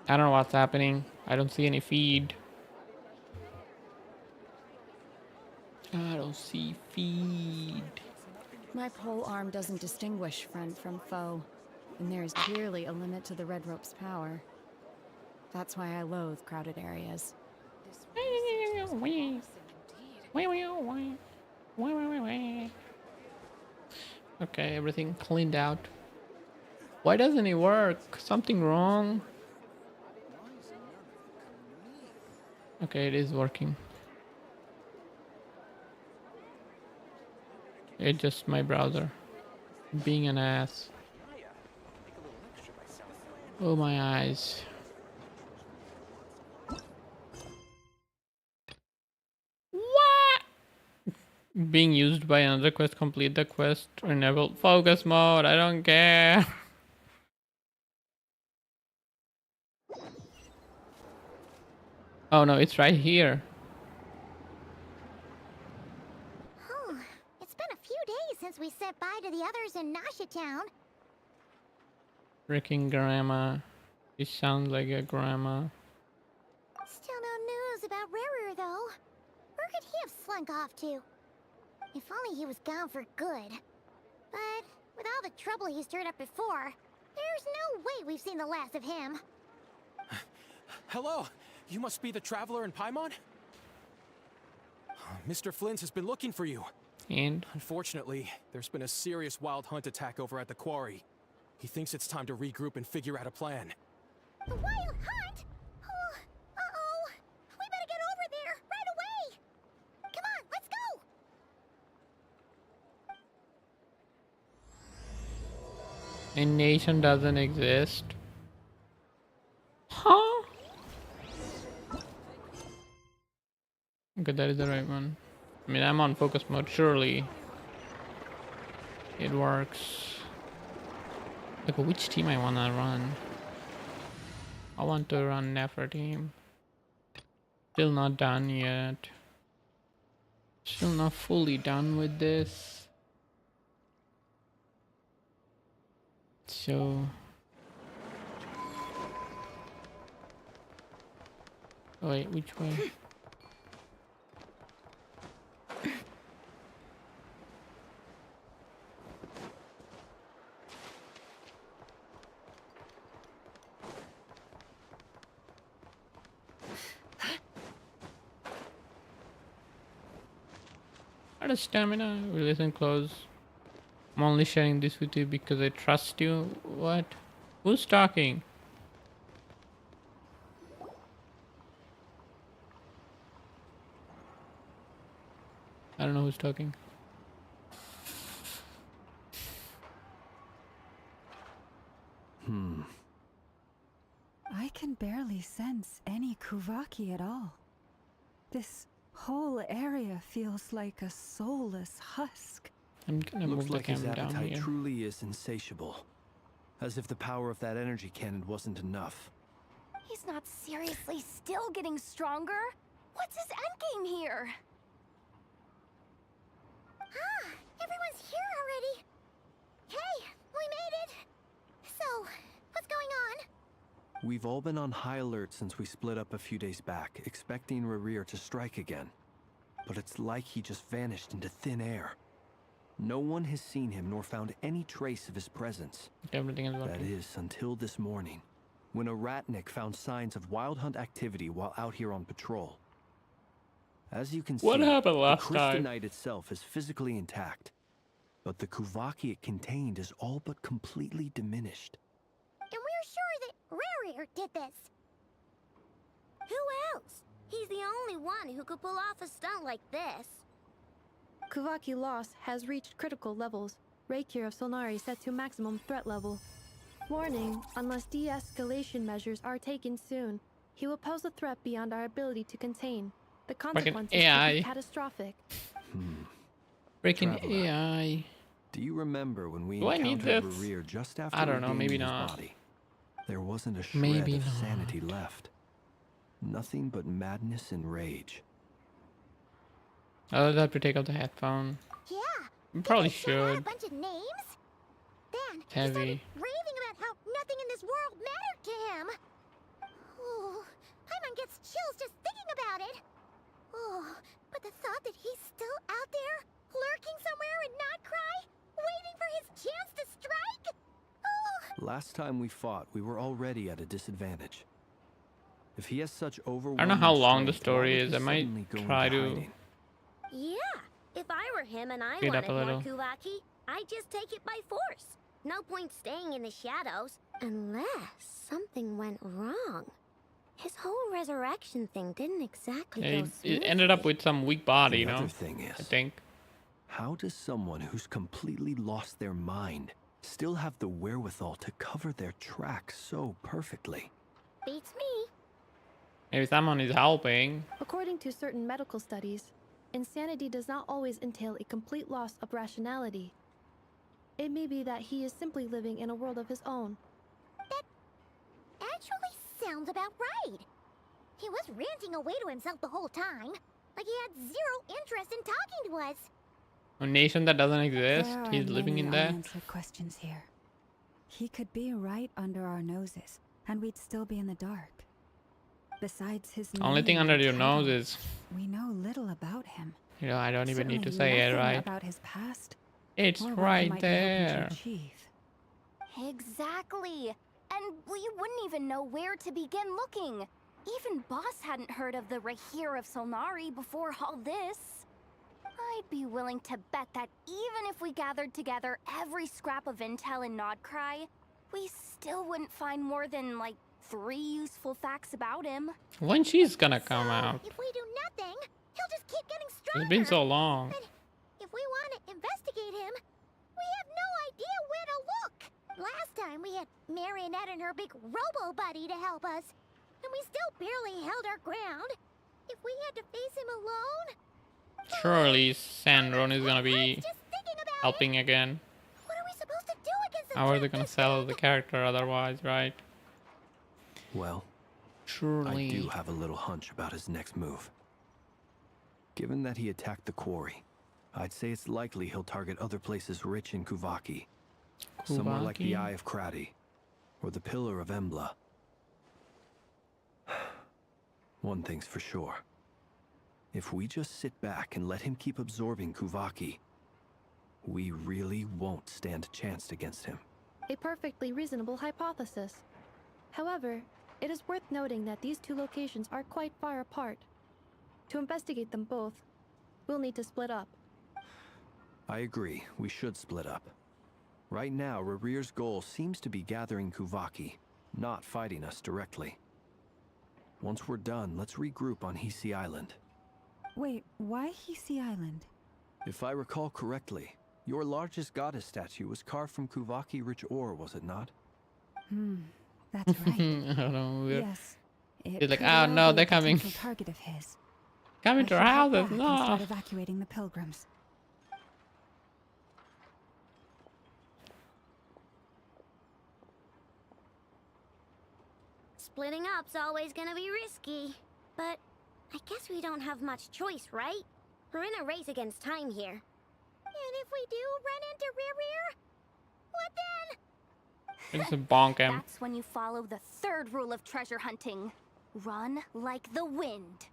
I don't know what's happening. I don't see any feed. I don't see feed. My pole arm doesn't distinguish friend from foe, and there is clearly a limit to the red rope's power. That's why I loathe crowded areas. Okay, everything cleaned out. Why doesn't it work? Something wrong? Okay, it is working. It's just my browser being an ass. Oh, my eyes. What? Being used by another quest. Complete the quest. Enable focus mode. I don't care. Oh no, it's right here. Oh, it's been a few days since we said bye to the others in Nasha Town. Freaking grandma. She sounds like a grandma. Still no news about Rarer, though. Where could he have slunk off to? If only he was gone for good. But with all the trouble he stirred up before, there's no way we've seen the last of him. Hello! You must be the traveler in Paimon? Mr. Flint has been looking for you. And Unfortunately, there's been a serious wild hunt attack over at the quarry. He thinks it's time to regroup and figure out a plan. The wild hunt? Oh, uh-oh. We better get over there, right away! Come on, let's go! a nation doesn't exist. Huh? Okay, that is the right one. I mean, I'm on focus mode. Surely it works. Look, which team I wanna run? I want to run Nefer team. Still not done yet. Still not fully done with this. So... Oh, wait, which way? Out of stamina. We listen close. I'm only sharing this with you because I trust you. What? Who's talking? I don't know who's talking. I can barely sense any Kuvaki at all. This whole area feels like a soulless husk. I'm gonna Looks move the like his camera down appetite here. truly is insatiable. As if the power of that energy cannon wasn't enough. He's not seriously still getting stronger? What's his endgame here? Ah, everyone's here already. Hey, we made it. So, what's going on? We've all been on high alert since we split up a few days back, expecting Rerir to strike again. But it's like he just vanished into thin air. No one has seen him nor found any trace of his presence. Everything is That working. is, until this morning, when a ratnik found signs of wild hunt activity while out here on patrol. As you can What see, happened last the time? crystalite itself is physically intact, but the Kuvaki it contained is all but completely diminished. And we're sure that Rarir did this. Who else? He's the only one who could pull off a stunt like this. Kuvaki loss has reached critical levels. Rakier of Solnari set to maximum threat level. Warning, unless de-escalation measures are taken soon, he will pose a threat beyond our ability to contain. The consequences could AI. be catastrophic. Freaking Traveler. AI. Do you remember when we Do I need encountered this? Rerir just after I don't know, maybe regaining his not. body? There wasn't a shred Maybe of not. sanity left. Nothing but madness and rage. I'll have to take out the headphone. Yeah. You probably Shout out a should. bunch of names. Then he Heavy. started raving about how nothing in this world mattered to him. Oh, Paimon gets chills just thinking about it. Oh, but the thought that he's still out there, lurking somewhere in Notcry, waiting for his chance to strike. Oh. Last time we fought, we were already at a disadvantage. If he has such overwhelming I don't know how long the strength, story why would is. he I might suddenly go try into to hiding? Yeah, if I were him and I speed up wanted a more little. Kuvaki, I'd just take it by force. No point staying in the shadows, unless something went wrong. His whole resurrection thing didn't exactly Yeah, go it ended up smoothly. with some weak body, you The know. other thing is, I think. how does someone who's completely lost their mind still have the wherewithal to cover their tracks so perfectly? Beats me. Maybe someone is helping. According to certain medical studies, insanity does not always entail a complete loss of rationality. It may be that he is simply living in a world of his own. That actually sounds about right. He was ranting away to himself the whole time, like he had zero interest in talking to us. A nation that doesn't exist. There are He's living many in that. unanswered questions here. He could be right under our noses, and we'd still be in the dark. Besides his Only thing name under and your nose title, is, we know little about him. you know, I don't even need to Certainly say it, nothing right? about his past. It's or what he right might be hoping to there. achieve. Exactly. And we wouldn't even know where to begin looking. Even Boss hadn't heard of the Rahir of Solnari before all this. I'd be willing to bet that even if we gathered together every scrap of intel in Nodcry, we still wouldn't find more than, like, 3 useful facts about him. When she's gonna come out? If we do nothing, he'll just keep getting stronger. It's been so long. But if we want to investigate him, we have no idea where to look. Last time we had Marionette and her big robo buddy to help us, and we still barely held our ground. If we had to face him alone, Surely Sandron is gonna be just thinking about helping again. what are we supposed to do against a How are they giant gonna this sell big? the character otherwise, right? Well, Surely. I do have a little hunch about his next move. Given that he attacked the quarry, I'd say it's likely he'll target other places rich in Kuvaki. Somewhere like the Kuvaki? Eye of Krati, or the Pillar of Embla. One thing's for sure. If we just sit back and let him keep absorbing Kuvaki, we really won't stand a chance against him. A perfectly reasonable hypothesis. However, it is worth noting that these two locations are quite far apart. To investigate them both, we'll need to split up. I agree, we should split up. Right now, Rarir's goal seems to be gathering Kuvaki, not fighting us directly. Once we're done, let's regroup on Hisi Island. Wait, why Hisi Island? If I recall correctly, your largest goddess statue was carved from Kuvaki-rich ore, was it not? That's right. I don't know. We're Yes. It He's like, could "Oh, well no, be they're a coming." potential target of his. coming I to should our head houses. back and No. start evacuating the pilgrims. Splitting up's always gonna be risky. But I guess we don't have much choice, right? We're in a race against time here. And if we do run into Rerir, what then? It's a bonk him. That's when you follow the 3rd rule of treasure hunting. Run like the wind.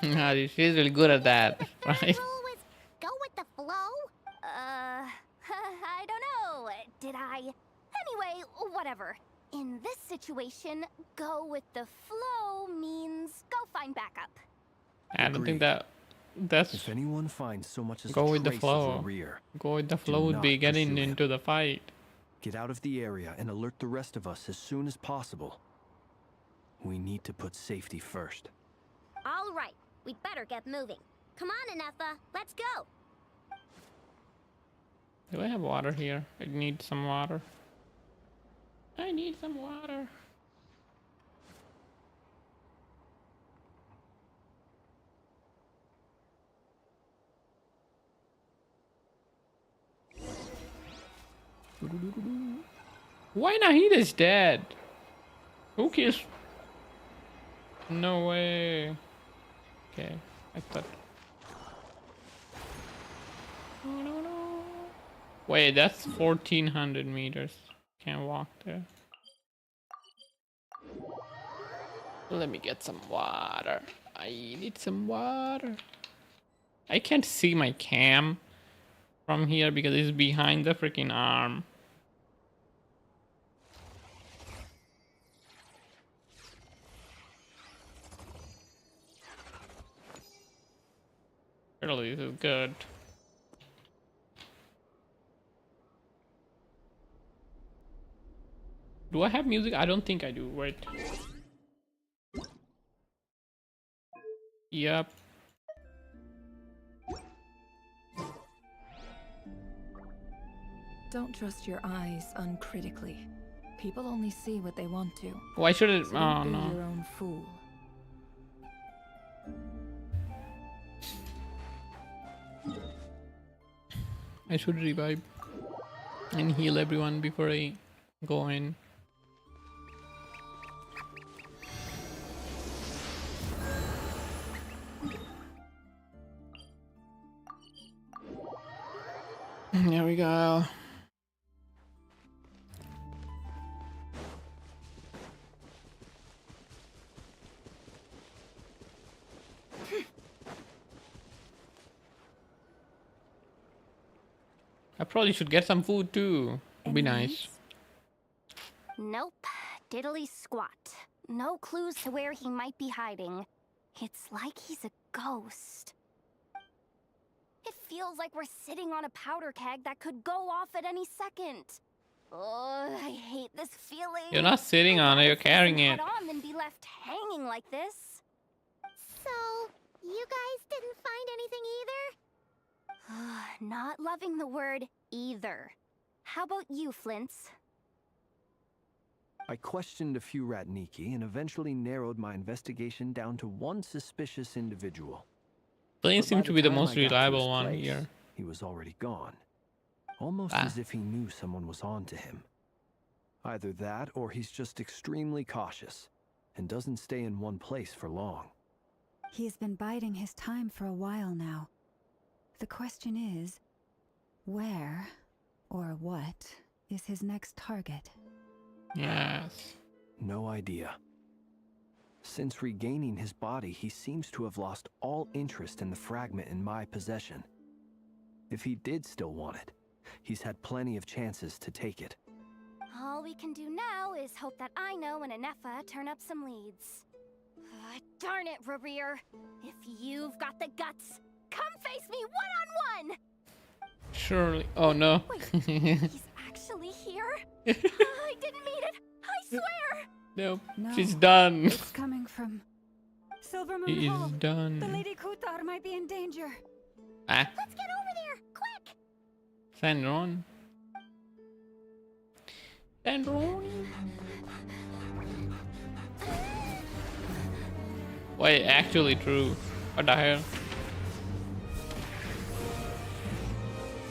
She's really good at that, Third right? rule was go with the flow. I don't know. Did I? Anyway, whatever. In this situation, go with the flow means go find backup. I don't think Agreed. that's If anyone finds so much as Go a with the trace flow. of Rarir, go with the flow would not be getting pursue him. into the fight. get out of the area and alert the rest of us as soon as possible. We need to put safety first. All right, we'd better get moving. Come on, Anefa, let's go. Do I have water here? I need some water. I need some water. Why Nahid is dead? Who kills? No way. Okay, I thought. Oh, no, no. Wait, that's 1400 meters. Can't walk there. Let me get some water. I need some water. I can't see my cam from here because it's behind the freaking arm. Surely this is good. Do I have music? I don't think I do. Wait. Yep. Don't trust your eyes uncritically. People only see what they want to. Why should it? So Oh don't be no. your own fool. I should revive and heal everyone before I go in. There we go. I probably should get some food too. Would be nice. Nope. Diddly squat. No clues to where he might be hiding. It's like he's a ghost. It feels like we're sitting on a powder keg that could go off at any second. Oh, I hate this feeling. You're not sitting on it, you're carrying it. Head on than be left hanging like this. So, you guys didn't find anything either? Not loving the word either. How about you, Flints? I questioned a few Ratniki and eventually narrowed my investigation down to one suspicious individual. Blaine But by seems to be the time most I got to his reliable one place, here. He was already gone. Almost as if he knew someone was on to him. Either that or he's just extremely cautious and doesn't stay in one place for long. He's been biding his time for a while now. The question is, where or what is his next target? Yes. No idea. Since regaining his body, he seems to have lost all interest in the fragment in my possession. If he did still want it, he's had plenty of chances to take it. All we can do now is hope that Ino and Anefa turn up some leads. Darn it, Rarir. If you've got the guts, come face me one-on-one! Surely. Oh no. Wait, he's actually here? I didn't mean it! I swear! Nope. No, She's done. It's coming from Silver Moon He is Hall. The done. Lady Kutar might be in danger. Ah. Let's get over there, quick! Sandron. Sandron. Wait, actually true. What the hell?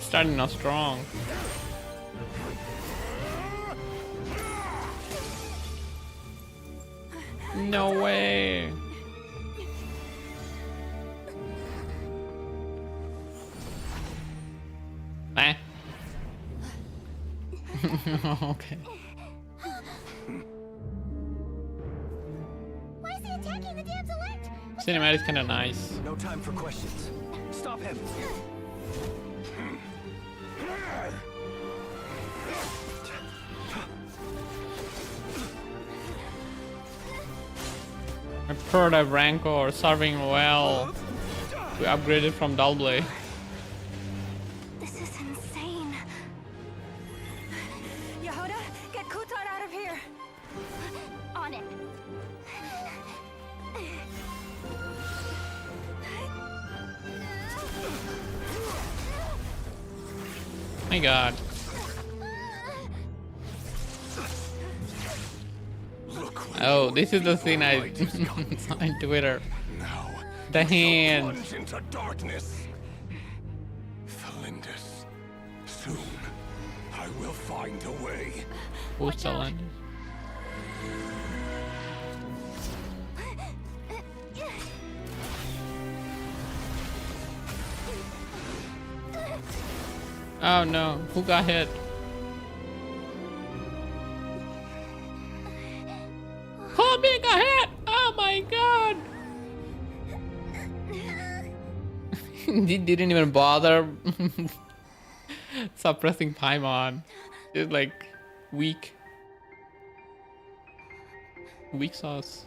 Starting off strong. No way. Ah. Okay. Why is he attacking the damselette? Cinematic's kind of nice. No time for questions. Stop him! My Perda Rancor serving well. We upgraded from Dull Blade. This is insane. Yehuda, get Kutar out of here. On it. My god. Oh, this is the scene I saw on Twitter. Now, The we shall hand. plunge into darkness. Felindus, soon I will find a way. Who's telling? Oh no, who got hit? Hobby got hit! Oh my god! He didn't even bother suppressing Paimon. Just like weak sauce.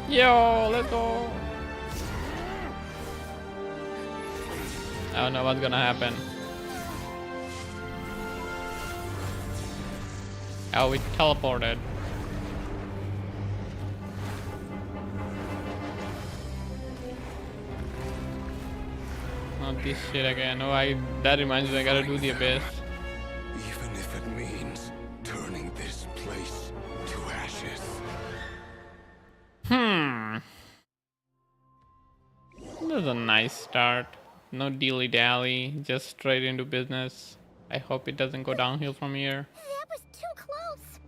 Yo, let's go. I don't know what's gonna happen. Oh, we teleported. Not this shit again. Oh, that reminds me, I gotta do the abyss. Even if it means turning this place to ashes. This is a nice start. No dilly-dally, just straight into business. I hope it doesn't go downhill from here. That was too close.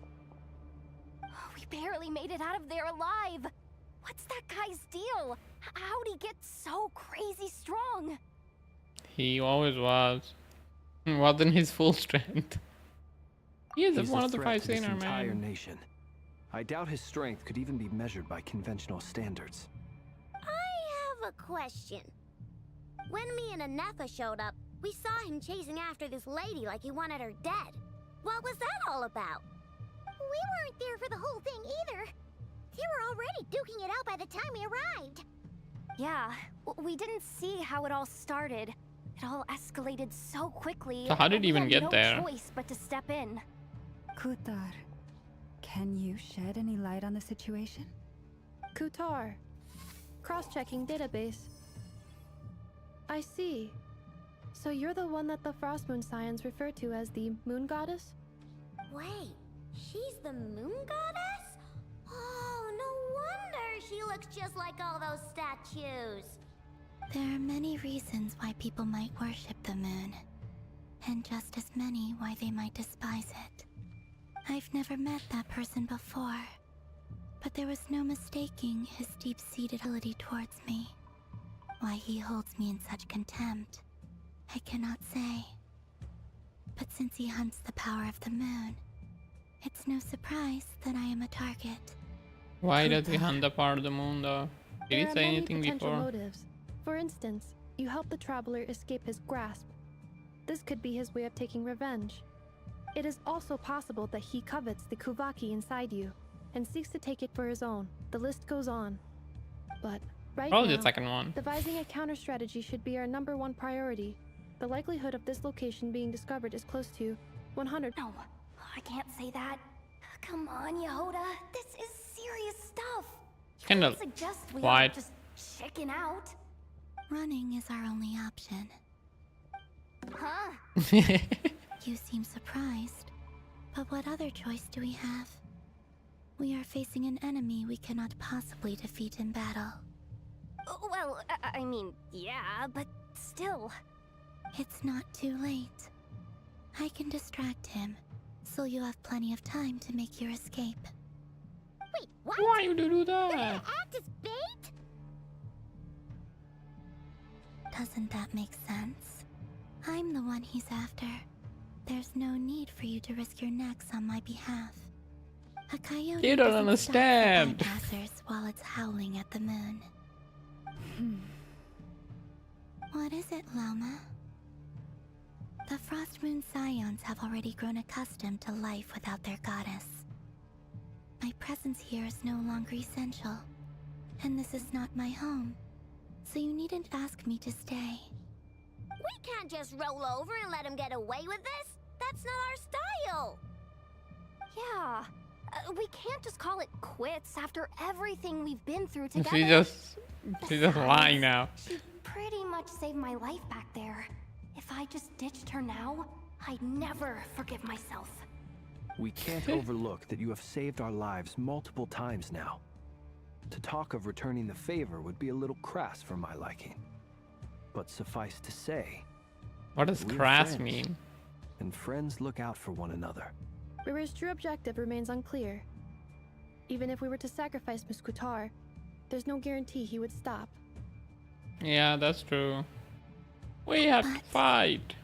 We barely made it out of there alive. What's that guy's deal? How'd he get so crazy strong? He always was. Wasn't his full strength. He is He's one a of the threat five to this saner, entire man. nation. I doubt his strength could even be measured by conventional standards. I have a question. When me and Anetha showed up, we saw him chasing after this lady like he wanted her dead. What was that all about? We weren't there for the whole thing either. They were already duking it out by the time we arrived. Yeah, we didn't see how it all started. It all escalated so quickly. So how did we he even had get no there? choice but to step in. Kutar, can you shed any light on the situation? Kutar. Cross-checking database. I see. So you're the one that the Frost Moon Scions refer to as the Moon Goddess? Wait, she's the moon goddess? Oh, no wonder she looks just like all those statues. There are many reasons why people might worship the moon, and just as many why they might despise it. I've never met that person before, but there was no mistaking his deep-seated ability towards me. Why he holds me in such contempt, I cannot say. But since he hunts the power of the moon, it's no surprise that I am a target. Why does he hunt the part of the moon though? Did he There are say many anything potential before? motives. For instance, you help the traveler escape his grasp. This could be his way of taking revenge. It is also possible that he covets the Kuvaki inside you and seeks to take it for his own. The list goes on. But right Probably now, the second one. devising a counter strategy should be our #1 priority. The likelihood of this location being discovered is close to 100. No, I can't say that. Come on, Yehoda. This is serious stuff. You Kinda can't suggest we quiet. all just chicken out. Running is our only option. Huh? You seem surprised, but what other choice do we have? We are facing an enemy we cannot possibly defeat in battle. Well, I mean, yeah, but still. It's not too late. I can distract him, so you have plenty of time to make your escape. Wait, what? Why you do You're that? gonna act as bait? Doesn't that make sense? I'm the one he's after. There's no need for you to risk your necks on my behalf. A coyote You don't doesn't understand. stop for bypassers while it's howling at the moon. What is it, Loma? The Frost Moon Scions have already grown accustomed to life without their goddess. My presence here is no longer essential, and this is not my home, so you needn't ask me to stay. We can't just roll over and let him get away with this. That's not our style! Yeah. We can't just call it quits after everything we've been through together. She's just lying now. She pretty much saved my life back there. If I just ditched her now, I'd never forgive myself. We can't overlook that you have saved our lives multiple times now. To talk of returning the favor would be a little crass for my liking. But suffice to say... What does crass mean? And friends look out for one another. River's true objective remains unclear. Even if we were to sacrifice Muskutar, there's no guarantee he would stop. Yeah, that's true. We have to fight.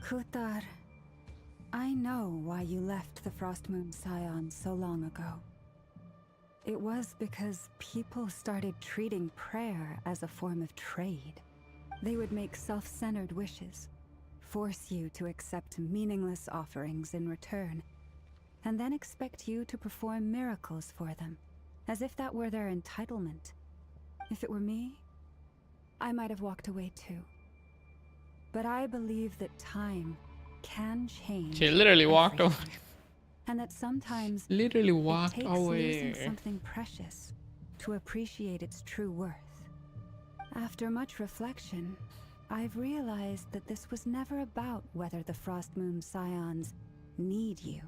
Kutar, I know why you left the Frost Moon Scion so long ago. It was because people started treating prayer as a form of trade. They would make self-centered wishes, force you to accept meaningless offerings in return, and then expect you to perform miracles for them, as if that were their entitlement. If it were me, I might have walked away too. But I believe that time can change. She literally walked away. And that sometimes Literally walked it takes away. losing something precious to appreciate its true worth. After much reflection, I've realized that this was never about whether the Frost Moon Scions need you.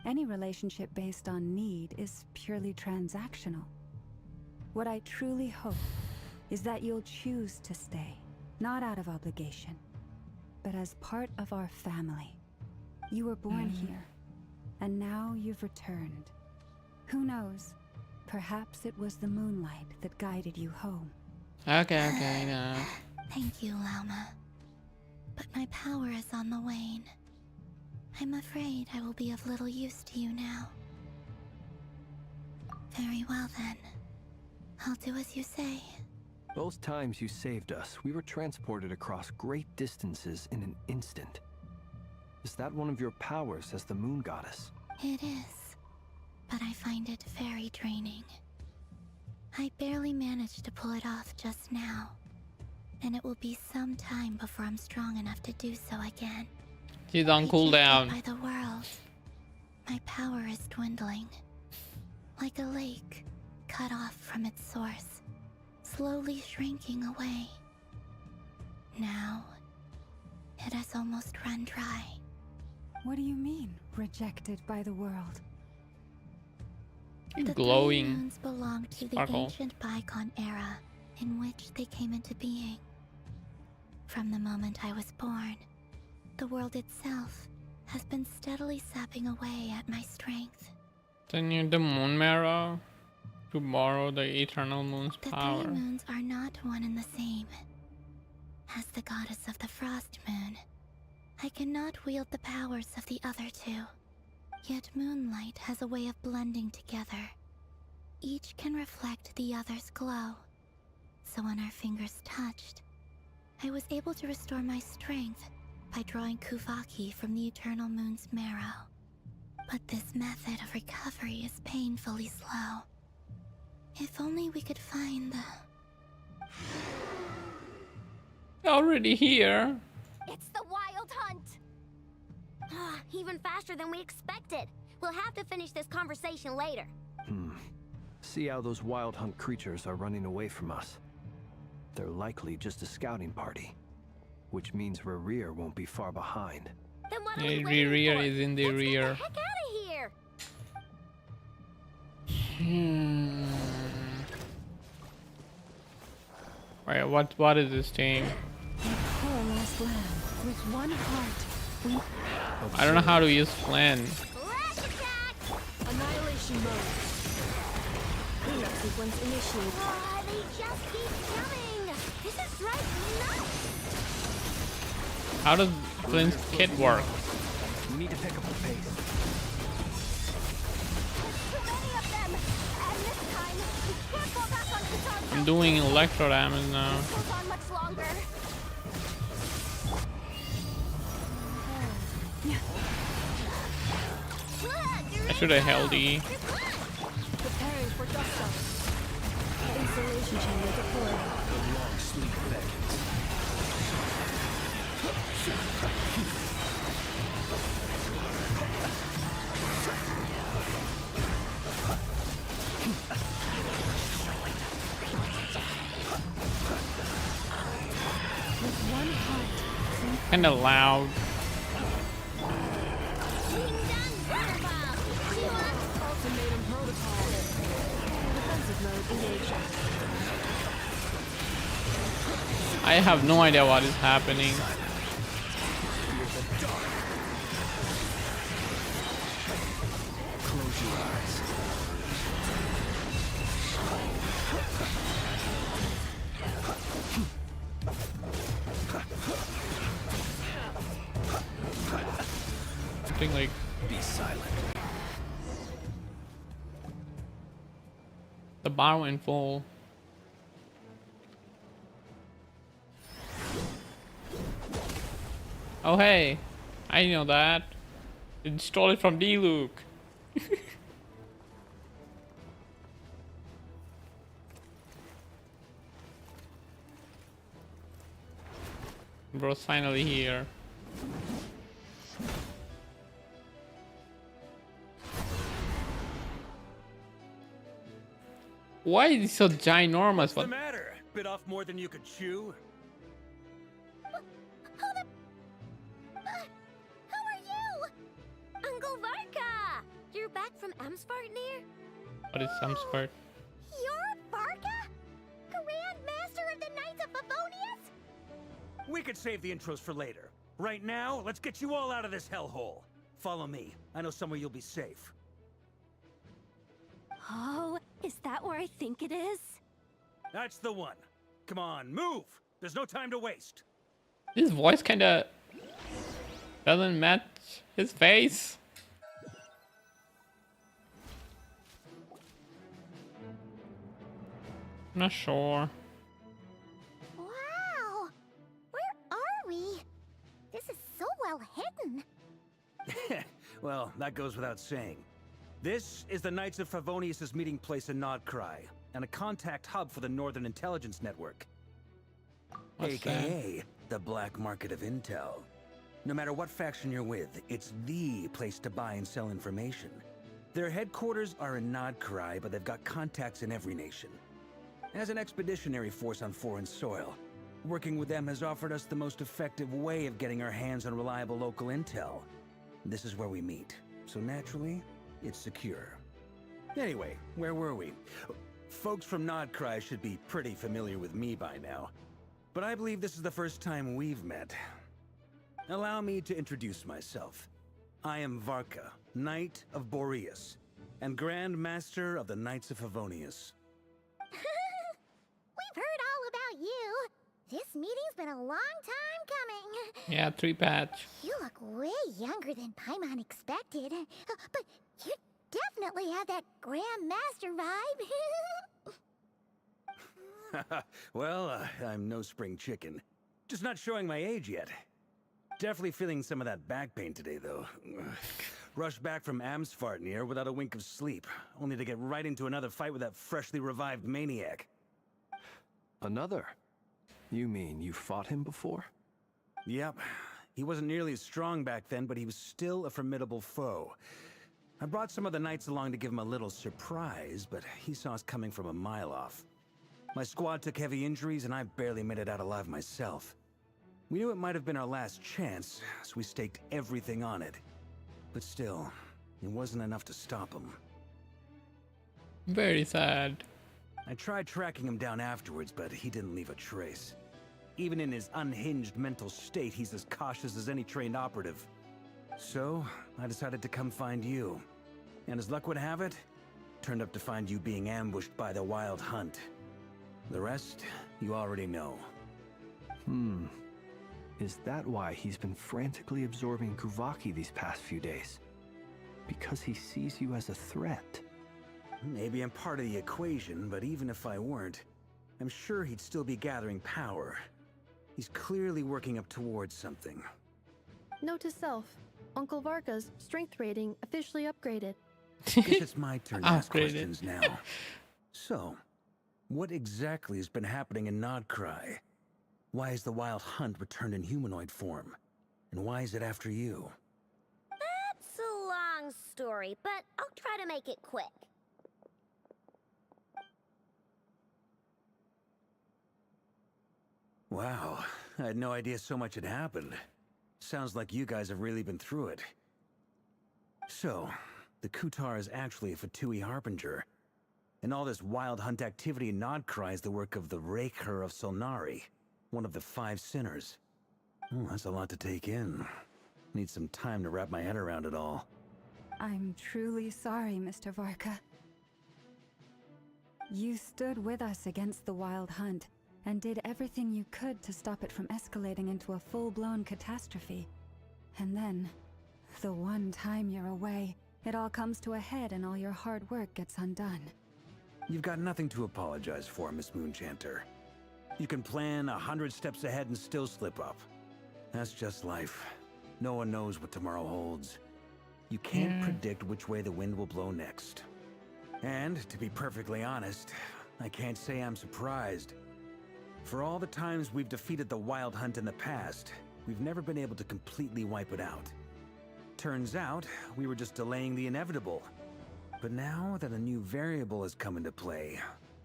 Any relationship based on need is purely transactional. What I truly hope is that you'll choose to stay, not out of obligation, but as part of our family. You were born here, and now you've returned. Who knows? Perhaps it was the moonlight that guided you home. Okay, no. Thank you, Lauma. But my power is on the wane. I'm afraid I will be of little use to you now. Very well then. I'll do as you say. Both times you saved us, we were transported across great distances in an instant. Is that one of your powers as the moon goddess? It is, but I find it very draining. I barely managed to pull it off just now, and it will be some time before I'm strong enough to do so again. She's on cooldown. By the world, my power is dwindling, like a lake cut off from its source, slowly shrinking away. Now, it has almost run dry. What do you mean, rejected by the world? The Glowing three moons belonged to the sparkle. ancient bygone era in which they came into being. From the moment I was born, the world itself has been steadily sapping away at my strength. Then you need the moon marrow to borrow the eternal moon's The power. three moons are not one and the same. As the goddess of the Frost Moon, I cannot wield the powers of the other two. Yet moonlight has a way of blending together. Each can reflect the other's glow. So when our fingers touched, I was able to restore my strength by drawing Kuvaki from the eternal moon's marrow. But this method of recovery is painfully slow. If only we could find the... Already here. It's the Wild Hunt! Even faster than we expected. We'll have to finish this conversation later. See how those Wild Hunt creatures are running away from us. They're likely just a scouting party, which means Rear won't be far behind. Then what are Yeah, we waiting rear for? is in the Let's rear. Get the heck out of here! Wait, what is this thing? Coalesced land with one heart. I don't know how to use Flynn. Flash attack! Annihilation mode. Cleanup sequence initiated. They just keep coming! This is driving me nuts! How does Flynn's kit work? We need to pick up the pace. Too many of them! And this time, we can't fall back on Qatar's I'm doing electro damage now. goes on much longer. I should have held E. Preparing for dust up. Insulation chamber deployed. The long sleep beckons. kind of loud. Ultimatum protocol. Defensive mode engaged. I have no idea what is happening. Close your eyes. Something like Be silent. the bar went full. Oh hey, I know that. It stole it from D-Luke. Bro's finally here. Why is he so ginormous? What's the matter? Bit off more than you could chew? Who are you? Uncle Varka! You're back from Amsfartnir? What is some spurt? You're Varka? Grand Master of the Knights of Favonius? We could save the intros for later. Right now, let's get you all out of this hellhole. Follow me. I know somewhere you'll be safe. Oh, is that where I think it is? That's the one. Come on, move! There's no time to waste. His voice kinda doesn't match his face. I'm not sure. Wow! Where are we? This is so well hidden. Well, that goes without saying. This is the Knights of Favonius' meeting place in Nodcry, and a contact hub for the Northern Intelligence Network. What's AKA the black market of intel. No matter what faction you're with, it's the place to buy and sell information. Their headquarters are in Nodcry, but they've got contacts in every nation. As an expeditionary force on foreign soil, working with them has offered us the most effective way of getting our hands on reliable local intel. This is where we meet, so naturally, it's secure. Anyway, where were we? Folks from Nodcry should be pretty familiar with me by now, but I believe this is the first time we've met. Allow me to introduce myself. I am Varka, Knight of Boreas, and Grand Master of the Knights of Favonius. We've heard all about you. This meeting's been a long time coming. Yeah, 3-patch. You look way younger than Paimon expected. But you definitely have that Grand Master vibe. Well, I'm no spring chicken. Just not showing my age yet. Definitely feeling some of that back pain today, though. Rushed back from Amsfartnir without a wink of sleep, only to get right into another fight with that freshly revived maniac. Another? You mean you fought him before? Yep. He wasn't nearly as strong back then, but he was still a formidable foe. I brought some of the knights along to give him a little surprise, but he saw us coming from a mile off. My squad took heavy injuries, and I barely made it out alive myself. We knew it might have been our last chance, so we staked everything on it. But still, it wasn't enough to stop him. Very sad. I tried tracking him down afterwards, but he didn't leave a trace. Even in his unhinged mental state, he's as cautious as any trained operative. So, I decided to come find you. And as luck would have it, turned up to find you being ambushed by the Wild Hunt. The rest, you already know. Is that why he's been frantically absorbing Kuvaki these past few days? Because he sees you as a threat? Maybe I'm part of the equation, but even if I weren't, I'm sure he'd still be gathering power. He's clearly working up towards something. Note to self, Uncle Varka's strength rating officially upgraded. Guess it's my turn to ask Upgraded. questions now. So, what exactly has been happening in Nodcry? Why is the Wild Hunt returned in humanoid form? And why is it after you? That's a long story, but I'll try to make it quick. Wow, I had no idea so much had happened. Sounds like you guys have really been through it. So, the Kutar is actually a Fatui harbinger. And all this wild hunt activity in Nodcry is the work of the Raker of Solnari, one of the 5 sinners. Oh, that's a lot to take in. Need some time to wrap my head around it all. I'm truly sorry, Mr. Varka. You stood with us against the Wild Hunt, and did everything you could to stop it from escalating into a full-blown catastrophe. And then, the one time you're away, it all comes to a head and all your hard work gets undone. You've got nothing to apologize for, Miss Moonchanter. You can plan 100 steps ahead and still slip up. That's just life. No one knows what tomorrow holds. You can't predict which way the wind will blow next. And, to be perfectly honest, I can't say I'm surprised. For all the times we've defeated the Wild Hunt in the past, we've never been able to completely wipe it out. Turns out, we were just delaying the inevitable. But now that a new variable has come into play,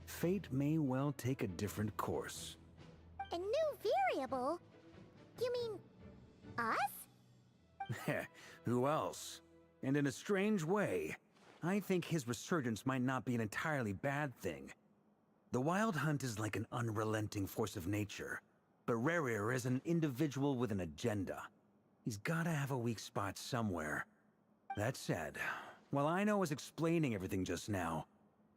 fate may well take a different course. A new variable? You mean... us? Who else? And in a strange way, I think his resurgence might not be an entirely bad thing. The Wild Hunt is like an unrelenting force of nature, but Rerir is an individual with an agenda. He's gotta have a weak spot somewhere. That said, while I was explaining everything just now,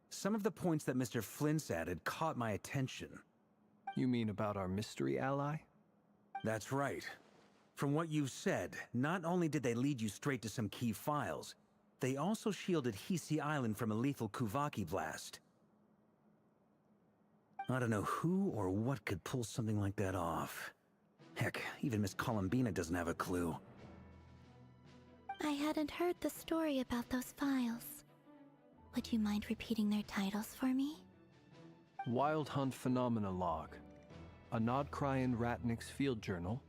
some of the points that Mr. Flint's added caught my attention. You mean about our mystery ally? That's right. From what you've said, not only did they lead you straight to some key files, they also shielded Hisi Island from a lethal Kuvaki blast. I don't know who or what could pull something like that off. Heck, even Miss Columbina doesn't have a clue. I hadn't heard the story about those files. Would you mind repeating their titles for me? Wild Hunt Phenomena Log, a Nodcryan Ratnik's Field Journal,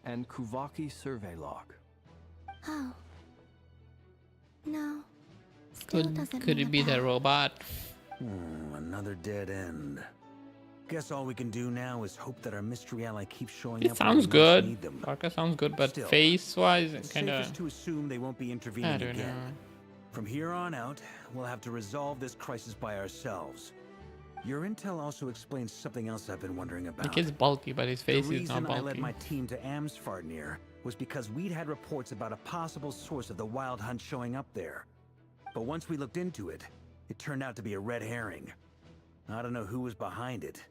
and Kuvaki Survey Log. Oh. No. Still doesn't Could ring it a be the bell. robot? Another dead end. Guess all we can do now is hope that our mystery ally keeps showing It up sounds when we most good. need them. Parker sounds good, but Still, face-wise, it it's kind safest of... to assume they won't be intervening I don't again. know. From here on out, we'll have to resolve this crisis by ourselves. Your intel also explains something else I've been wondering about. The kid's bulky, but his face The is not reason I led bulky. my team to Amsfarnir was because we'd had reports about a possible source of the Wild Hunt showing up there. But once we looked into it, it turned out to be a red herring. I don't know who was behind it,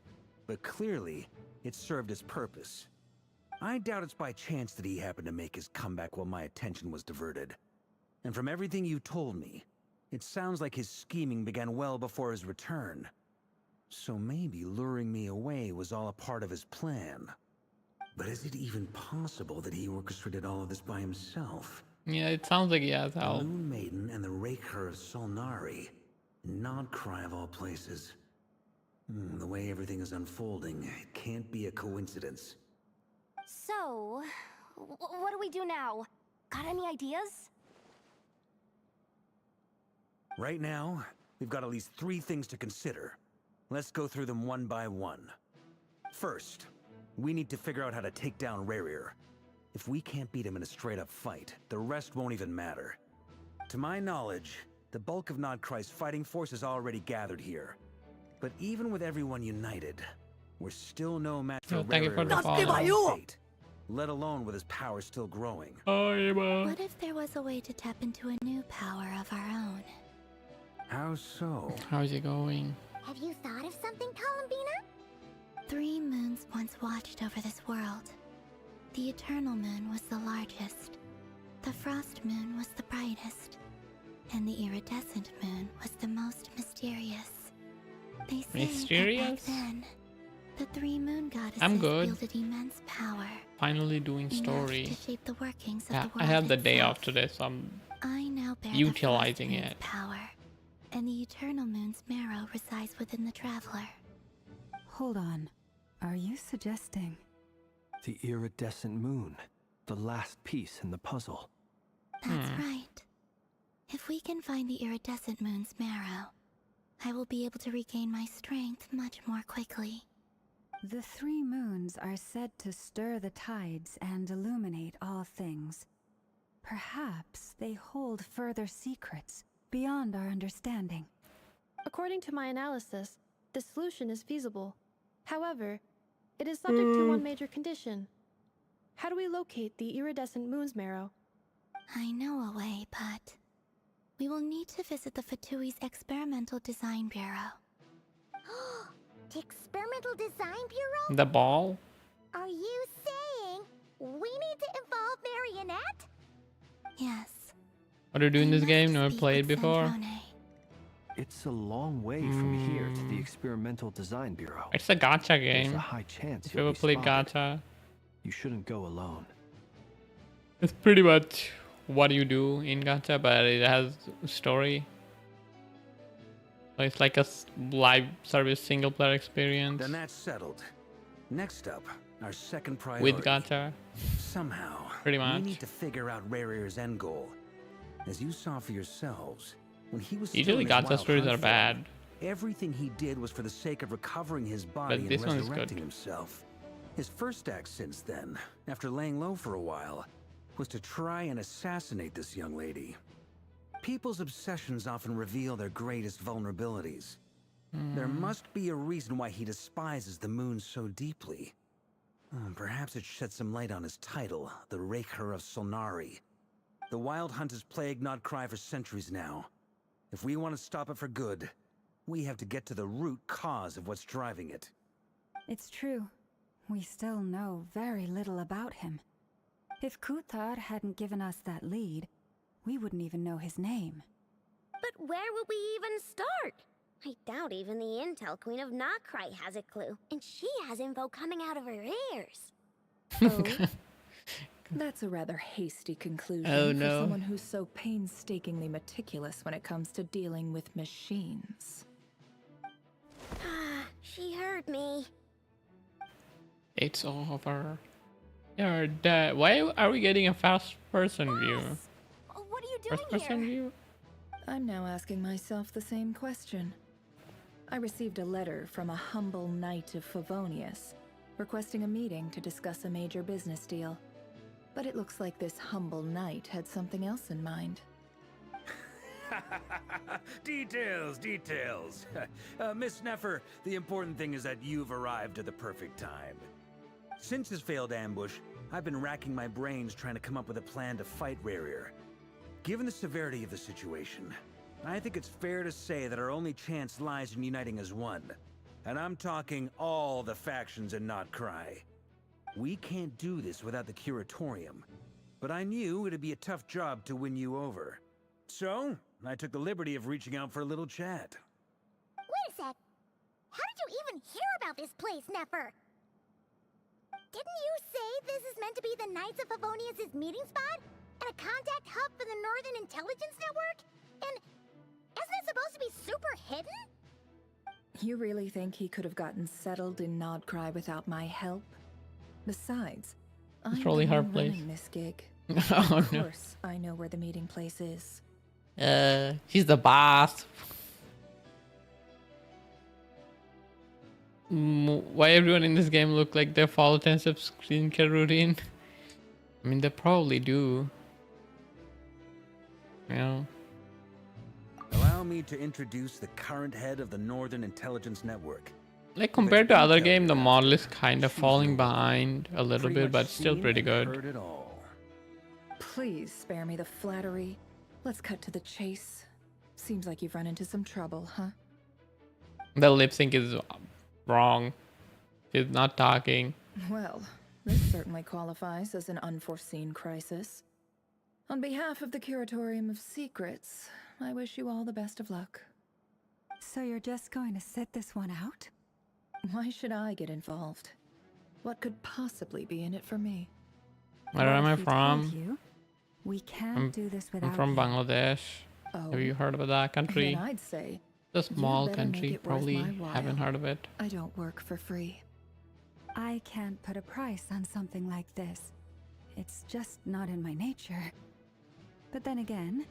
but clearly, it served its purpose. I doubt it's by chance that he happened to make his comeback while my attention was diverted. And from everything you told me, it sounds like his scheming began well before his return. So maybe luring me away was all a part of his plan. But is it even possible that he orchestrated all of this by himself? Yeah, it sounds like he has The help. Moon Maiden and the Raker of Solnari. Nodcry of all places. The way everything is unfolding, it can't be a coincidence. So, what do we do now? Got any ideas? Right now, we've got at least 3 things to consider. Let's go through them one by one. First, we need to figure out how to take down Rerir. If we can't beat him in a straight-up fight, the rest won't even matter. To my knowledge, the bulk of Nodcry's fighting force is already gathered here. But even with everyone united, we're still no match for Thank you for the Rerir's follow. state, let alone with his power still growing. What if there was a way to tap into a new power of our own? How so? How's it going? Have you thought of something, Columbina? 3 moons once watched over this world. The Eternal Moon was the largest. The Frost Moon was the brightest. And the Iridescent Moon was the most mysterious. They say Mysterious? that back then, the 3 moon goddesses I'm good. wielded immense power. Finally doing enough story. to shape the workings of Yeah, the world I have the day itself. off today, so I'm I now bear utilizing the Frost Moon's it. power, and the Eternal Moon's marrow resides within the Traveler. Hold on. Are you suggesting... The iridescent moon, the last piece in the puzzle. That's right. If we can find the Iridescent Moon's marrow, I will be able to regain my strength much more quickly. The 3 moons are said to stir the tides and illuminate all things. Perhaps they hold further secrets beyond our understanding. According to my analysis, the solution is feasible. However, it is subject to one major condition. How do we locate the iridescent moon's marrow? I know a way, but we will need to visit the Fatui's Experimental Design Bureau. The Experimental Design Bureau? The ball? Are you saying we need to involve Marionette? Yes. What do you do in this game? Never Speak played with before. Centrone. It's a long way from here to the Experimental Design Bureau. It's a gacha There's game. a high chance If you you'll ever be played spotted. gacha, You shouldn't go alone. it's pretty much what you do in gacha, but it has a story. So it's like a live service single player experience Then that's settled. Next up, our second priority. with gacha. Somehow, Pretty much. we need to figure out Rare's end goal. As you saw for yourselves, when he was Usually still in his gacha wild stories hunt are form, bad. everything he did was for the sake of recovering his body But this and one's resurrecting good. himself. His first act since then, after laying low for a while, was to try and assassinate this young lady. People's obsessions often reveal their greatest vulnerabilities. There must be a reason why he despises the moon so deeply. Perhaps it sheds some light on his title, the Raker of Solnari. The Wild Hunt has plagued Nodcry for centuries now. If we want to stop it for good, we have to get to the root cause of what's driving it. It's true. We still know very little about him. If Kuthar hadn't given us that lead, we wouldn't even know his name. But where would we even start? I doubt even the Intel Queen of Notcry has a clue, and she has info coming out of her ears. Oh, that's a rather hasty conclusion Oh, for no. someone who's so painstakingly meticulous when it comes to dealing with machines. She heard me. It's over. You're dead. Why are we getting a first person view? What are you doing First person here? view? I'm now asking myself the same question. I received a letter from a humble knight of Favonius, requesting a meeting to discuss a major business deal. But it looks like this humble knight had something else in mind. Details. Miss Neffer, the important thing is that you've arrived at the perfect time. Since his failed ambush, I've been racking my brains trying to come up with a plan to fight Rarir. Given the severity of the situation, I think it's fair to say that our only chance lies in uniting as one. And I'm talking all the factions in Notcry. We can't do this without the Curatorium, but I knew it'd be a tough job to win you over. So, I took the liberty of reaching out for a little chat. Wait a sec. How did you even hear about this place, Neffer? Didn't you say this is meant to be the Knights of Favonius' meeting spot? And a contact hub for the Northern Intelligence Network? And isn't it supposed to be super hidden? You really think he could have gotten settled in Nodcry without my help? Besides, It's I'm probably the her one place. running this gig. Oh Of no. course, I know where the meeting place is. She's the boss. Why everyone in this game look like they follow 10-step skincare routine? I mean, they probably do. You know? Allow me to introduce the current head of the Northern Intelligence Network. Like compared to other game, the Intel model is after, kind of she's falling no one. behind a little Pretty bit, much but still seen pretty and good. heard it all. Please spare me the flattery. Let's cut to the chase. Seems like you've run into some trouble, huh? The lip sync is wrong. She's not talking. Well, this certainly qualifies as an unforeseen crisis. On behalf of the Curatorium of Secrets, I wish you all the best of luck. So you're just going to sit this one out? Why should I get involved? What could possibly be in it for me? Where am I What if we told from? you we can't I'm- do this without I'm from you? Bangladesh. Oh, Have you heard about that country? then I'd say It's a you small better make country. it worth Probably my while. haven't heard of it. I don't work for free. I can't put a price on something like this. It's just not in my nature. But then again,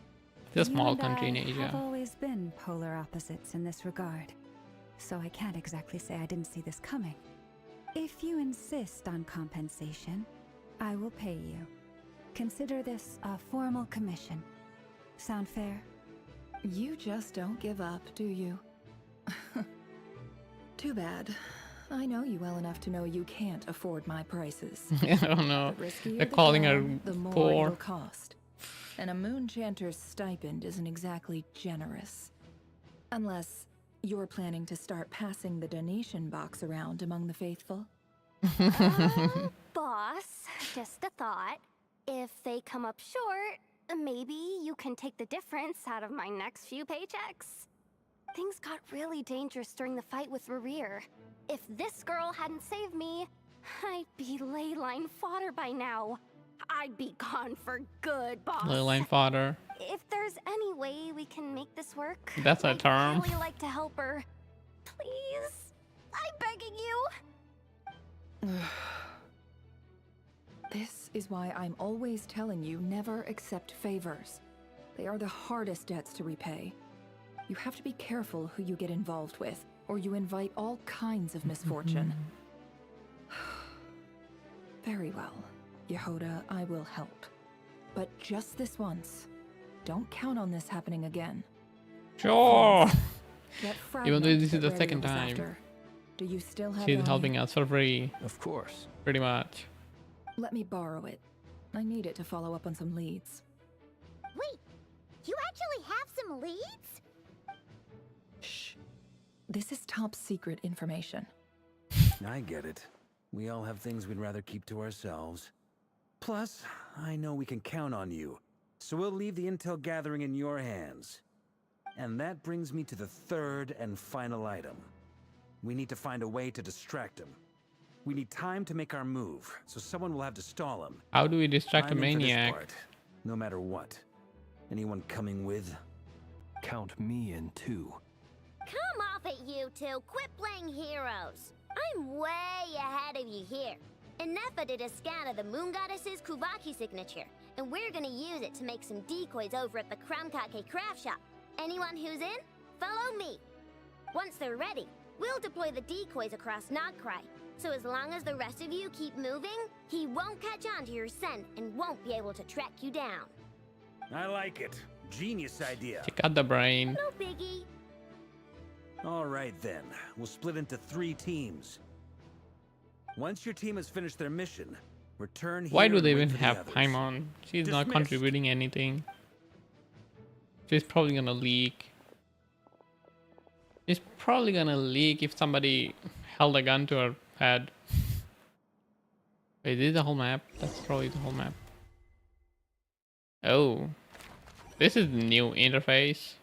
It's a you small and country in I have Asia. always been polar opposites in this regard. So I can't exactly say I didn't see this coming. If you insist on compensation, I will pay you. Consider this a formal commission. Sound fair? You just don't give up, do you? Too bad. I know you well enough to know you can't afford my prices. I don't know. The riskier They're the calling her game, the more poor. it'll cost. And a Moonchanter's stipend isn't exactly generous. Unless you're planning to start passing the donation box around among the faithful. Boss, just a thought. If they come up short, maybe you can take the difference out of my next few paychecks. Things got really dangerous during the fight with Rerir. If this girl hadn't saved me, I'd be ley line fodder by now. I'd be gone for good, boss. Ley line fodder. If there's any way we can make this work, That's a term. I'd really like to help her. Please, I'm begging you. This is why I'm always telling you never accept favors. They are the hardest debts to repay. You have to be careful who you get involved with, or you invite all kinds of misfortune. Very well, Yehoda, I will help. But just this once. Don't count on this happening again. Sure. That Even though this is fragment the that second Rary was time. after, do you still have She's it on helping you? us for free. Of course. Pretty much. Let me borrow it. I need it to follow up on some leads. Wait, you actually have some leads? Shh. This is top secret information. I get it. We all have things we'd rather keep to ourselves. Plus, I know we can count on you, so we'll leave the intel gathering in your hands. And that brings me to the third and final item. We need to find a way to distract him. We need time to make our move, so someone will have to stall him. How do we distract a I'm in for this maniac? part, no matter what. Anyone coming with? Count me in too. Come off it, you two. Quit playing heroes. I'm way ahead of you here. Nefa did a scan of the Moon Goddess's Kuvaki signature, and we're gonna use it to make some decoys over at the Kramkake craft shop. Anyone who's in, follow me. Once they're ready, we'll deploy the decoys across Nogcry. So as long as the rest of you keep moving, he won't catch on to your scent and won't be able to track you down. I like it. Genius idea. Check out the brain. No biggie. All right then, we'll split into 3 teams. Once your team has finished their mission, return here. Why do they and wait even for the have others. Paimon? She's not Dismissed. contributing anything. She's probably gonna leak. She's probably gonna leak if somebody held a gun to her head. Wait, this is the whole map? That's probably the whole map. Oh. This is the new interface.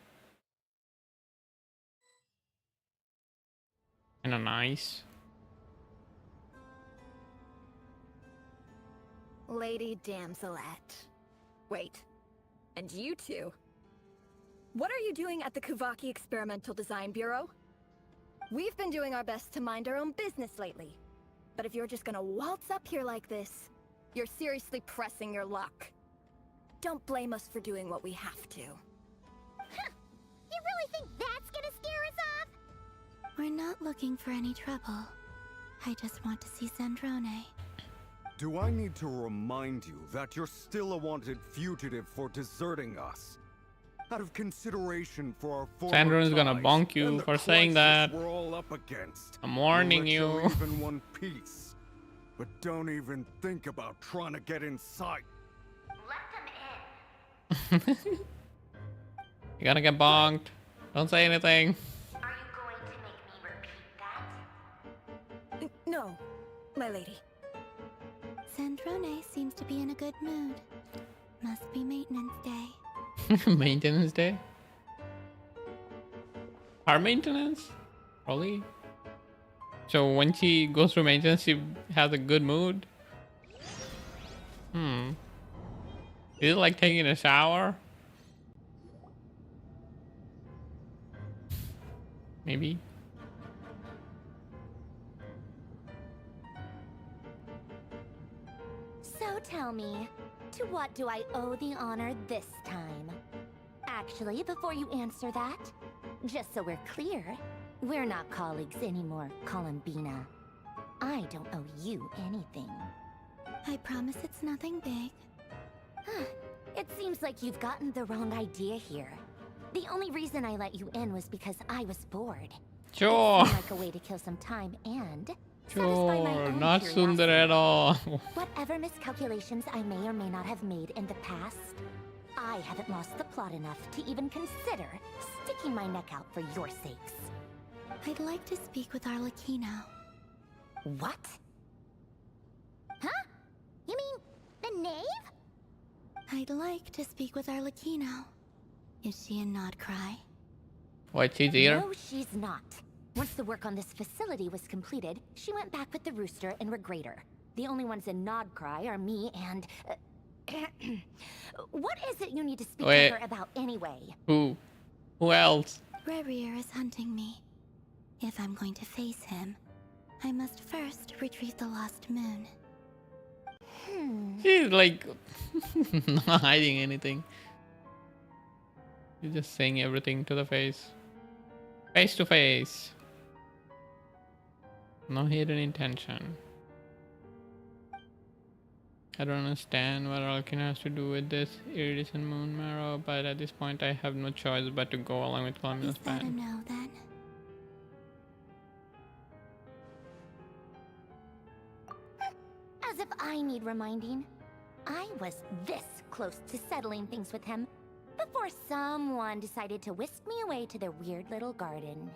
Kinda nice. Lady Damselette. Wait, and you two? What are you doing at the Kuvaki Experimental Design Bureau? We've been doing our best to mind our own business lately. But if you're just gonna waltz up here like this, you're seriously pressing your luck. Don't blame us for doing what we have to. Huh. You really think that's gonna scare us off? We're not looking for any trouble. I just want to see Zandrone. Do I need to remind you that you're still a wanted fugitive for deserting us? Out of consideration for our former Sandrone's gonna ties bonk you and the for saying crisis that. We're all up against. I'm warning We'll you. let leave in one piece, but don't even think about trying to get inside. You gotta get bonked. Don't say anything. No, my lady. Zandrone seems to be in a good mood. Must be maintenance day. Maintenance day? Her maintenance? Probably. So when she goes through maintenance, she has a good mood? Is it like taking a shower? Maybe. So tell me, to what do I owe the honor this time? Actually, before you answer that, just so we're clear, we're not colleagues anymore, Columbina. I don't owe you anything. I promise it's nothing big. It seems like you've gotten the wrong idea here. The only reason I let you in was because I was bored. Sure. It seemed like a way to kill some time and satisfy my Sure, own not curiosity. Sundar at all. Whatever miscalculations I may or may not have made in the past, I haven't lost the plot enough to even consider sticking my neck out for your sakes. I'd like to speak with Arlecchino. What? Huh? You mean the knave? I'd like to speak with Arlecchino. Is she in Nodcry? What, she's here? No, she's not. Once the work on this facility was completed, she went back with the Rooster and Regrator. The only ones in Nodcry are me and... what is it you need to speak Wait. to her about anyway? Who? Who else? Rerir is hunting me. If I'm going to face him, I must first retrieve the lost moon. She's like not hiding anything. She's just saying everything to the face. Face to face. No hidden intention. I don't understand what Arlecchino has to do with this iridescent moon marrow, but at this point I have no choice but to go along with Columbia's Is that a plan. no then? As if I need reminding. I was this close to settling things with him before someone decided to whisk me away to their weird little garden.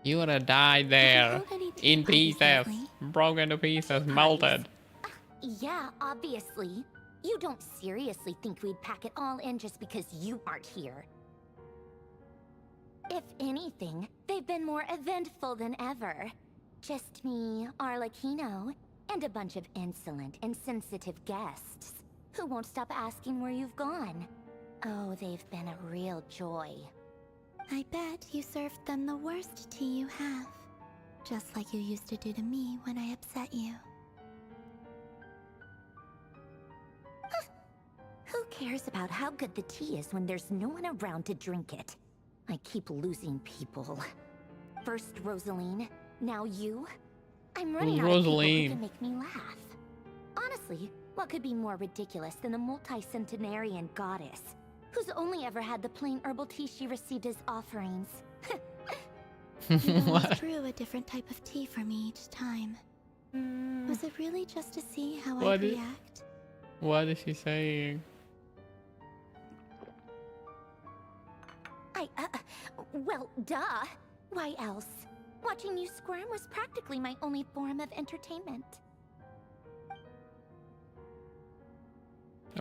You would have died there. In pieces. Broken to pieces. Melted. Yeah, obviously. You don't seriously think we'd pack it all in just because you aren't here. If anything, they've been more eventful than ever. Just me, Arlecchino, and a bunch of insolent, insensitive guests who won't stop asking where you've gone. Oh, they've been a real joy. I bet you served them the worst tea you have. Just like you used to do to me when I upset you. Who cares about how good the tea is when there's no one around to drink it? I keep losing people. First Rosaline, now you. I'm running out of people who can make me laugh. Honestly, what could be more ridiculous than a multi-centenarian goddess who's only ever had the plain herbal tea she received as offerings? You always brew a different type of tea for me each time. Was it really just to see how I'd react? What is she saying? Well, duh. Why else? Watching you squirm was practically my only form of entertainment.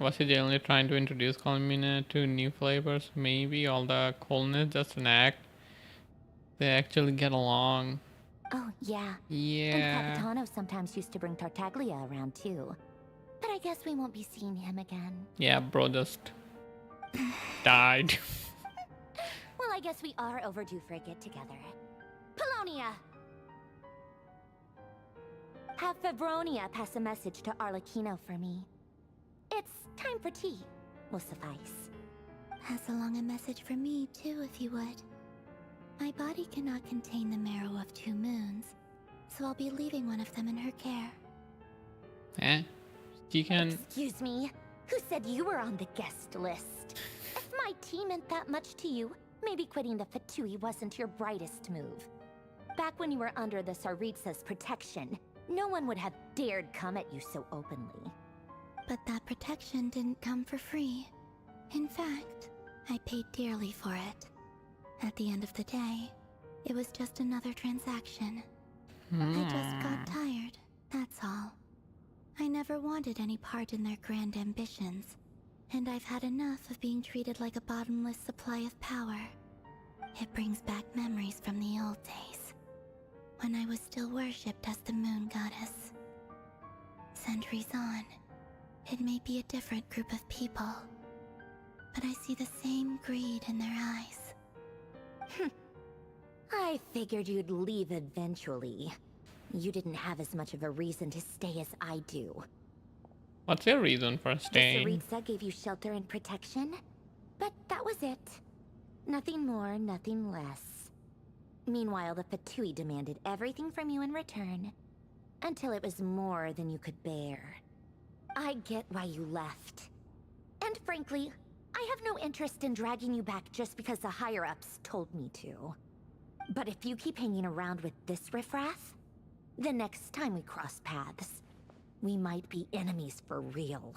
Was he generally trying to introduce columbina to new flavors? Maybe all the coldness just an act. They actually get along. Oh, yeah. Yeah. And Capitano sometimes used to bring Tartaglia around too. But I guess we won't be seeing him again. Yeah, bro just died. Well, I guess we are overdue for a get-together. Polonia! Have Febronia pass a message to Arlecchino for me. It's time for tea. Will suffice. Pass along a message for me, too, if you would. My body cannot contain the marrow of 2 moons, so I'll be leaving one of them in her care. Eh? She can... Excuse me? Who said you were on the guest list? If my tea meant that much to you, maybe quitting the Fatui wasn't your brightest move. Back when you were under the Tsaritsa's protection, no one would have dared come at you so openly. But that protection didn't come for free. In fact, I paid dearly for it. At the end of the day, it was just another transaction. I just got tired, that's all. I never wanted any part in their grand ambitions, and I've had enough of being treated like a bottomless supply of power. It brings back memories from the old days, when I was still worshipped as the moon goddess. Centuries on, it may be a different group of people, but I see the same greed in their eyes. I figured you'd leave eventually. You didn't have as much of a reason to stay as I do. What's your reason for staying? The Tsaritsa gave you shelter and protection, but that was it. Nothing more, nothing less. Meanwhile, the Fatui demanded everything from you in return, until it was more than you could bear. I get why you left. And frankly, I have no interest in dragging you back just because the higher-ups told me to. But if you keep hanging around with this riffraff, the next time we cross paths, we might be enemies for real.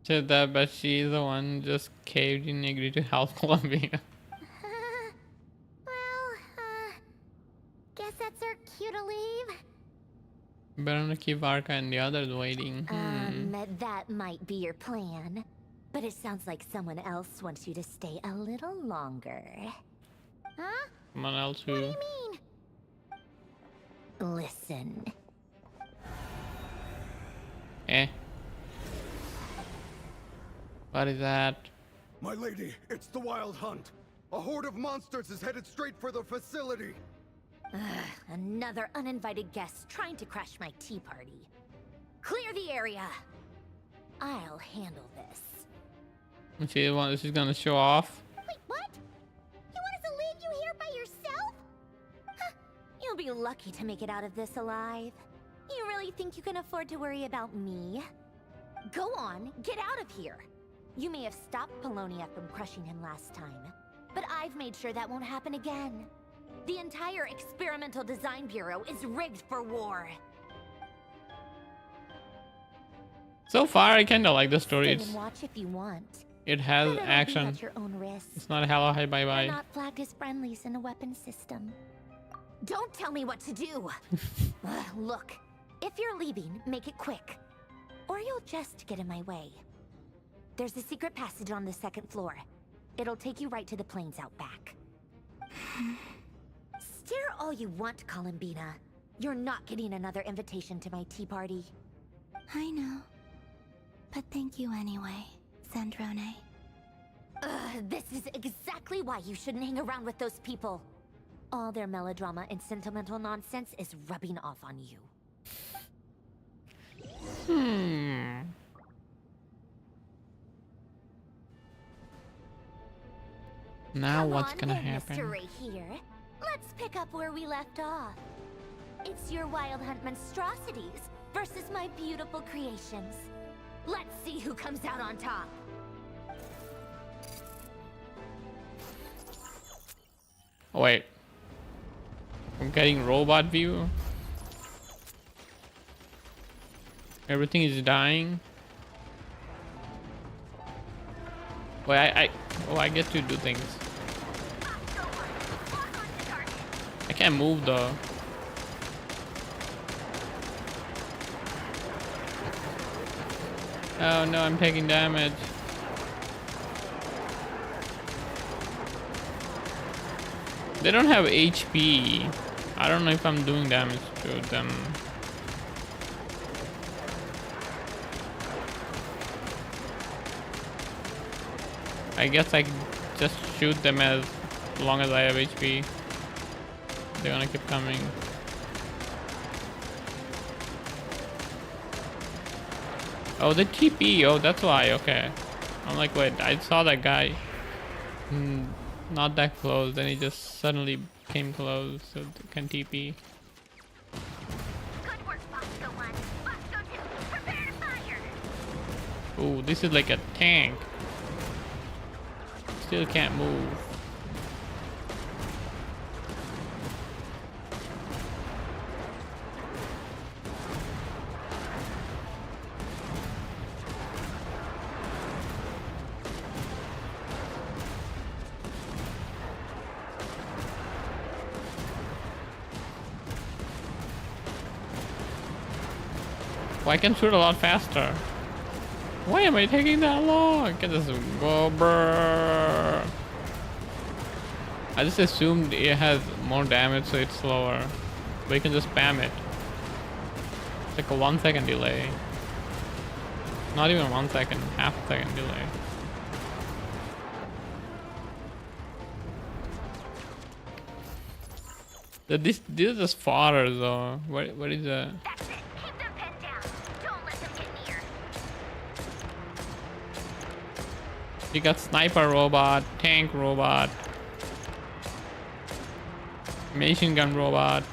Said that, but she's the one just caved and agreed to help Columbia. Guess that's our cue to leave. But I'm gonna keep Arca and the others waiting. That might be your plan. But it sounds like someone else wants you to stay a little longer. Huh? Someone else who... What do you mean? Listen. What is that? My lady, it's the Wild Hunt. A horde of monsters is headed straight for the facility. Another uninvited guest trying to crash my tea party. Clear the area. I'll handle this. She's gonna show off. Wait, what? You want us to leave you here by yourself? You'll be lucky to make it out of this alive. You really think you can afford to worry about me? Go on, get out of here. You may have stopped Polonia from crushing him last time, but I've made sure that won't happen again. The entire Experimental Design Bureau is rigged for war. So far, I kinda like the story. Stay and watch if you want. It has But it'll be action. at your own risk. It's not a hello, hi, bye, They're bye. not flagged as friendlies in the weapon system. Don't tell me what to do. Look, if you're leaving, make it quick, or you'll just get in my way. There's a secret passage on the second floor. It'll take you right to the plains out back. Stare all you want, Columbina. You're not getting another invitation to my tea party. I know. But thank you anyway, Sandrone. This is exactly why you shouldn't hang around with those people. All their melodrama and sentimental nonsense is rubbing off on you. Now Come what's on gonna then, happen? Mr. Ray here. Let's pick up where we left off. It's your Wild Hunt monstrosities versus my beautiful creations. Let's see who comes out on top. Oh, wait. I'm getting robot view. Everything is dying. Wait, I get to do things. I can't move though. Oh no, I'm taking damage. They don't have HP. I don't know if I'm doing damage to them. I guess I can just shoot them as long as I have HP. They're gonna keep coming. Oh, the TP. Oh, that's why. Okay. I'm like, wait, I saw that guy. Not that close. Then he just suddenly came close, so they can TP. Good work, Bosco 1. Bosco 2, prepare to fire. Ooh, this is like a tank. Still can't move. Well, I can shoot a lot faster. Why am I taking that long? Can just go brrr. I just assumed it has more damage, so it's slower. But you can just spam it. It's like a 1 second delay. Not even 1 second, half a second delay. This is just fodder though. What is that? That's it. Keep them pinned down. Don't let them get near. You got sniper robot, tank robot. Machine gun robot.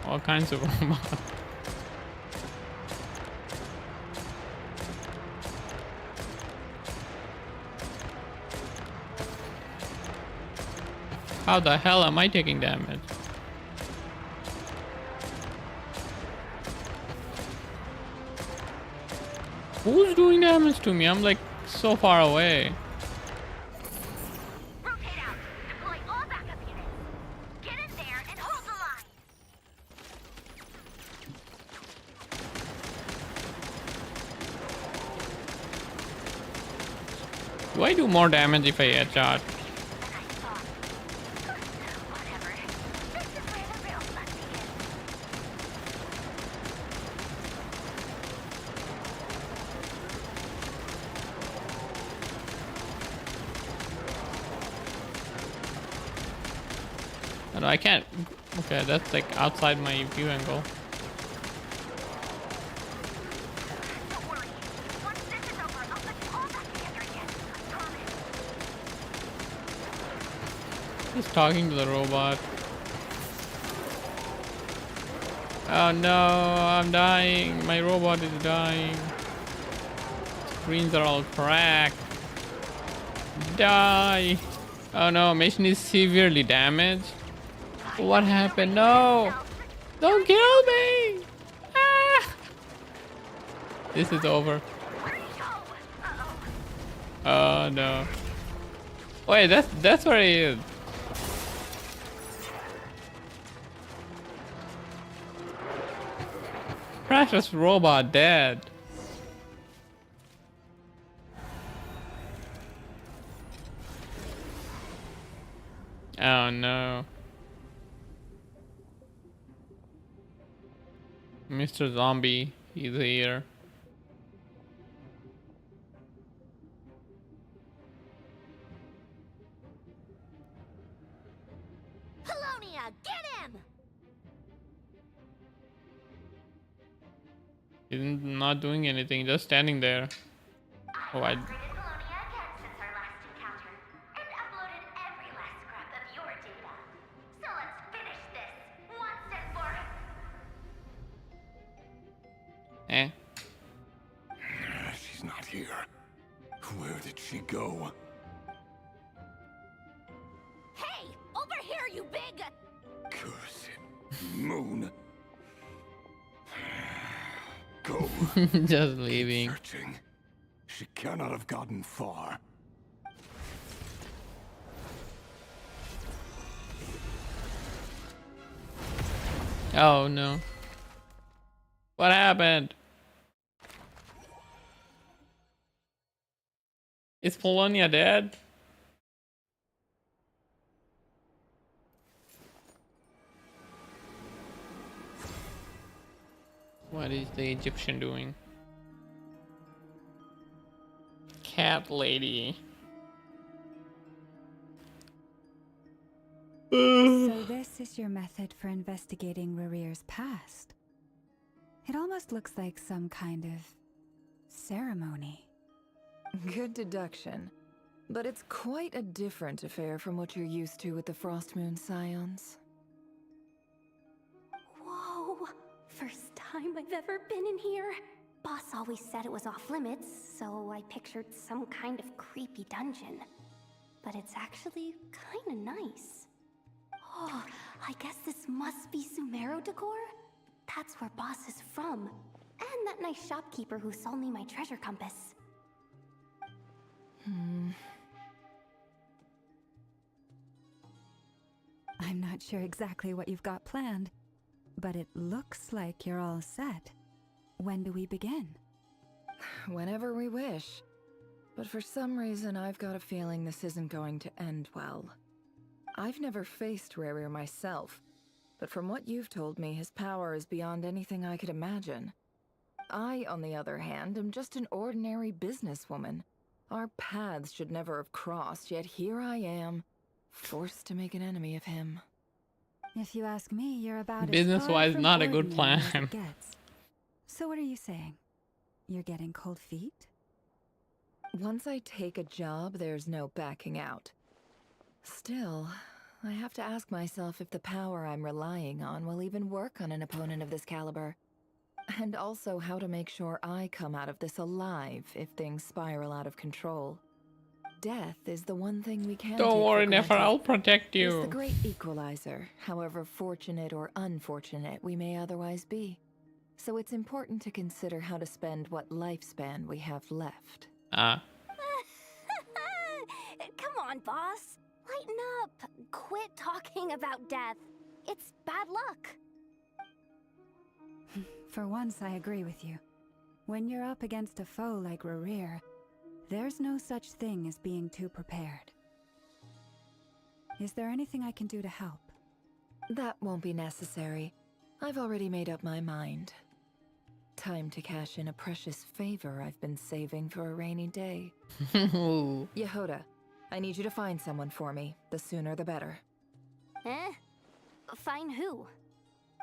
All kinds of robots. How the hell am I taking damage? Who's doing damage to me? I'm like so far away. Rotate out. Deploy all backup units. Get in there and hold the line. Do I do more damage if I headshot? Whatever. This is where the real fun begins. No, I can't. Okay, that's like outside my view angle. Don't worry. Once this is over, I'll put you all back together again. I promise. Just talking to the robot. Oh no, I'm dying. My robot is dying. Screens are all cracked. Die. Oh no, mission is severely damaged. What happened? No! Don't kill me! Ah! This is over. Oh no. Wait, that's where he is. Precious robot dead. Oh no. Mr. Zombie, he's here. Polonia, get him! He's not doing anything, just standing there. Oh, I... Polonia again since our last encounter, and uploaded every last scrap of your data. So let's finish this once and for Eh? She's not here. Where did she go? Hey, over here, you big! Curse it. Moon. Go. Just leaving. Keep searching. She cannot have gotten far. Oh no. What happened? Is Polonia dead? What is the Egyptian doing? Cat lady. So this is your method for investigating Rarir's past. It almost looks like some kind of ceremony. Good deduction. But it's quite a different affair from what you're used to with the Frost Moon Scions. Whoa! First time I've ever been in here. Boss always said it was off limits, so I pictured some kind of creepy dungeon. But it's actually kinda nice. Oh, I guess this must be Sumero decor? That's where Boss is from. And that nice shopkeeper who sold me my treasure compass. I'm not sure exactly what you've got planned, but it looks like you're all set. When do we begin? Whenever we wish. But for some reason, I've got a feeling this isn't going to end well. I've never faced Rarir myself, but from what you've told me, his power is beyond anything I could imagine. I, on the other hand, am just an ordinary businesswoman. Our paths should never have crossed, yet here I am, forced to make an enemy of him. If you ask me, you're about Business-wise, as far not a from good ordinary as plan. it gets. So what are you saying? You're getting cold feet? Once I take a job, there's no backing out. Still, I have to ask myself if the power I'm relying on will even work on an opponent of this caliber. And also how to make sure I come out of this alive if things spiral out of control. Death is the one thing we can't Don't take worry, for Nefer, granted. I'll protect It's the you. great equalizer, however fortunate or unfortunate we may otherwise be. So it's important to consider how to spend what lifespan we have left. Ah. Come on, boss. Lighten up. Quit talking about death. It's bad luck. For once, I agree with you. When you're up against a foe like Rerir, there's no such thing as being too prepared. Is there anything I can do to help? That won't be necessary. I've already made up my mind. Time to cash in a precious favor I've been saving for a rainy day. Yehuda, I need you to find someone for me. The sooner the better. Eh? Find who?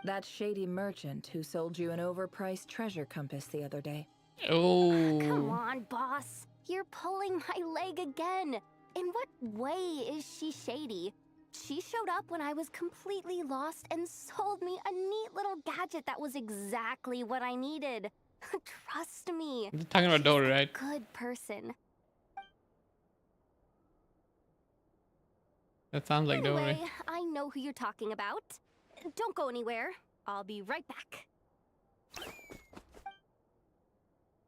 That shady merchant who sold you an overpriced treasure compass the other day. Oh. Come on, boss. You're pulling my leg again. In what way is she shady? She showed up when I was completely lost and sold me a neat little gadget that was exactly what I needed. Trust me. You're talking about Dory, right? Good person. That sounds like Anyway, Dory. I know who you're talking about. Don't go anywhere. I'll be right back.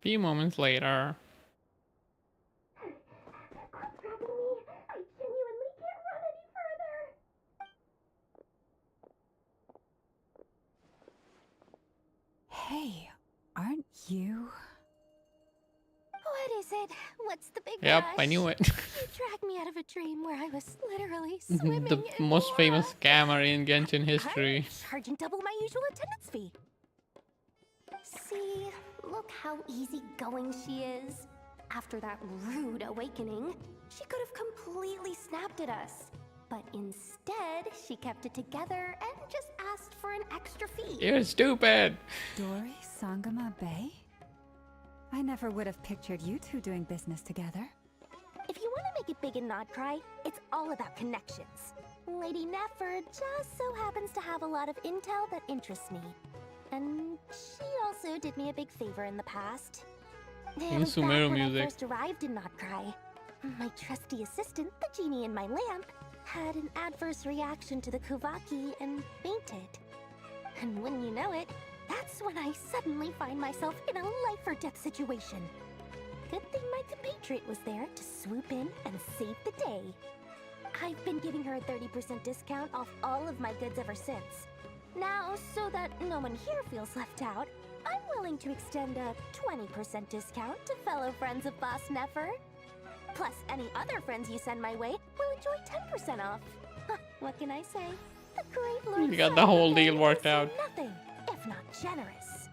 Few moments later. Hey, aren't you? What is it? What's the big Yep, rush? I knew it. You dragged me out of a dream where I was literally swimming The in most blood. famous scammer in Genshin history. I'm charging double my usual attendance fee. See, look how easygoing she is. After that rude awakening, she could have completely snapped at us. But instead, she kept it together and just asked for an extra fee. You're stupid. Dory Sangama Bay? I never would have pictured you two doing business together. If you want to make it big and not cry, it's all about connections. Lady Nefer just so happens to have a lot of intel that interests me. And she also did me a big favor in the past. It was back Sumeru when I music. first arrived in Not Cry. My trusty assistant, the genie in my lamp, had an adverse reaction to the Kuvaki and fainted. And wouldn't you know it, that's when I suddenly find myself in a life-or-death situation. Good thing my compatriot was there to swoop in and save the day. I've been giving her a 30% discount off all of my goods ever since. Now, so that no one here feels left out, I'm willing to extend a 20% discount to fellow friends of Boss Nefer. Plus, any other friends you send my way will enjoy 10% off. What can I say? The great Lord You got the whole Sangama deal worked out. is nothing if not generous.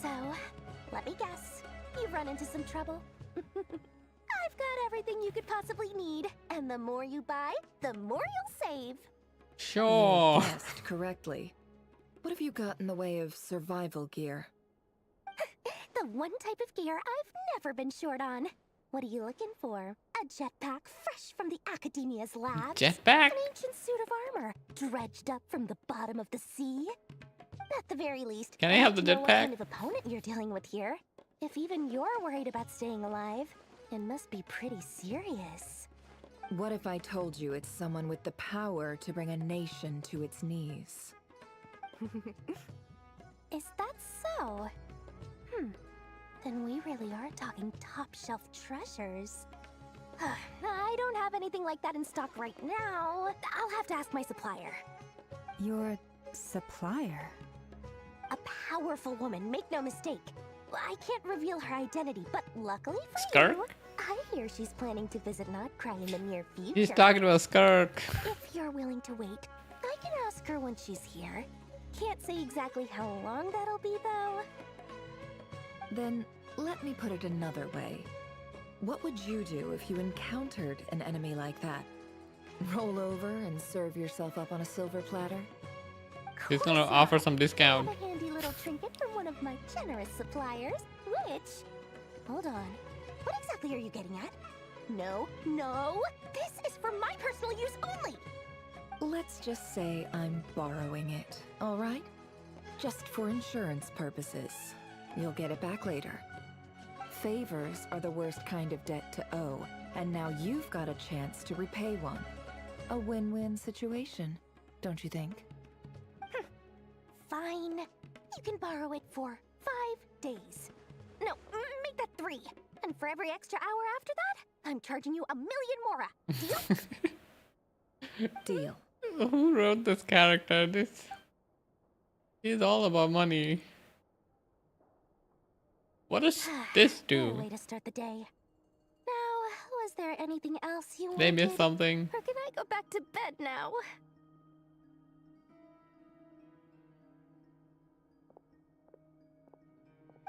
So, let me guess. You've run into some trouble. I've got everything you could possibly need, and the more you buy, the more you'll save. Sure. You guessed correctly. What have you got in the way of survival gear? The one type of gear I've never been short on. What are you looking for? A jetpack fresh from the Academia's labs? Jetpack? An ancient suit of armor dredged up from the bottom of the sea? At the very least, Can I have the know what kind jetpack? of opponent you're dealing with here. If even you're worried about staying alive, it must be pretty serious. What if I told you it's someone with the power to bring a nation to its knees? Is that so? Then we really are talking top-shelf treasures. I don't have anything like that in stock right now. I'll have to ask my supplier. Your supplier? A powerful woman, make no mistake. I can't reveal her identity, but luckily for Skirk? you, I hear she's planning to visit Notcry in the near future. He's talking about Skirk. If you're willing to wait, I can ask her when she's here. Can't say exactly how long that'll be, though. Then, let me put it another way. What would you do if you encountered an enemy like that? Roll over and serve yourself up on a silver platter? He's gonna offer some I discount. have a handy little trinket from one of my generous suppliers, which... Hold on. What exactly are you getting at? No, no! This is for my personal use only! Let's just say I'm borrowing it, all right? Just for insurance purposes. You'll get it back later. Favors are the worst kind of debt to owe, and now you've got a chance to repay one. A win-win situation, don't you think? Fine. You can borrow it for 5 days. No, make that 3. And for every extra hour after that, I'm charging you 1,000,000 mora. Deal? Deal. Who wrote this character? This is all about money. What does this do? Way to start the day. Now, was there anything else you They wanted? missed something. Or can I go back to bed now?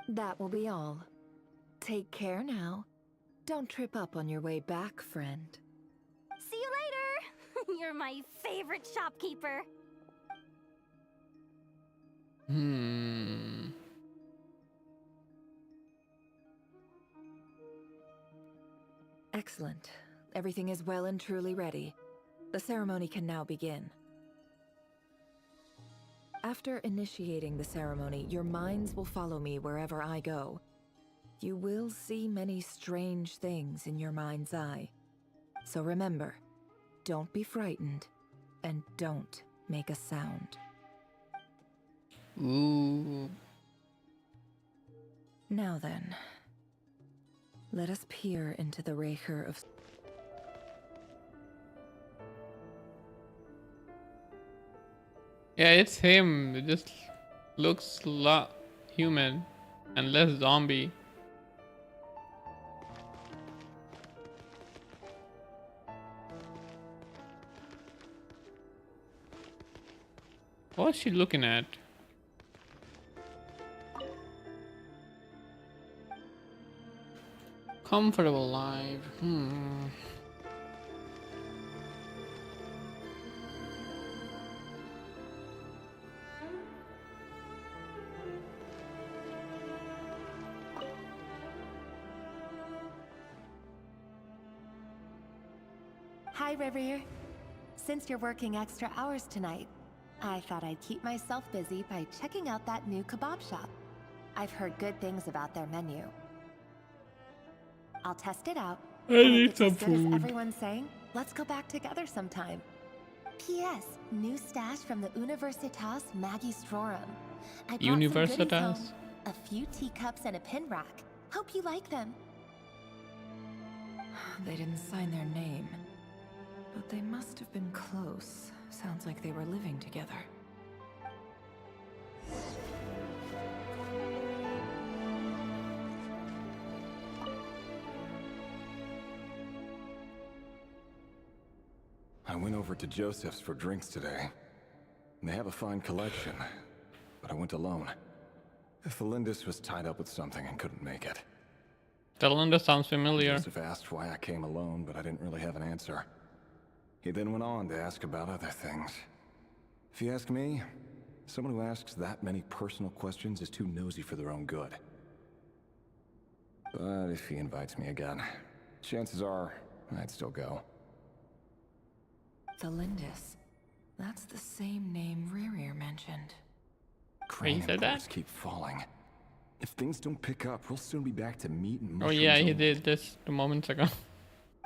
That will be all. Take care now. Don't trip up on your way back, friend. See you later! You're my favorite shopkeeper. Excellent. Everything is well and truly ready. The ceremony can now begin. After initiating the ceremony, your minds will follow me wherever I go. You will see many strange things in your mind's eye. So remember, don't be frightened, and don't make a sound. Ooh. Now then, let us peer into the Raker of... Yeah, it's him. It just looks a lot human and less zombie. What's she looking at? Comfortable life. Hi, River. Since you're working extra hours tonight, I thought I'd keep myself busy by checking out that new kebab shop. I've heard good things about their menu. I'll test it out. I and need if it's some as good food. as everyone's saying, let's go back together sometime. P.S. New stash from the Universitas Magistrorum. I brought some goodies Universitas? home. A few teacups and a pin rack. Hope you like them. They didn't sign their name. But they must have been close. Sounds like they were living together. I went over to Joseph's for drinks today. They have a fine collection, but I went alone. Felindis was tied up with something and couldn't make it. Delinda sounds familiar. Joseph asked why I came alone, but I didn't really have an answer. He then went on to ask about other things. If you ask me, someone who asks that many personal questions is too nosy for their own good. But if he invites me again, chances are I'd still go. Felindis. That's the same name Rerir mentioned. Crane said that? reports keep falling. If things don't pick up, we'll soon be back to meat and Oh mushrooms. yeah, he only. did this 2 moments ago.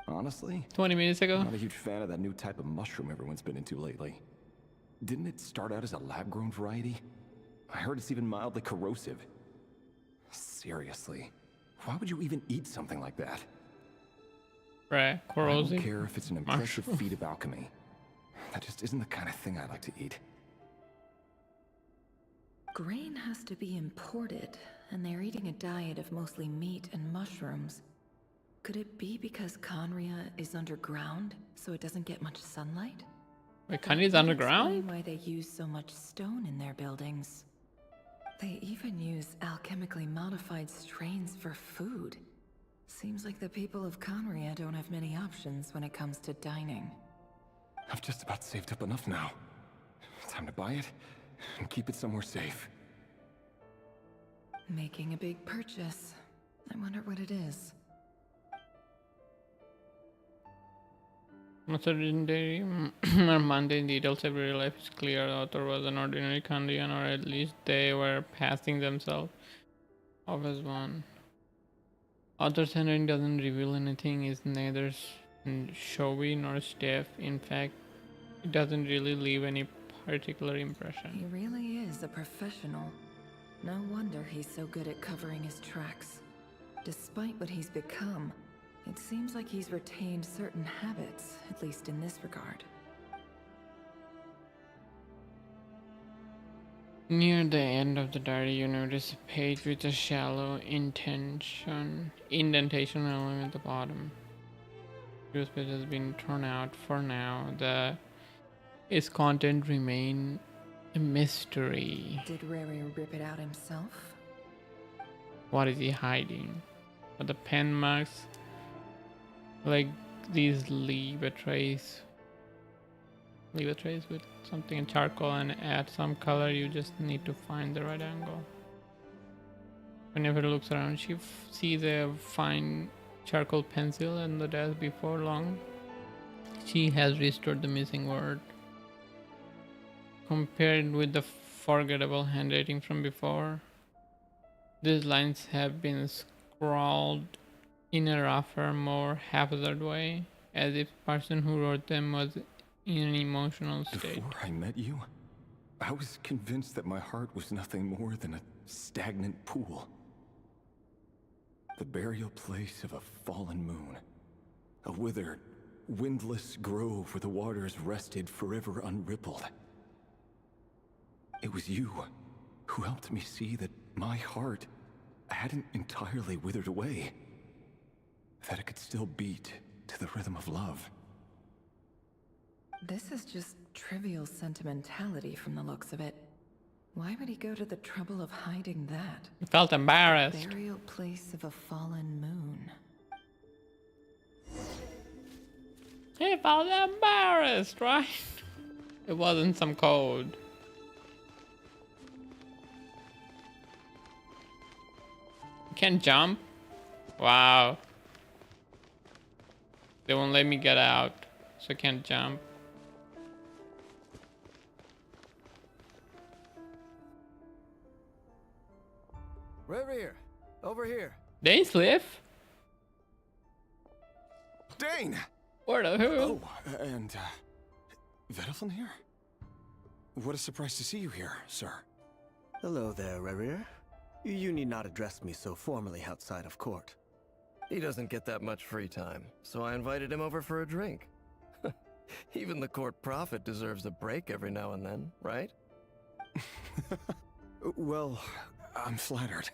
Honestly, 20 minutes ago. I'm not a huge fan of that new type of mushroom everyone's been into lately. Didn't it start out as a lab-grown variety? I heard it's even mildly corrosive. Seriously, why would you even eat something like that? Right, I corrosive. don't care if it's an impressive mushroom. feat of alchemy. That just isn't the kind of thing I like to eat. Grain has to be imported, and they're eating a diet of mostly meat and mushrooms. Could it be because Conria is underground, so it doesn't get much sunlight? Wait, Kanye's That would underground? explain why they use so much stone in their buildings. They even use alchemically modified strains for food. Seems like the people of Conria don't have many options when it comes to dining. I've just about saved up enough now. Time to buy it and keep it somewhere safe. Making a big purchase. I wonder what it is. Legendary or mundane details of real life is clear. The author was an ordinary Khandian, or at least they were passing themselves off as one. Author's handwriting doesn't reveal anything, is neither showy nor stiff. In fact, it doesn't really leave any particular impression. He really is a professional. No wonder he's so good at covering his tracks. Despite what he's become, it seems like he's retained certain habits, at least in this regard. Near the end of the diary, you notice a page with a shallow indentation along the bottom. This page has been thrown out for now. Its content remain a mystery. Did Rary rip it out himself? What is he hiding? But the pen marks, like these leave a trace with something in charcoal and add some color. You just need to find the right angle. Whenever it looks around, she sees a fine charcoal pencil on the desk. Before long, she has restored the missing word. Compared with the forgettable handwriting from before, these lines have been scrawled in a rougher, more haphazard way, as if the person who wrote them was in an emotional state. Before I met you, I was convinced that my heart was nothing more than a stagnant pool. The burial place of a fallen moon. A withered, windless grove where the waters rested forever unrippled. It was you who helped me see that my heart hadn't entirely withered away. That it could still beat to the rhythm of love. This is just trivial sentimentality from the looks of it. Why would he go to the trouble of hiding that? He felt embarrassed. Burial place of a fallen moon. He felt embarrassed, right? It wasn't some code. Can't jump? Wow. They won't let me get out, so I can't jump. Revere, over here. Dane Sliff? Dane! Where the hell? Oh, and, Vedalfin here? What a surprise to see you here, sir. Hello there, Revere. You need not address me so formally outside of court. He doesn't get that much free time, so I invited him over for a drink. Even the court prophet deserves a break every now and then, right? Well, I'm flattered.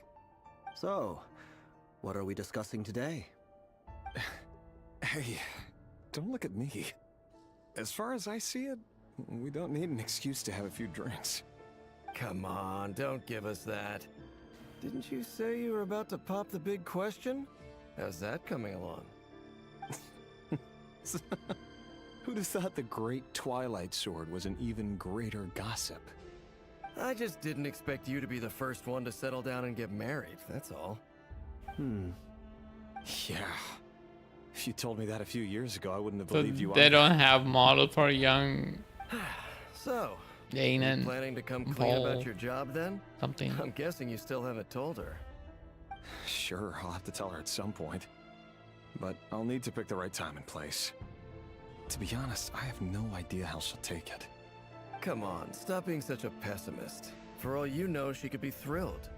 So, what are we discussing today? Hey, don't look at me. As far as I see it, we don't need an excuse to have a few drinks. Come on, don't give us that. Didn't you say you were about to pop the big question? How's that coming along? Who'd have thought the great Twilight Sword was an even greater gossip? I just didn't expect you to be the first one to settle down and get married, that's all. Yeah. If you told me that a few years ago, I wouldn't have So believed you. they don't have model for young So, Dane you and planning to come clean Vol about your job then? something. I'm guessing you still haven't told her. Sure, I'll have to tell her at some point. But I'll need to pick the right time and place. To be honest, I have no idea how she'll take it. Come on, stop being such a pessimist. For all you know, she could be thrilled.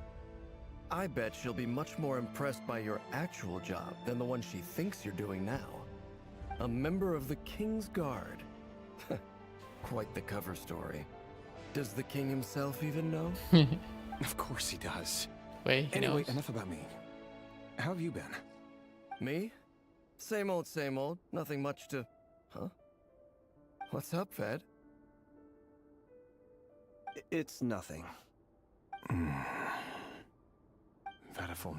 I bet she'll be much more impressed by your actual job than the one she thinks you're doing now. A member of the King's Guard. Quite the cover story. Does the king himself even know? Of course he does. Wait, he Anyway, knows. enough about me. How have you been? Me? Same old, same old. Nothing much to... Huh? What's up, Fed? It's nothing. Vedalfin,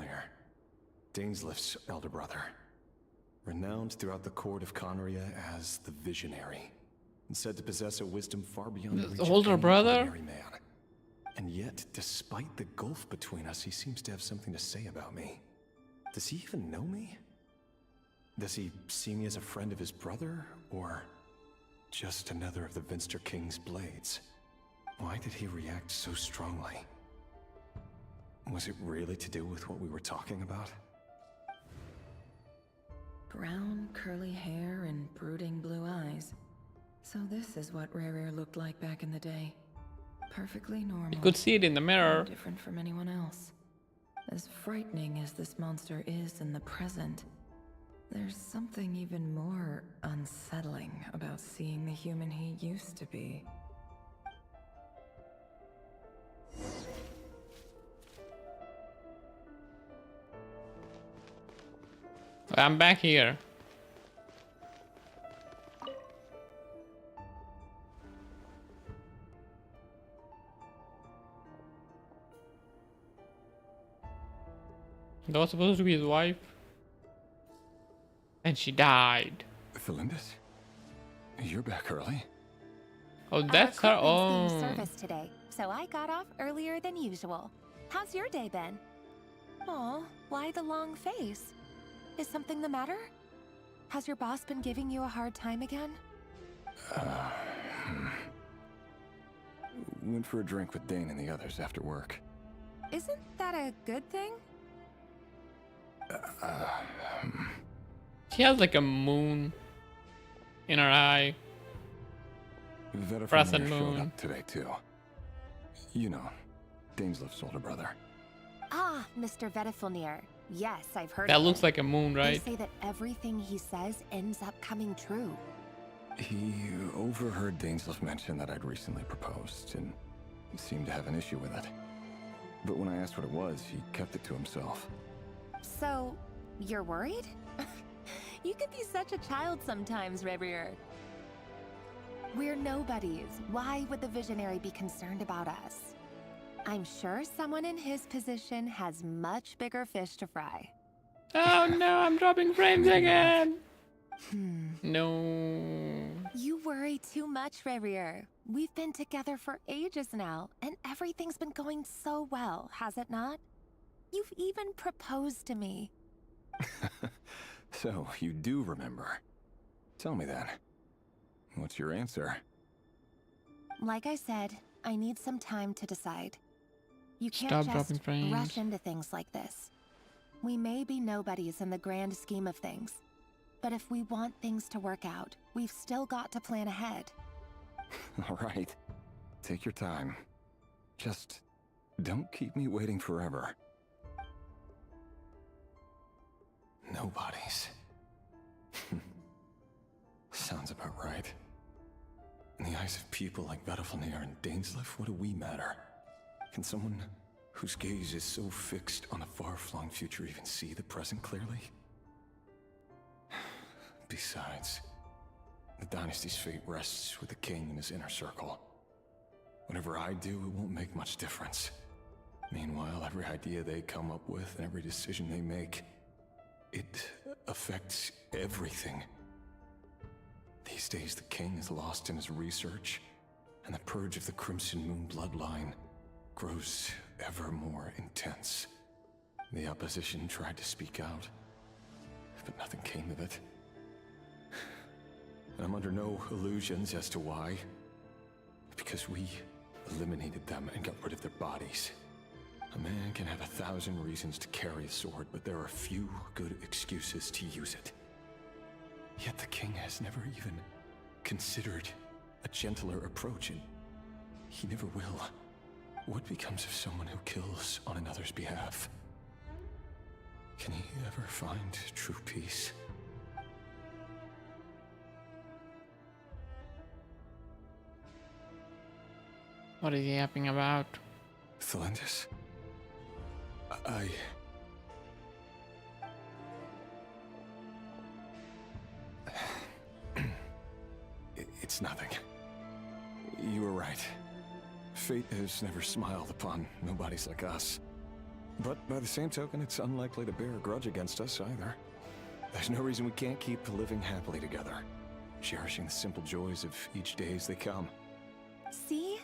Dainsliff's elder brother. Renowned throughout the court of Conria as the Visionary. And said to possess a wisdom far beyond the reach of older any brother? ordinary man. And yet, despite the gulf between us, he seems to have something to say about me. Does he even know me? Does he see me as a friend of his brother, or just another of the Vinster King's blades? Why did he react so strongly? Was it really to do with what we were talking about? Brown, curly hair and brooding blue eyes. So this is what Rare looked like back in the day. Perfectly normal. You could see it in the mirror. No different from anyone else. As frightening as this monster is in the present, there's something even more unsettling about seeing the human he used to be. I'm back here. That was supposed to be his wife. And she died. Felindis? You're back early? Oh, that's her own. Service today, so I got off earlier than usual. How's your day been? Aw, why the long face? Is something the matter? Has your boss been giving you a hard time again? Went for a drink with Dane and the others after work. Isn't that a good thing? She has like a moon in her eye. Crescent showed moon. up today too. You know, Daneslif's older brother. Ah, Mr. Vedifilnir. Yes, I've heard That of looks him. like a moon, right? They say that everything he says ends up coming true. He overheard Daneslif mention that I'd recently proposed and seemed to have an issue with it. But when I asked what it was, he kept it to himself. So, you're worried? You could be such a child sometimes, Revier. We're nobodies. Why would the Visionary be concerned about us? I'm sure someone in his position has much bigger fish to fry. Oh no, I'm dropping frames again. No. You worry too much, Revier. We've been together for ages now, and everything's been going so well, has it not? You've even proposed to me. So, you do remember. Tell me then. What's your answer? Like I said, I need some time to decide. You can't Stop just dropping frames. rush into things like this. We may be nobodies in the grand scheme of things, but if we want things to work out, we've still got to plan ahead. All right. Take your time. Just don't keep me waiting forever. Nobodies. Sounds about right. In the eyes of people like Vedifilnir and Daneslif, what do we matter? Can someone whose gaze is so fixed on a far-flung future even see the present clearly? Besides, the dynasty's fate rests with the king and his inner circle. Whatever I do, it won't make much difference. Meanwhile, every idea they come up with and every decision they make, it affects everything. These days, the king is lost in his research, and the purge of the Crimson Moon bloodline grows ever more intense. The opposition tried to speak out, but nothing came of it. And I'm under no illusions as to why. Because we eliminated them and got rid of their bodies. A man can have 1,000 reasons to carry a sword, but there are few good excuses to use it. Yet the king has never even considered a gentler approach, and he never will. What becomes of someone who kills on another's behalf? Can he ever find true peace? What is he yapping about? Felindis? It's nothing. You were right. Fate has never smiled upon nobodies like us. But by the same token, it's unlikely to bear a grudge against us either. There's no reason we can't keep living happily together, cherishing the simple joys of each day as they come. See?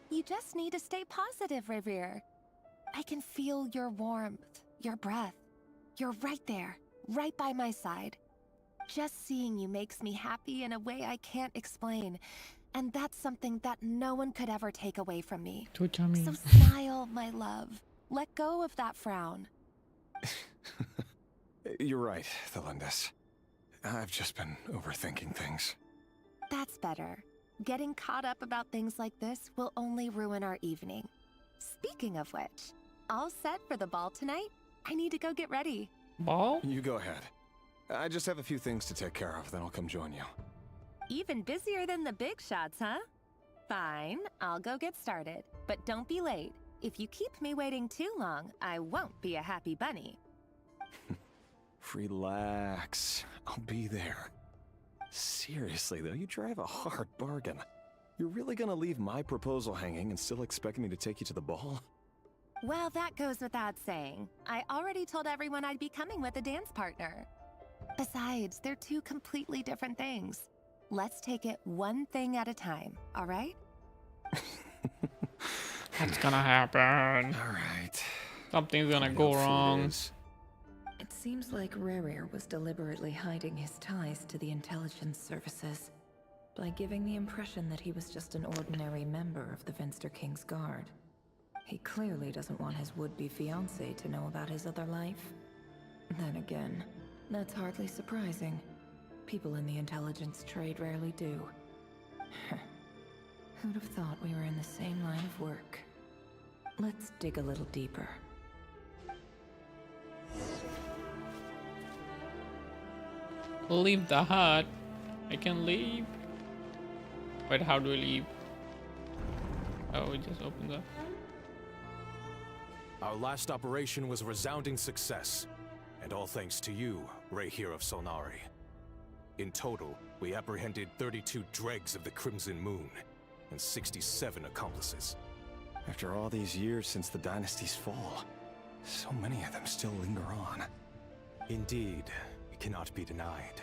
You just need to stay positive, Revier. I can feel your warmth, your breath. You're right there, right by my side. Just seeing you makes me happy in a way I can't explain. And that's something that no one could ever take away from me. Too charming. So smile, my love. Let go of that frown. You're right, Thelindis. I've just been overthinking things. That's better. Getting caught up about things like this will only ruin our evening. Speaking of which, all set for the ball tonight? I need to go get ready. Ball? You go ahead. I just have a few things to take care of, then I'll come join you. Even busier than the big shots, huh? Fine, I'll go get started. But don't be late. If you keep me waiting too long, I won't be a happy bunny. Relax. I'll be there. Seriously, though, you drive a hard bargain. You're really gonna leave my proposal hanging and still expect me to take you to the ball? Well, that goes without saying. I already told everyone I'd be coming with a dance partner. Besides, they're two completely different things. Let's take it one thing at a time, all right? What's gonna happen? All right. Something's gonna go wrong. It seems like Rerir was deliberately hiding his ties to the intelligence services by giving the impression that he was just an ordinary member of the Finster King's Guard. He clearly doesn't want his would-be fiancée to know about his other life. Then again, that's hardly surprising. People in the intelligence trade rarely do. Who'd have thought we were in the same line of work? Let's dig a little deeper. Leave the hut. I can leave. Wait, how do we leave? Oh, it just opens up. Our last operation was a resounding success, and all thanks to you, Rehir of Solnari. In total, we apprehended 32 dregs of the Crimson Moon, and 67 accomplices. After all these years since the dynasty's fall, so many of them still linger on. Indeed, it cannot be denied.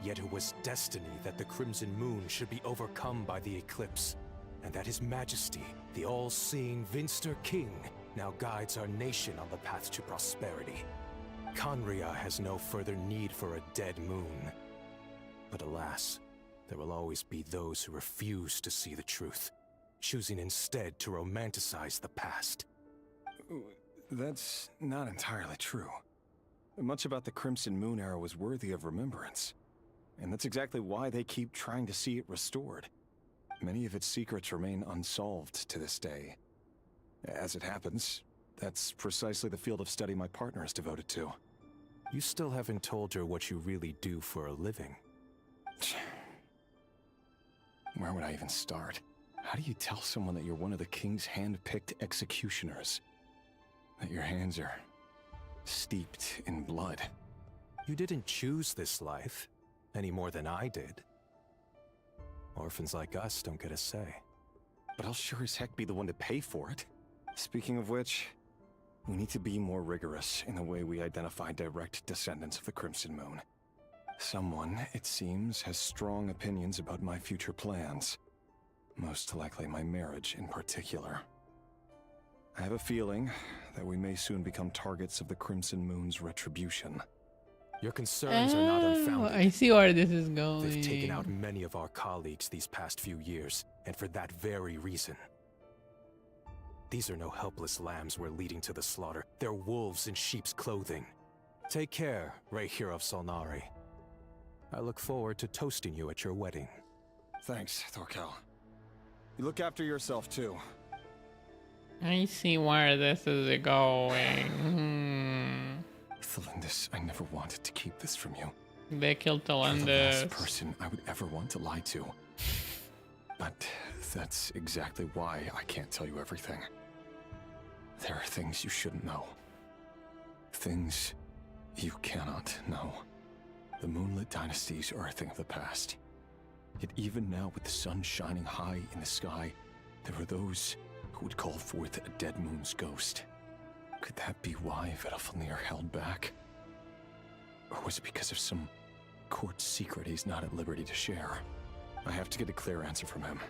Yet it was destiny that the Crimson Moon should be overcome by the eclipse, and that His Majesty, the all-seeing Finster King, now guides our nation on the path to prosperity. Conria has no further need for a dead moon. But alas, there will always be those who refuse to see the truth, choosing instead to romanticize the past. That's not entirely true. Much about the Crimson Moon era was worthy of remembrance. And that's exactly why they keep trying to see it restored. Many of its secrets remain unsolved to this day. As it happens, that's precisely the field of study my partner is devoted to. You still haven't told her what you really do for a living. Where would I even start? How do you tell someone that you're one of the king's hand-picked executioners? That your hands are steeped in blood? You didn't choose this life, any more than I did. Orphans like us don't get a say. But I'll sure as heck be the one to pay for it. Speaking of which, we need to be more rigorous in the way we identify direct descendants of the Crimson Moon. Someone, it seems, has strong opinions about my future plans. Most likely my marriage in particular. I have a feeling that we may soon become targets of the Crimson Moon's retribution. Your concerns are not unfounded. I see where this is going. They've taken out many of our colleagues these past few years, and for that very reason. These are no helpless lambs we're leading to the slaughter. They're wolves in sheep's clothing. Take care, Rehir of Solnari. I look forward to toasting you at your wedding. Thanks, Thorkel. You look after yourself, too. I see where this is going. Thelindis, I never wanted to keep this from you. They killed You're the Thelindis. last person I would ever want to lie to. But that's exactly why I can't tell you everything. There are things you shouldn't know. Things you cannot know. The moonlit dynasties are a thing of the past. Yet even now, with the sun shining high in the sky, there are those who would call forth a dead moon's ghost. Could that be why Vedalfnir held back? Or was it because of some court secret he's not at liberty to share? I have to get a clear answer from him.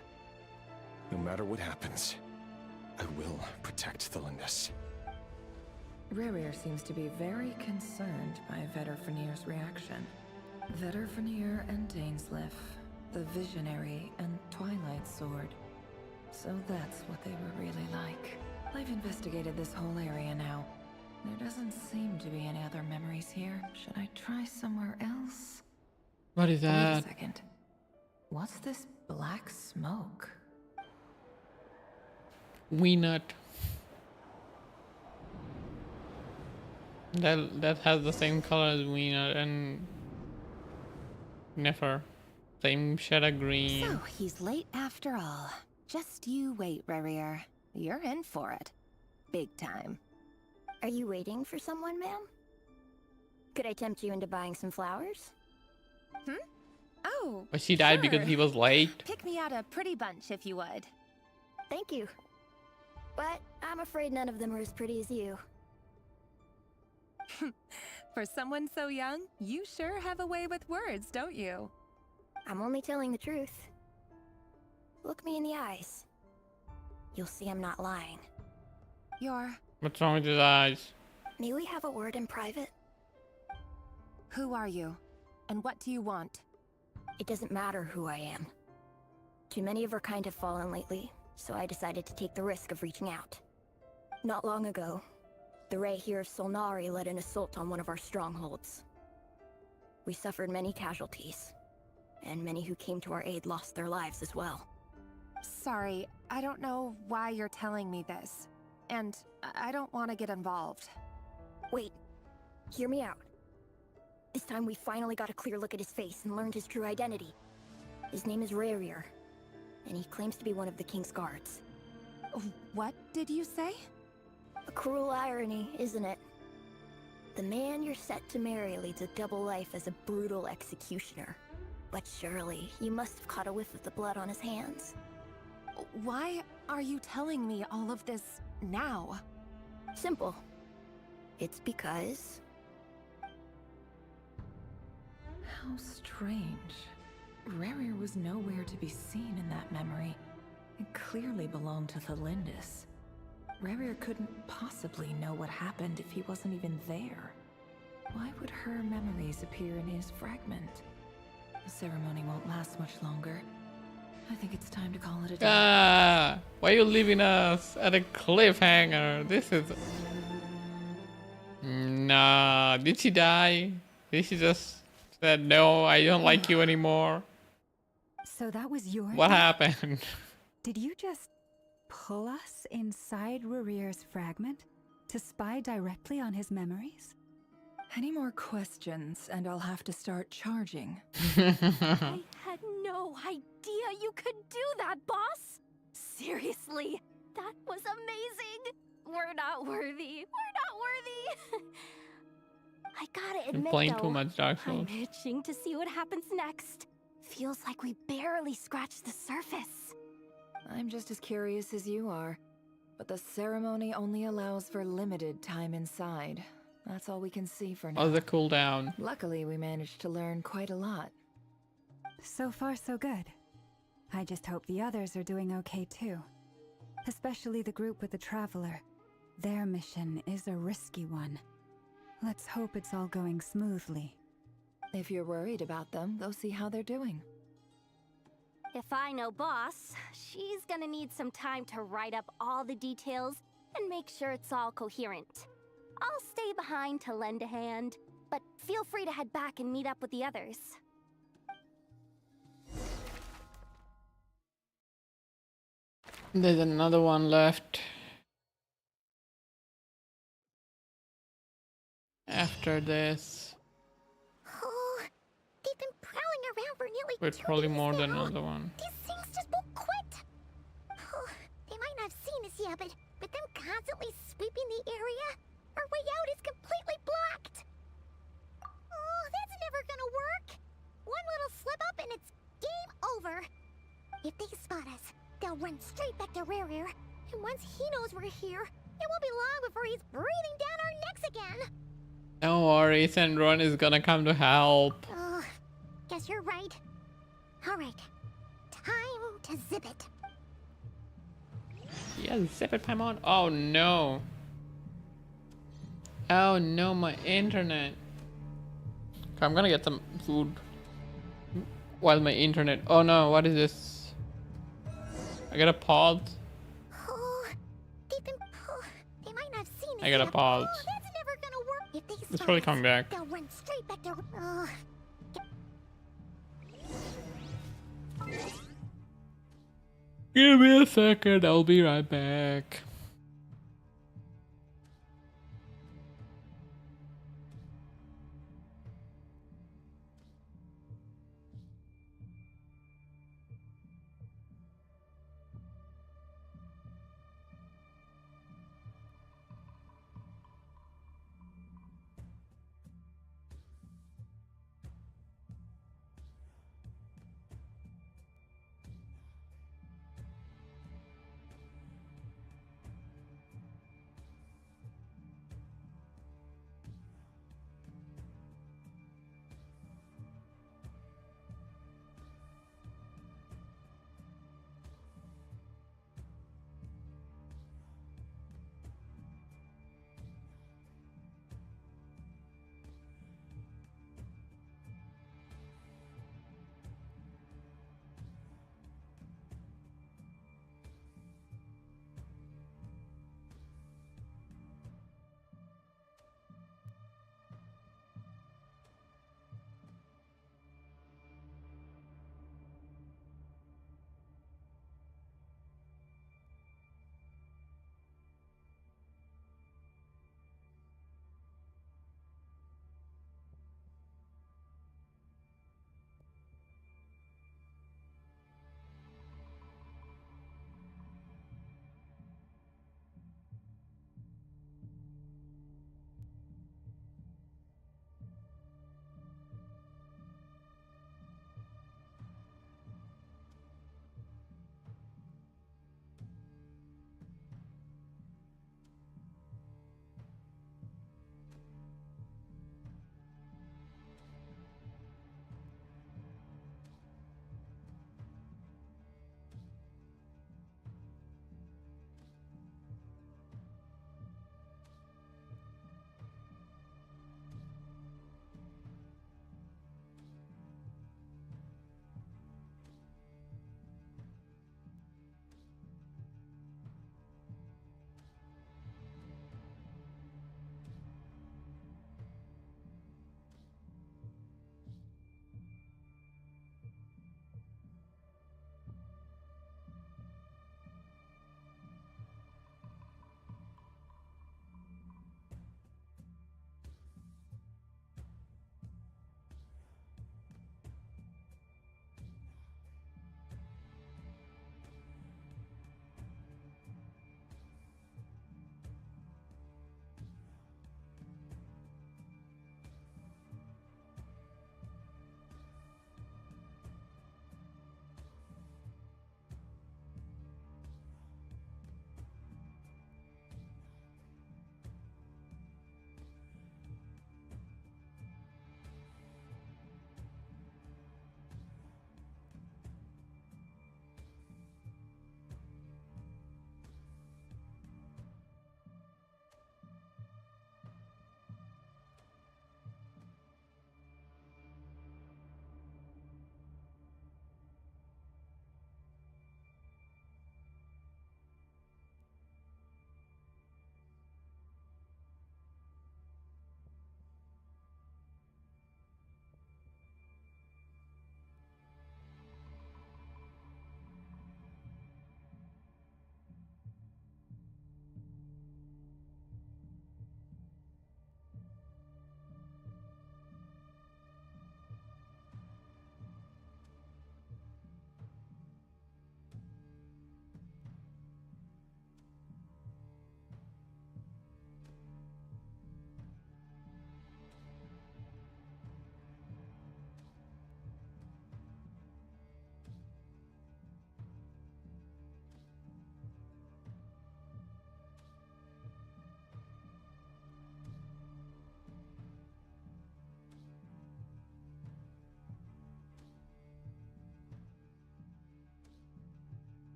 No matter what happens, I will protect Thelindis. Rerir seems to be very concerned by Vedalfnir's reaction. Vetter and Dainsleif, the Visionary and Twilight Sword. So that's what they were really like. I've investigated this whole area now. There doesn't seem to be any other memories here. Should I try somewhere else? What is that? Wait a second. What's this black smoke? Wee nut. That has the same color as wee nut and Nefer. Same shade of green. So he's late after all. Just you wait, Rerir. You're in for it. Big time. Are you waiting for someone, ma'am? Could I tempt you into buying some flowers? Oh, But she died sure. because he was late. Pick me out a pretty bunch if you would. Thank you. But I'm afraid none of them are as pretty as you. For someone so young, you sure have a way with words, don't you? I'm only telling the truth. Look me in the eyes. You'll see I'm not lying. What's wrong with his eyes? May we have a word in private? Who are you? And what do you want? It doesn't matter who I am. Too many of our kind have fallen lately, so I decided to take the risk of reaching out. Not long ago, the Ray here of Solnari led an assault on one of our strongholds. We suffered many casualties, and many who came to our aid lost their lives as well. Sorry, I don't know why you're telling me this. And I don't want to get involved. Wait, hear me out. This time we finally got a clear look at his face and learned his true identity. His name is Rerir, and he claims to be one of the King's guards. What did you say? A cruel irony, isn't it? The man you're set to marry leads a double life as a brutal executioner. But surely, you must have caught a whiff of the blood on his hands. Why are you telling me all of this now? Simple. It's because... How strange. Rerir was nowhere to be seen in that memory. It clearly belonged to the Lindis. Rerir couldn't possibly know what happened if he wasn't even there. Why would her memories appear in his fragment? The ceremony won't last much longer. I think it's time to call it a day. Ah, why are you leaving us at a cliffhanger? This is... Nah, did she die? Did she just said, no, I don't like you anymore? So that was your... What happened? Did you just pull us inside Rerir's fragment to spy directly on his memories? Any more questions, and I'll have to start charging. I had no idea you could do that, boss! Seriously, that was amazing! We're not worthy. We're not worthy! I gotta Been admit, playing though, too much Dark Souls. I'm itching to see what happens next. Feels like we barely scratched the surface. I'm just as curious as you are, but the ceremony only allows for limited time inside. That's all we can see for now. Oh, the cooldown. Luckily, we managed to learn quite a lot. So far, so good. I just hope the others are doing okay too. Especially the group with the Traveler. Their mission is a risky one. Let's hope it's all going smoothly. If you're worried about them, go see how they're doing. If I know boss, she's gonna need some time to write up all the details and make sure it's all coherent. I'll stay behind to lend a hand, but feel free to head back and meet up with the others. There's another one left. After this. Oh, they've been prowling around for nearly It's 2 probably days more than now. another one. These things just won't quit. Oh, they might not have seen us yet, but with them constantly sweeping the area, our way out is completely blocked. Oh, that's never gonna work. One little slip up and it's game over. If they spot us, they'll run straight back to Rerir. And once he knows we're here, it won't be long before he's breathing down our necks again. Don't worry, Sandron is gonna come to help. Oh, guess you're right. All right, time to zip it. Yeah, zip it, Paimon. Oh no. Oh no, my internet. I'm gonna get some food while my internet. Oh no, what is this? I got a pause. Oh, they've been. Oh, they might not have seen us I got a yet. pause. Oh, that's never gonna work. If they It's spot probably us, coming back. they'll run straight back to. Give me a second, I'll be right back.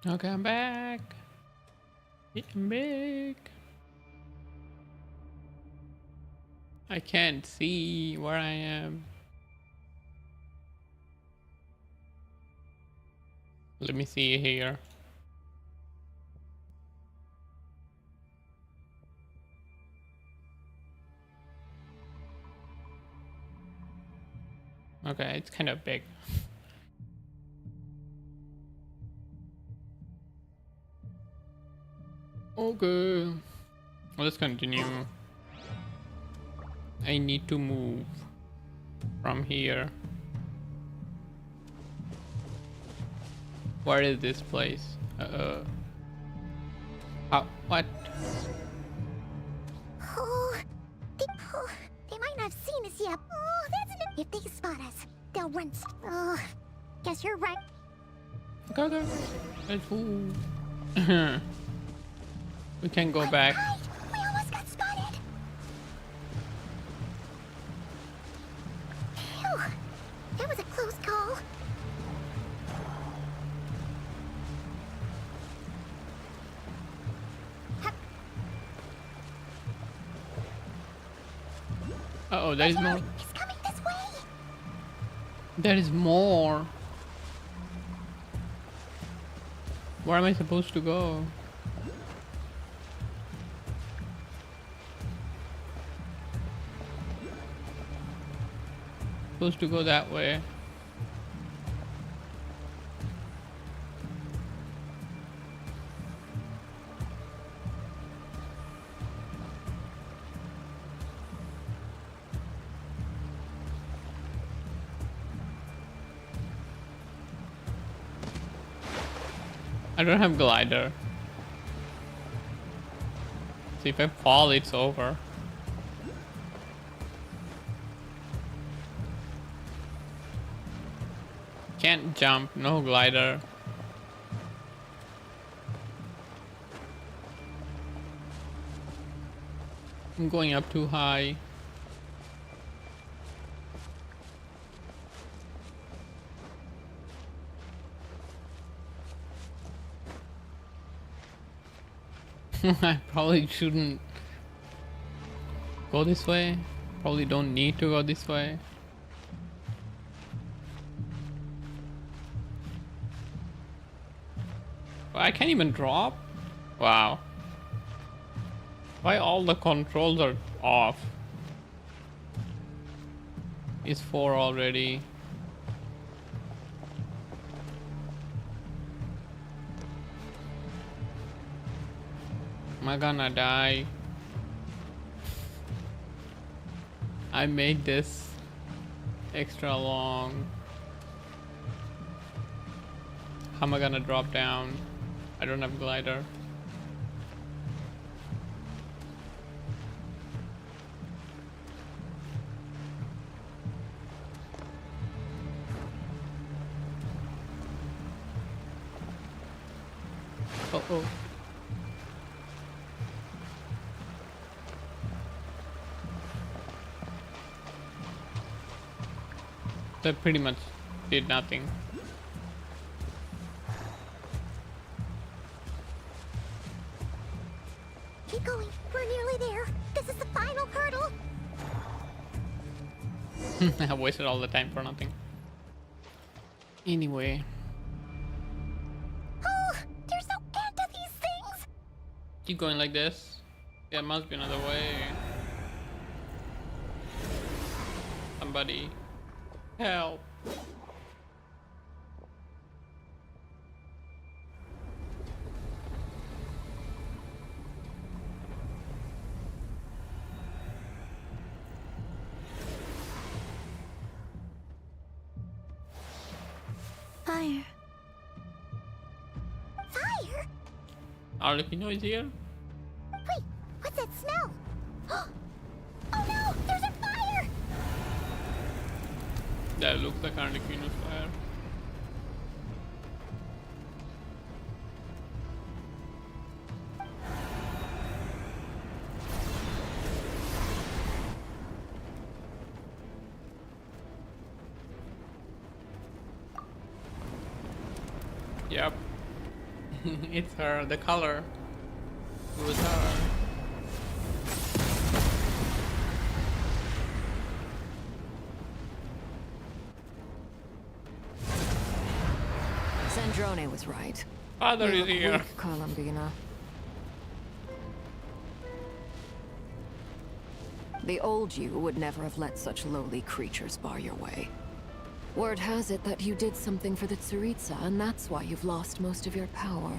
Okay, I'm back. I'm back. I can't see where I am. Let me see here. Okay, it's kind of big. Okay, let's continue. I need to move from here. Where is this place? What? Oh, they might not have seen us yet. Oh, that's an... If they spot us, they'll run. Oh, guess you're right. Go. Let's move. We can go back. We almost got spotted. Phew, that was a close call. Uh-oh, there is more. He's coming this way. There is more. Where am I supposed to go? Supposed to go that way. I don't have glider. See, if I fall, it's over. Can't jump, no glider. I'm going up too high. I probably shouldn't go this way. Probably don't need to go this way. I can't even drop. Wow. Why all the controls are off? It's 4 already. Am I gonna die? I made this extra long. How am I gonna drop down? I don't have glider. Oh. That pretty much did nothing. Keep going. We're nearly there. This is the final hurdle. I wasted all the time for nothing. Anyway. Oh, there's no end to these things. Keep going like this. There must be another way. Somebody help. Fire. Fire? Arlecchino is here? Wait, what's that smell? Oh no, there's a fire! That looks like Arlecchino's fire. Yep. It's her, the color. It was her. Sandrone was right. Father You is look here. weak, Columbina. The old you would never have let such lowly creatures bar your way. Word has it that you did something for the Tsaritsa, and that's why you've lost most of your power.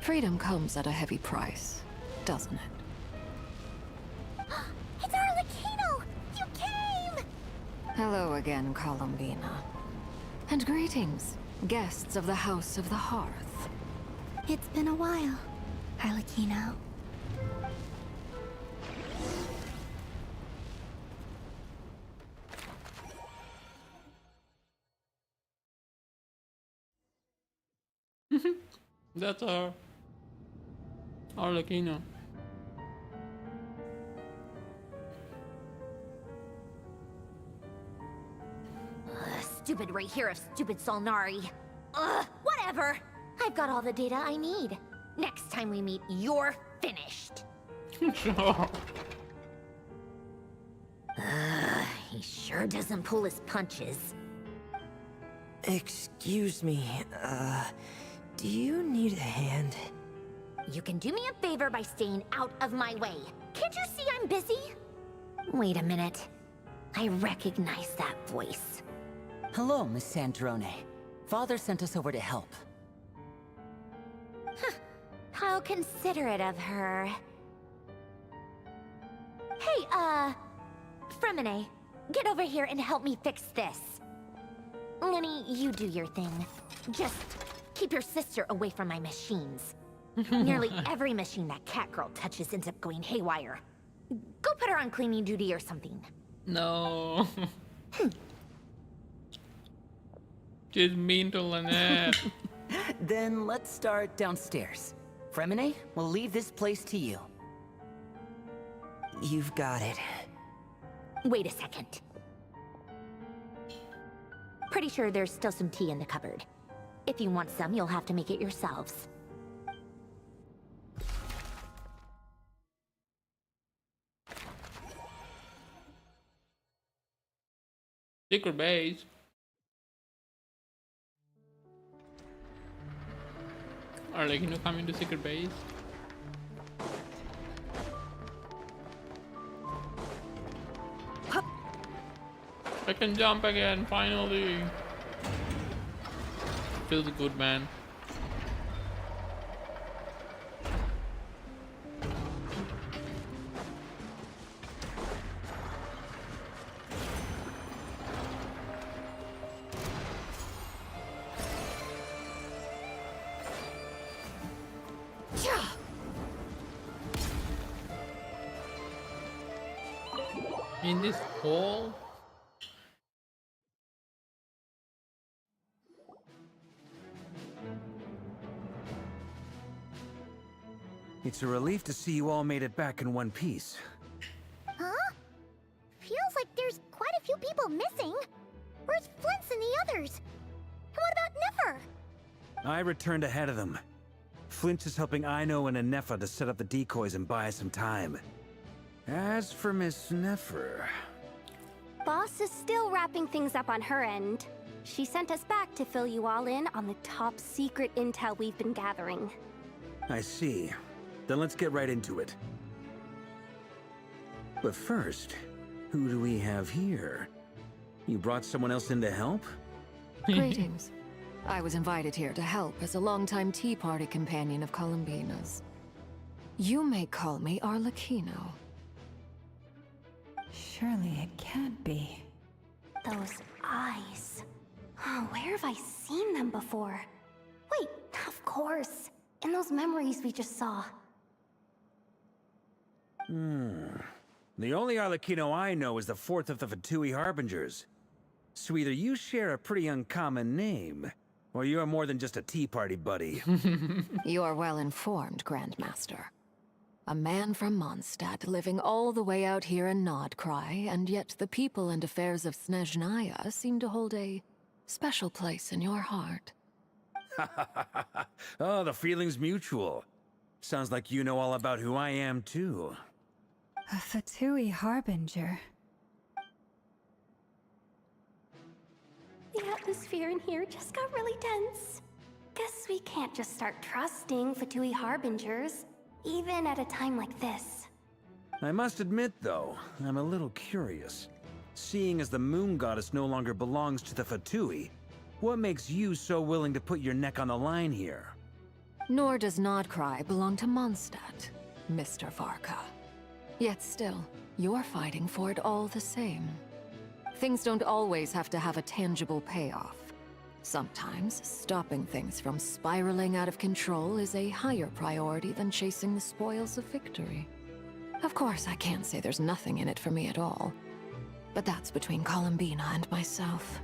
Freedom comes at a heavy price, doesn't it? It's Arlecchino! You came! Hello again, Columbina. And greetings, guests of the House of the Hearth. It's been a while, Arlecchino. That's her. Arlecchino. Stupid right here of stupid Solnari. Ugh, whatever. I've got all the data I need. Next time we meet, you're finished. Sure. He sure doesn't pull his punches. Excuse me, do you need a hand? You can do me a favor by staying out of my way. Can't you see I'm busy? Wait a minute. I recognize that voice. Hello, Miss Sandrone. Father sent us over to help. How considerate of her. Hey, Fremine, get over here and help me fix this. Lenny, you do your thing. Just keep your sister away from my machines. Nearly every machine that cat girl touches ends up going haywire. Go put her on cleaning duty or something. No. She's mean to Lynette. Then let's start downstairs. Fremine, we'll leave this place to you. You've got it. Wait a second. Pretty sure there's still some tea in the cupboard. If you want some, you'll have to make it yourselves. Secret base. Arlecchino coming to secret base. I can jump again, finally. Feels good, man. In this hole? It's a relief to see you all made it back in one piece. Huh? Feels like there's quite a few people missing. Where's Flint's and the others? And what about Nefer? I returned ahead of them. Flint is helping Aino and Anefa to set up the decoys and buy us some time. As for Miss Nefer... Boss is still wrapping things up on her end. She sent us back to fill you all in on the top secret intel we've been gathering. I see. Then let's get right into it. But first, who do we have here? You brought someone else in to help? Greetings. I was invited here to help as a longtime Tea Party companion of Columbina's. You may call me Arlecchino. Surely it can't be. Those eyes. Oh, where have I seen them before? Wait, of course. In those memories we just saw. The only Arlecchino I know is the fourth of the Fatui Harbingers. So either you share a pretty uncommon name, or you're more than just a Tea Party buddy. You are well informed, Grandmaster. A man from Mondstadt living all the way out here in Nodcry, and yet the people and affairs of Snezhnaya seem to hold a special place in your heart. Oh, the feeling's mutual. Sounds like you know all about who I am, too. A Fatui harbinger. The atmosphere in here just got really tense. Guess we can't just start trusting Fatui harbingers, even at a time like this. I must admit, though, I'm a little curious. Seeing as the moon goddess no longer belongs to the Fatui, what makes you so willing to put your neck on the line here? Nor does Nodcry belong to Mondstadt, Mr. Varka. Yet still, you're fighting for it all the same. Things don't always have to have a tangible payoff. Sometimes, stopping things from spiraling out of control is a higher priority than chasing the spoils of victory. Of course, I can't say there's nothing in it for me at all. But that's between Columbina and myself.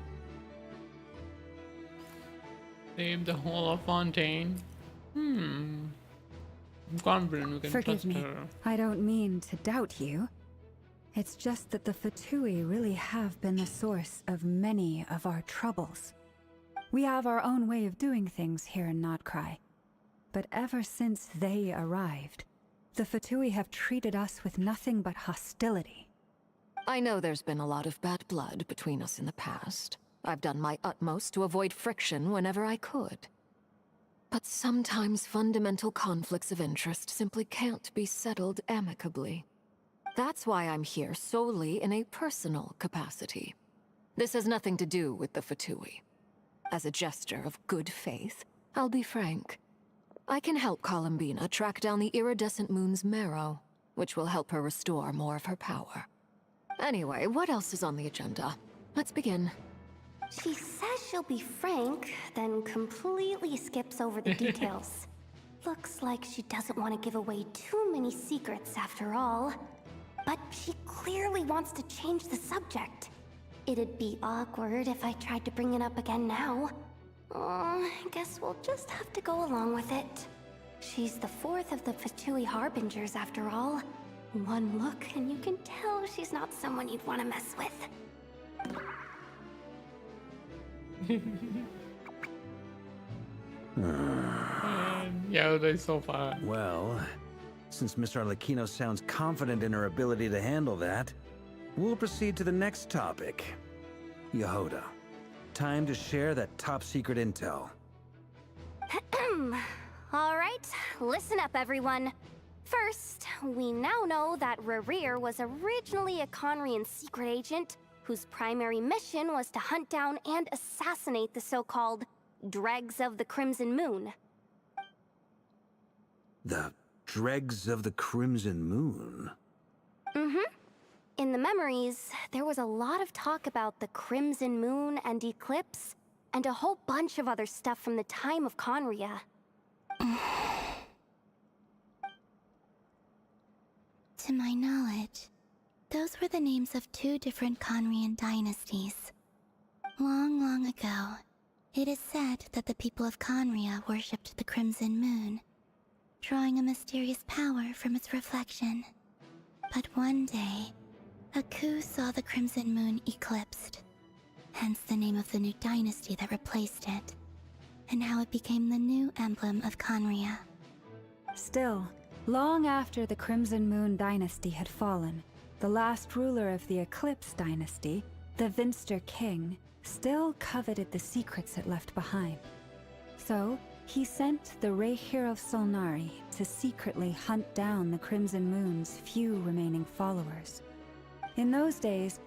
Save the whole of Fontaine. I'm confident we can Forgive trust me. her. I don't mean to doubt you. It's just that the Fatui really have been the source of many of our troubles. We have our own way of doing things here in Nodcry. But ever since they arrived, the Fatui have treated us with nothing but hostility. I know there's been a lot of bad blood between us in the past. I've done my utmost to avoid friction whenever I could. But sometimes fundamental conflicts of interest simply can't be settled amicably. That's why I'm here solely in a personal capacity. This has nothing to do with the Fatui. As a gesture of good faith, I'll be frank. I can help Columbina track down the iridescent moon's marrow, which will help her restore more of her power. Anyway, what else is on the agenda? Let's begin. She says she'll be frank, then completely skips over the details. Looks like she doesn't want to give away too many secrets after all. But she clearly wants to change the subject. It'd be awkward if I tried to bring it up again now. I guess we'll just have to go along with it. She's the fourth of the Fatui harbingers after all. One look and you can tell she's not someone you'd want to mess with. Yeah, they're so far. Well, since Miss Arlecchino sounds confident in her ability to handle that, we'll proceed to the next topic. Yehuda, time to share that top-secret intel. Alright, listen up everyone. First, we now know that Rerir was originally a Conrian secret agent whose primary mission was to hunt down and assassinate the so-called Dregs of the Crimson Moon. The Dregs of the Crimson Moon? In the memories, there was a lot of talk about the Crimson Moon and Eclipse, and a whole bunch of other stuff from the time of Conria. To my knowledge, those were the names of two different Conrian dynasties. Long, long ago, it is said that the people of Conria worshipped the Crimson Moon, drawing a mysterious power from its reflection. But one day, a coup saw the Crimson Moon eclipsed, hence the name of the new dynasty that replaced it, and how it became the new emblem of Conria. Still, long after the Crimson Moon dynasty had fallen, the last ruler of the Eclipse dynasty, the Vinster King, still coveted the secrets it left behind. So, he sent the Rehir of Solnari to secretly hunt down the Crimson Moon's few remaining followers. In those days,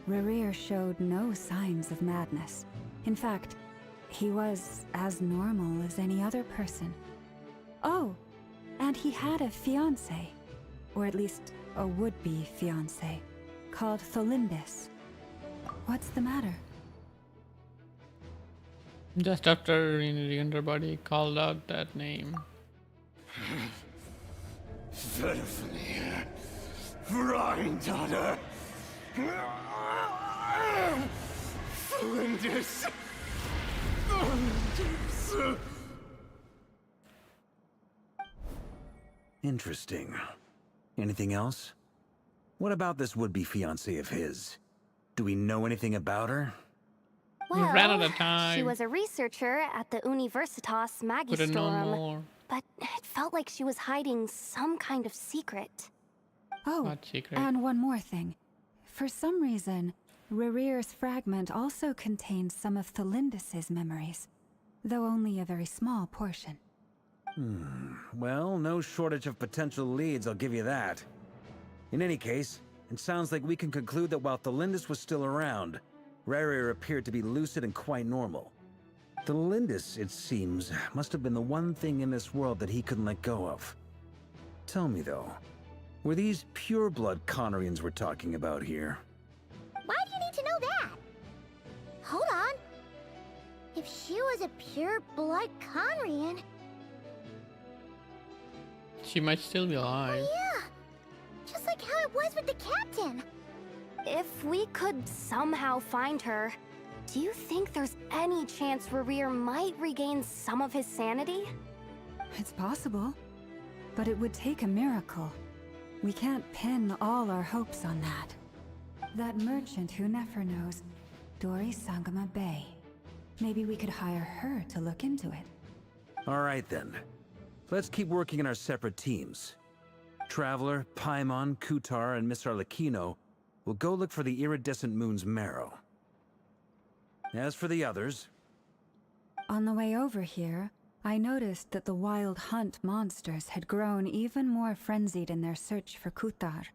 Rerir showed no signs of madness. In fact, he was as normal as any other person. Oh, and he had a fiancé, or at least a would-be fiancé, called Tholindis. What's the matter? Just after the underbody called out that name. Verfnir, Rhindaughter, Flinders. Interesting. Anything else? What about this would-be fiancé of his? Do we know anything about her? We ran out of She time. was a researcher at the Universitas Could've known Magistrorum, more. but it felt like she was hiding some kind of secret. Oh, What secret? and one more thing. For some reason, Rerear's fragment also contained some of Thelindis's memories, though only a very small portion. Well, no shortage of potential leads, I'll give you that. In any case, it sounds like we can conclude that while Thelindis was still around, Rerir appeared to be lucid and quite normal. Thelindis, it seems, must have been the one thing in this world that he couldn't let go of. Tell me though, were these pure-blood Conorians we're talking about here? Why do you need to know that? Hold on. If she was a pure-blood Conrian... She might still be alive. Yeah! Just like how it was with the captain! If we could somehow find her, do you think there's any chance Rerir might regain some of his sanity? It's possible, but it would take a miracle. We can't pin all our hopes on that. That merchant who Nefer knows, Dori Sangama Bay. Maybe we could hire her to look into it. All right then. Let's keep working in our separate teams. Traveler, Paimon, Kutar, and Miss Arlecchino will go look for the iridescent moon's marrow. As for the others... On the way over here, I noticed that the wild hunt monsters had grown even more frenzied in their search for Kutar.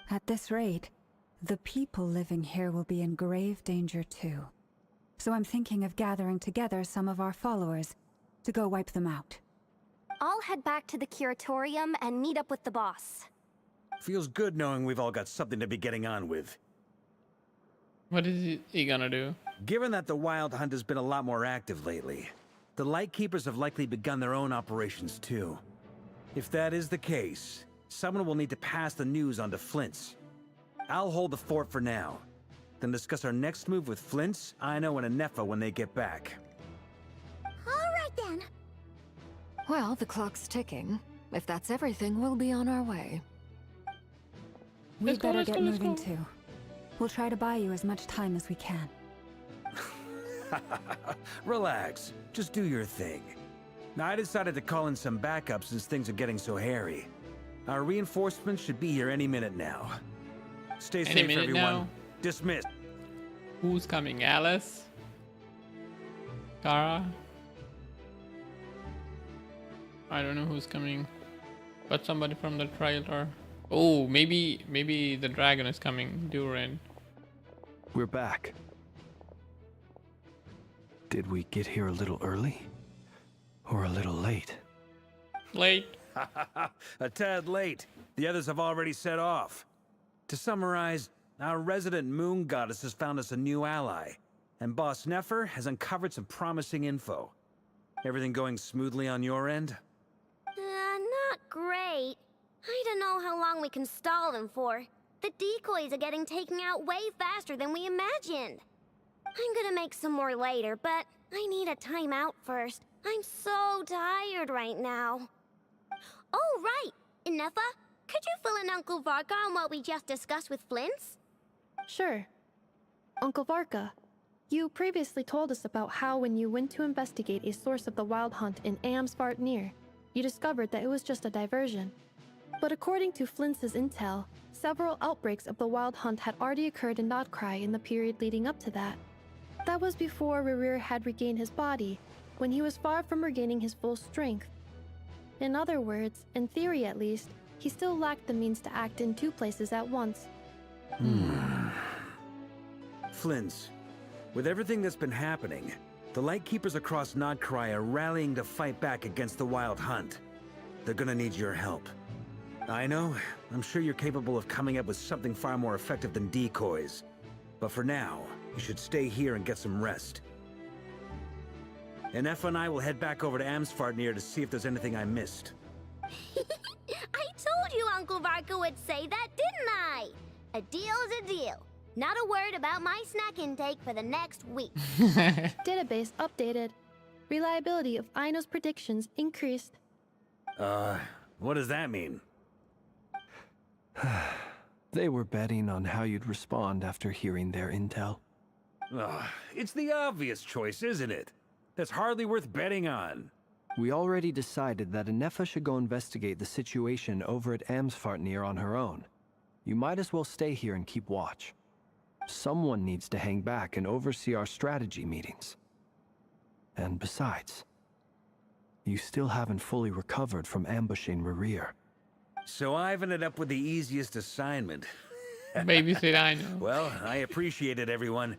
At this rate, the people living here will be in grave danger too. So I'm thinking of gathering together some of our followers to go wipe them out. I'll head back to the curatorium and meet up with the boss. Feels good knowing we've all got something to be getting on with. What is he gonna do? Given that the Wild Hunt has been a lot more active lately, the Lightkeepers have likely begun their own operations too. If that is the case, someone will need to pass the news on to Flint's. I'll hold the fort for now, then discuss our next move with Flint's, Aino, and Anefa when they get back. Alright then. Well, the clock's ticking. If that's everything, we'll be on our way. We'd better get moving too. We'll try to buy you as much time as we can. Relax. Just do your thing. Now, I decided to call in some backup since things are getting so hairy. Our reinforcements should be here any minute now. Stay safe, everyone. Now. Dismissed. Who's coming? Alice? Kara? I don't know who's coming. But somebody from the trailer. Oh, maybe the dragon is coming. Durin. We're back. Did we get here a little early? Or a little late? Late. A tad late. The others have already set off. To summarize, our resident moon goddess has found us a new ally, and Boss Nefer has uncovered some promising info. Everything going smoothly on your end? Not great. I don't know how long we can stall them for. The decoys are getting taken out way faster than we imagined. I'm gonna make some more later, but I need a timeout first. I'm so tired right now. Oh, right! Inefa, could you fill in Uncle Varka on what we just discussed with Flint's? Sure. Uncle Varka, you previously told us about how when you went to investigate a source of the Wild Hunt in Amsvartnir, you discovered that it was just a diversion. But according to Flint's intel, several outbreaks of the Wild Hunt had already occurred in Nodcry in the period leading up to that. That was before Rerir had regained his body, when he was far from regaining his full strength. In other words, in theory at least, he still lacked the means to act in two places at once. Flint's, with everything that's been happening, the Lightkeepers across Nodcry are rallying to fight back against the Wild Hunt. They're gonna need your help. I know, I'm sure you're capable of coming up with something far more effective than decoys. But for now, you should stay here and get some rest. Anefa and I will head back over to Amsvartnir to see if there's anything I missed. I told you Uncle Varka would say that, didn't I? A deal's a deal. Not a word about my snack intake for the next week. Database updated. Reliability of Aino's predictions increased. What does that mean? They were betting on how you'd respond after hearing their intel. Ugh, it's the obvious choice, isn't it? That's hardly worth betting on. We already decided that Anefa should go investigate the situation over at Amsfartnir on her own. You might as well stay here and keep watch. Someone needs to hang back and oversee our strategy meetings. And besides, you still haven't fully recovered from ambushing Rerir. So I've ended up with the easiest assignment. Babysit, I know. Well, I appreciate it, everyone.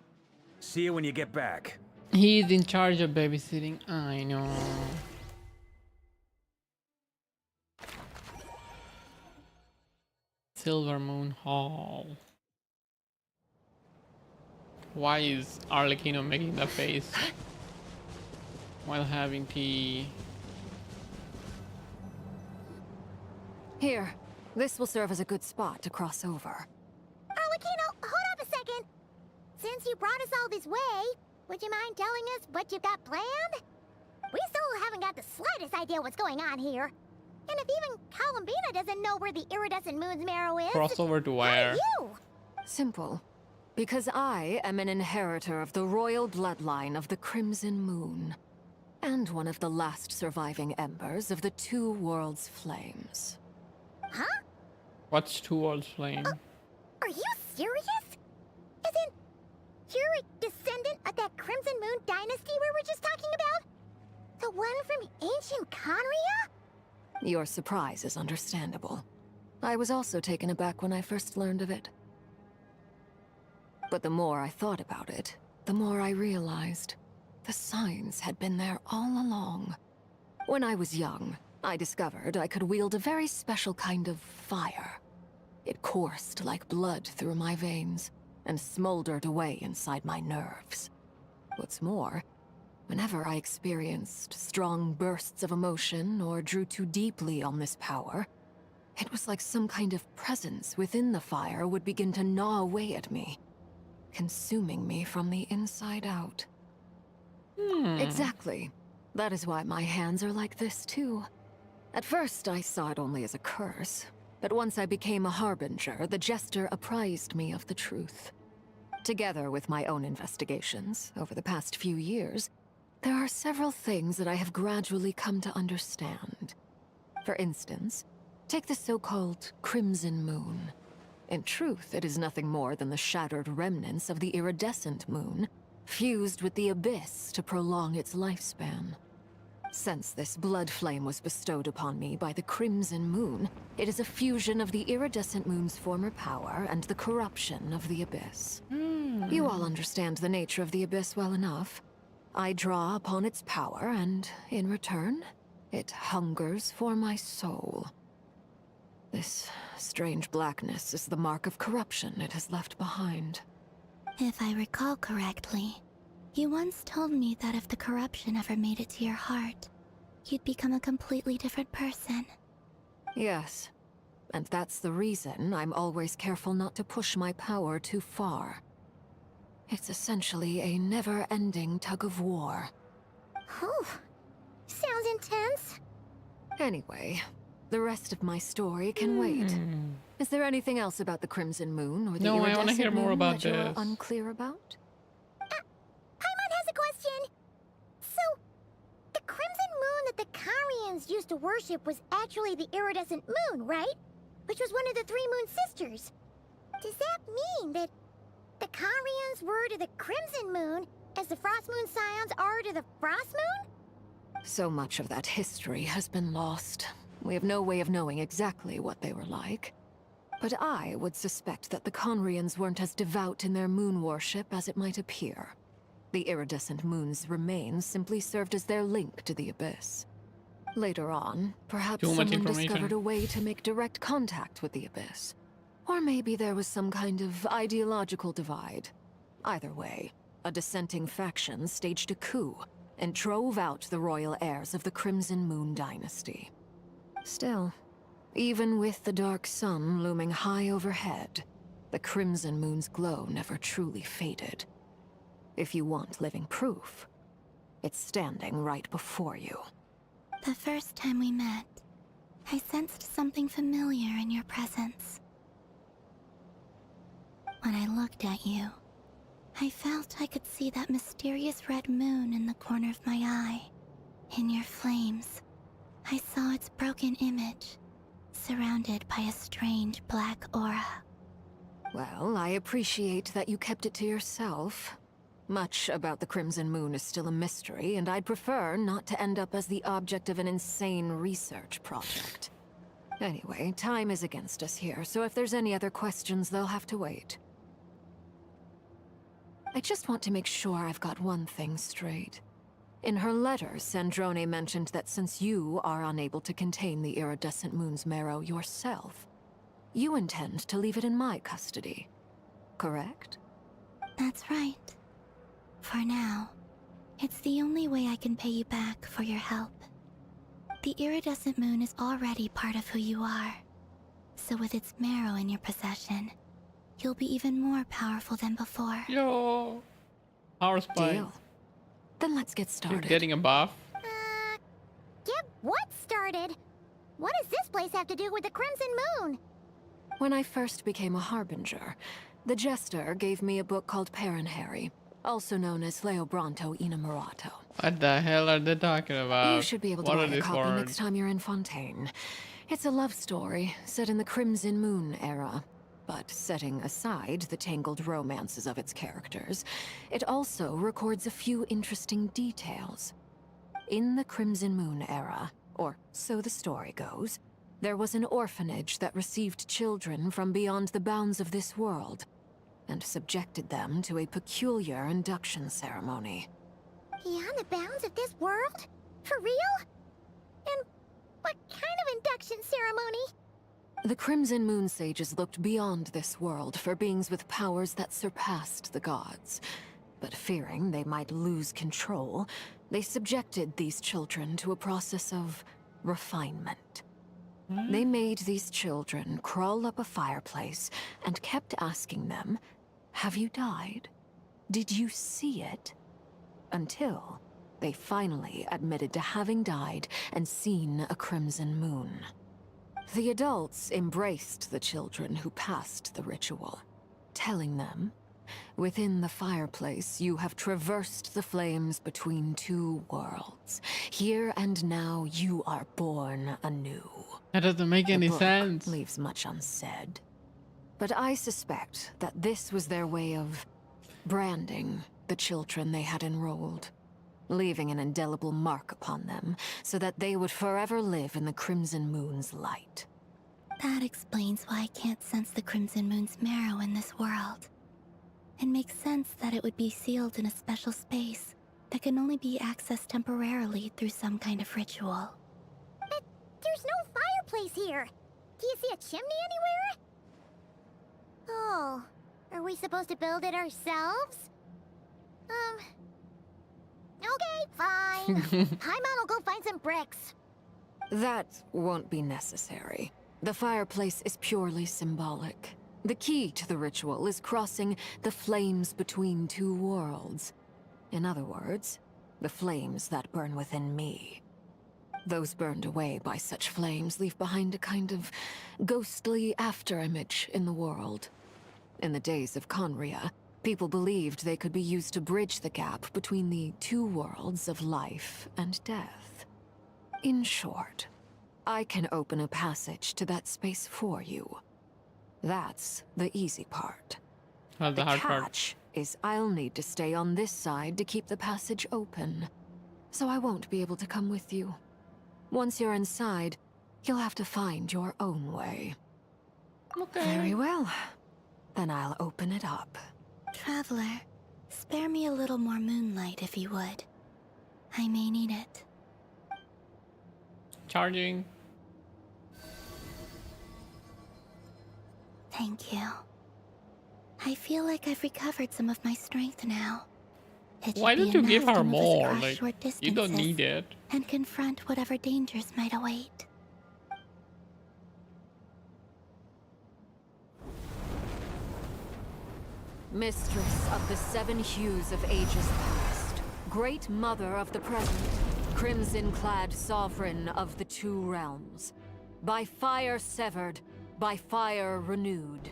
See you when you get back. He's in charge of babysitting. I know. Silver Moon Hall. Why is Arlecchino making that face while having tea? Here, this will serve as a good spot to cross over. Arlecchino, hold up a second. Since you brought us all this way, would you mind telling us what you got planned? We still haven't got the slightest idea what's going on here. And if even Columbina doesn't know where the iridescent moon's marrow is, Cross over to where? you? Simple. Because I am an inheritor of the royal bloodline of the Crimson Moon, and one of the last surviving embers of the Two Worlds Flames. Huh? What's Two Worlds Flame? Are you serious? Isn't you're a descendant of that Crimson Moon dynasty we were just talking about? The one from ancient Conria? Your surprise is understandable. I was also taken aback when I first learned of it. But the more I thought about it, the more I realized the signs had been there all along. When I was young, I discovered I could wield a very special kind of fire. It coursed like blood through my veins and smoldered away inside my nerves. What's more, whenever I experienced strong bursts of emotion or drew too deeply on this power, it was like some kind of presence within the fire would begin to gnaw away at me, consuming me from the inside out. Exactly. That is why my hands are like this too. At first, I saw it only as a curse, but once I became a harbinger, the Jester apprised me of the truth. Together with my own investigations, over the past few years, there are several things that I have gradually come to understand. For instance, take the so-called Crimson Moon. In truth, it is nothing more than the shattered remnants of the iridescent moon, fused with the abyss to prolong its lifespan. Since this blood flame was bestowed upon me by the Crimson Moon, it is a fusion of the iridescent moon's former power and the corruption of the abyss. You all understand the nature of the abyss well enough. I draw upon its power, and in return, it hungers for my soul. This strange blackness is the mark of corruption it has left behind. If I recall correctly, you once told me that if the corruption ever made it to your heart, you'd become a completely different person. Yes, and that's the reason I'm always careful not to push my power too far. It's essentially a never-ending tug of war. Whew. Sounds intense. Anyway, the rest of my story can wait. Is there anything else about the Crimson Moon or the No, I want to iridescent hear more moon about that you're this. unclear about? Paimon has a question. So, the Crimson Moon that the Carians used to worship was actually the iridescent moon, right? Which was one of the three moon sisters. Does that mean that the Carians were to the Crimson Moon as the Frost Moon Scions are to the Frost Moon? So much of that history has been lost. We have no way of knowing exactly what they were like. But I would suspect that the Conrians weren't as devout in their moon worship as it might appear. The iridescent moon's remains simply served as their link to the abyss. Later on, perhaps Too much someone information. discovered a way to make direct contact with the abyss. Or maybe there was some kind of ideological divide. Either way, a dissenting faction staged a coup and drove out the royal heirs of the Crimson Moon dynasty. Still, even with the dark sun looming high overhead, the Crimson Moon's glow never truly faded. If you want living proof, it's standing right before you. The first time we met, I sensed something familiar in your presence. When I looked at you, I felt I could see that mysterious red moon in the corner of my eye. In your flames, I saw its broken image, surrounded by a strange black aura. Well, I appreciate that you kept it to yourself. Much about the Crimson Moon is still a mystery, and I'd prefer not to end up as the object of an insane research project. Anyway, time is against us here, so if there's any other questions, they'll have to wait. I just want to make sure I've got one thing straight. In her letter, Sandrone mentioned that since you are unable to contain the iridescent moon's marrow yourself, you intend to leave it in my custody, correct? That's right. For now, it's the only way I can pay you back for your help. The iridescent moon is already part of who you are, so with its marrow in your possession, you'll be even more powerful than before. Yo, power spike. Deal. Then let's get started. You're getting a buff. Get what started? What does this place have to do with the Crimson Moon? When I first became a Harbinger, the Jester gave me a book called Parenheri, also known as Leobranto Inamorato. What the hell are they talking about? You should be able to buy a copy next time you're in Fontaine. It's a love story set in the Crimson Moon era. But setting aside the tangled romances of its characters, it also records a few interesting details. In the Crimson Moon era, or so the story goes, there was an orphanage that received children from beyond the bounds of this world, and subjected them to a peculiar induction ceremony. Beyond the bounds of this world? For real? And what kind of induction ceremony? The Crimson Moon Sages looked beyond this world for beings with powers that surpassed the gods. But fearing they might lose control, they subjected these children to a process of refinement. They made these children crawl up a fireplace and kept asking them, "Have you died? Did you see it?" Until they finally admitted to having died and seen a crimson moon. The adults embraced the children who passed the ritual, telling them, "Within the fireplace, you have traversed the flames between two worlds. Here and now, you are born anew." That doesn't make any sense. Leaves much unsaid. But I suspect that this was their way of branding the children they had enrolled, leaving an indelible mark upon them so that they would forever live in the Crimson Moon's light. That explains why I can't sense the Crimson Moon's marrow in this world. It makes sense that it would be sealed in a special space that can only be accessed temporarily through some kind of ritual. But there's no fireplace here. Do you see a chimney anywhere? Oh, are we supposed to build it ourselves? Okay, fine. Paimon will go find some bricks. That won't be necessary. The fireplace is purely symbolic. The key to the ritual is crossing the flames between two worlds. In other words, the flames that burn within me. Those burned away by such flames leave behind a kind of ghostly afterimage in the world. In the days of Conria, people believed they could be used to bridge the gap between the two worlds of life and death. In short, I can open a passage to that space for you. That's the easy part. Well, the hard catch is I'll need to stay on this side to keep the passage open, so I won't be able to come with you. Once you're inside, you'll have to find your own way. Okay. Very well. Then I'll open it up. Traveler, spare me a little more moonlight if you would. I may need it. Charging. Thank you. I feel like I've recovered some of my strength now. Why don't you give her more? Like, you don't need it. And confront whatever dangers might await. Mistress of the seven hues of ages past, great mother of the present, crimson-clad sovereign of the two realms, by fire severed, by fire renewed,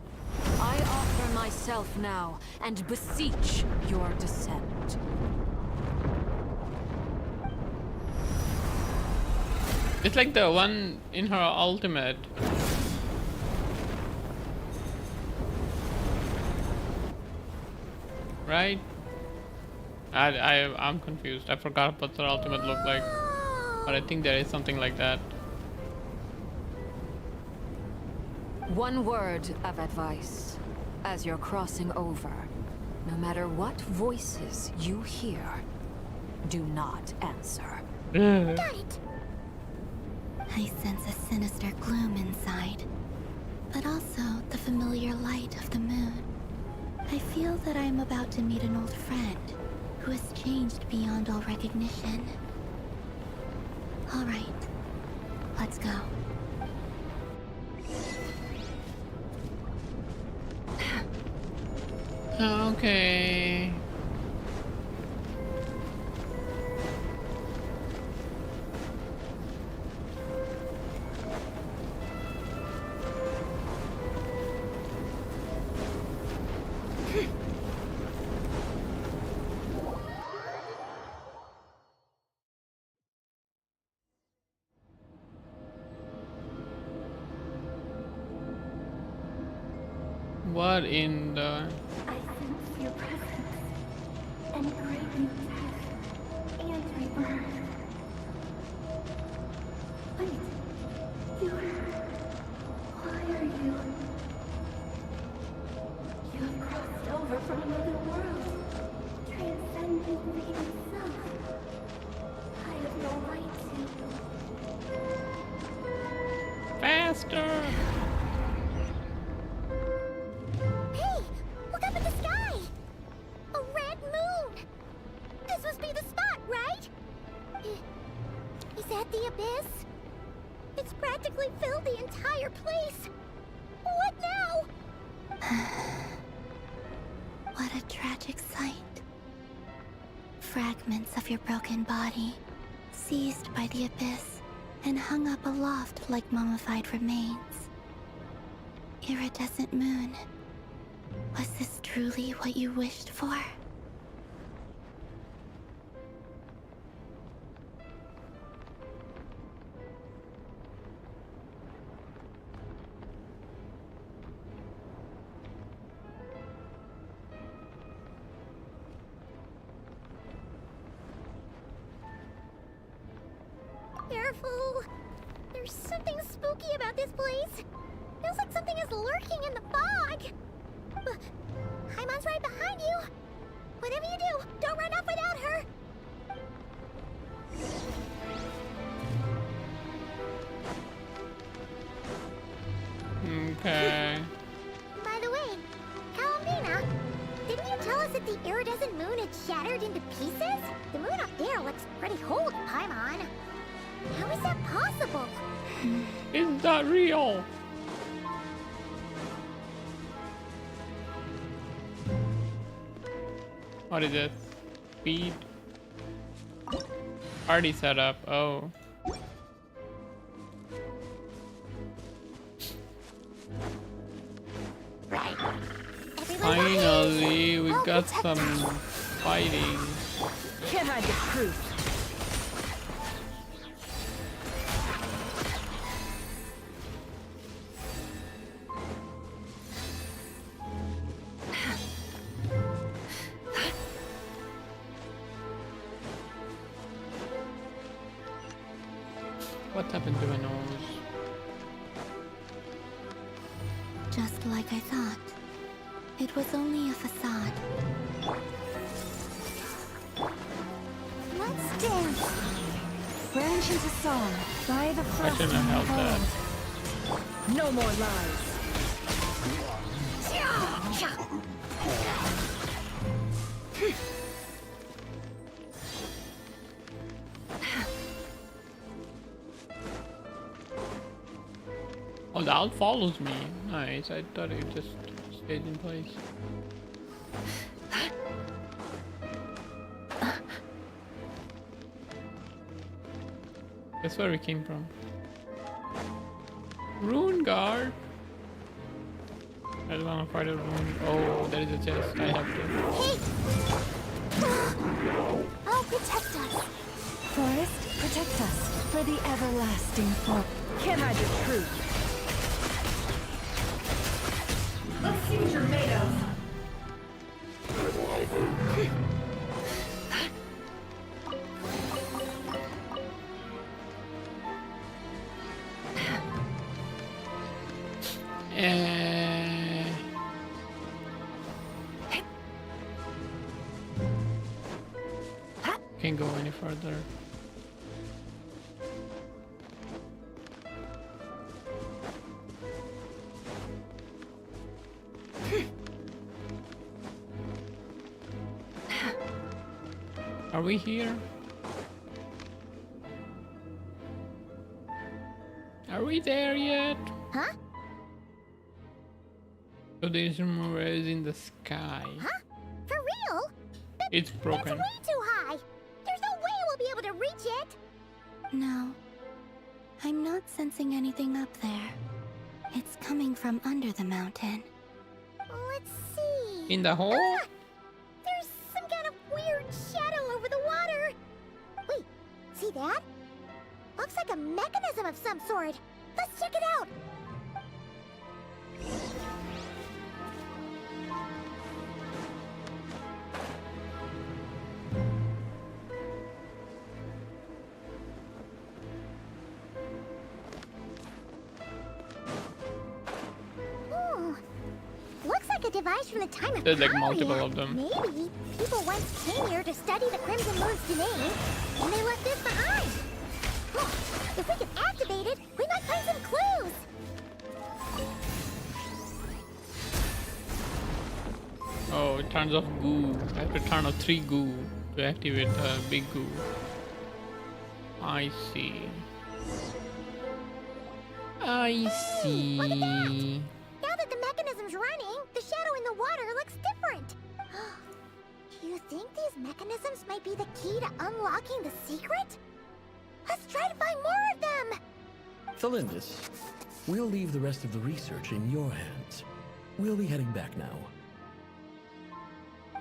I offer myself now and beseech your descent. It's like the one in her ultimate. Right? I'm confused. I forgot what her ultimate looked like. But I think there is something like that. One word of advice. As you're crossing over, no matter what voices you hear, do not answer. Got it. I sense a sinister gloom inside, but also the familiar light of the moon. I feel that I'm about to meet an old friend who has changed beyond all recognition. All right, let's go. Okay. What in the... I sense your presence and great new death and rebirth. Wait, why are you? You have crossed over from another world, transcending fate itself. I have no right to. Faster! Hey, look up at the sky! A red moon! This must be the spot, right? Is that the abyss? It's practically filled the entire place. What now? What a tragic sight. Fragments of your broken body, seized by the abyss, and hung up aloft like mummified remains. Iridescent moon. Was this truly what you wished for? Careful! There's something spooky about this place. Feels like something is lurking in the fog. Haimon's right behind you. Whatever you do, don't run off without her. Okay. By the way, columbina, didn't you tell us that the iridescent moon had shattered into pieces? The moon up there looks pretty cold, Paimon. How is that possible? Is that real? What is this? Speed? Already set up. Oh. Right. Finally, we got some fighting. Can't hide the truth. What happened to my nose? Just like I thought. It was only a facade. Let's dance. Branch into song by the I frost shouldn't have held that. No more lies. Oh, the owl follows me. Nice. I thought it just stayed in place. That's where we came from. Rune guard. I don't want to fight a room. Oh, there is a chest. I have to. Oh, protect us. Forest, protect us for the everlasting fork. Can't hide the truth. Let's see what you're made of. Can't go any further. Are we here? Are we there yet? Huh? So there's some rays in the sky. Huh? For real? It's broken. It's way too high. There's no way we'll be able to reach it. No. I'm not sensing anything up there. It's coming from under the mountain. Let's see. In the hole? Ah! There's some kind of weird shadow over the water. Wait, see that? Looks like a mechanism of some sort. Let's check it out. Looks like a device from the time of There's like Kali. multiple of them. Maybe people once came here to study the Crimson Moon's domain, and they left this behind. Oh, if we can activate it, we might find some clues. Oh, it turns off goo. I have to turn off 3 goo to activate the big goo. I see. I see. Look at that! Now that the mechanism's running, the shadow in the water looks different. Do you think these mechanisms might be the key to unlocking the secret? Let's try to find more of them! Thalindis, we'll leave the rest of the research in your hands. We'll be heading back now.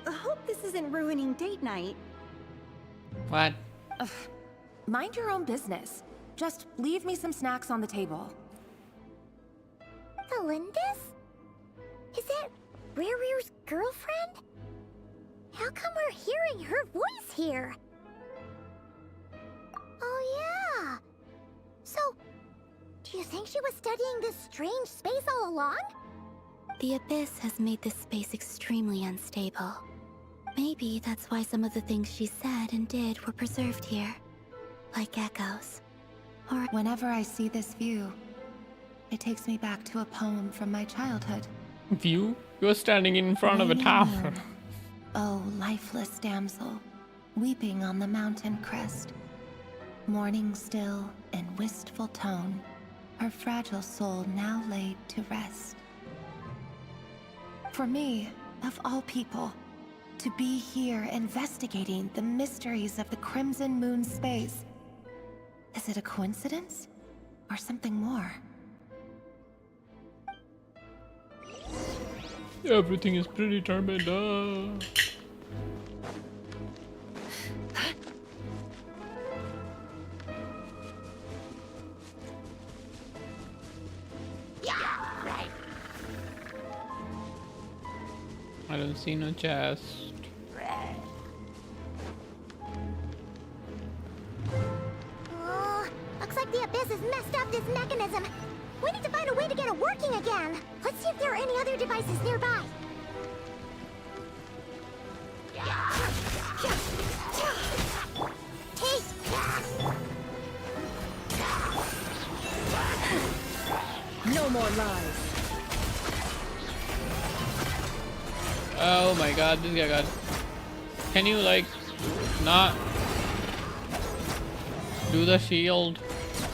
I hope this isn't ruining date night. What? Ugh. Mind your own business. Just leave me some snacks on the table. Thalindis? Is that Rerear's girlfriend? How come we're hearing her voice here? Oh yeah! So, do you think she was studying this strange space all along? The Abyss has made this space extremely unstable. Maybe that's why some of the things she said and did were preserved here. Like echoes. Or whenever I see this view, it takes me back to a poem from my childhood. View? You're standing in front of a tower. Oh, lifeless damsel, weeping on the mountain crest. Mourning still in wistful tone, her fragile soul now laid to rest. For me, of all people, to be here investigating the mysteries of the Crimson Moon space. Is it a coincidence? Or something more? Everything is pretty turbid. I don't see no chest. Oh, looks like the Abyss has messed up this mechanism. We need to find a way to get it working again. Let's see if there are any other devices nearby. No more lies. Oh my god, this guy got... Can you like not do the shield?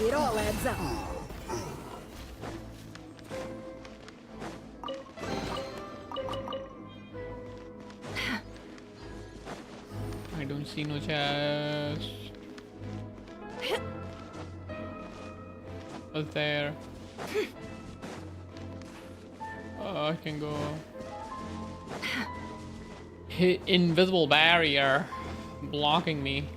It all adds up. I don't see no chest. What's there? Oh, I can go. Invisible barrier blocking me.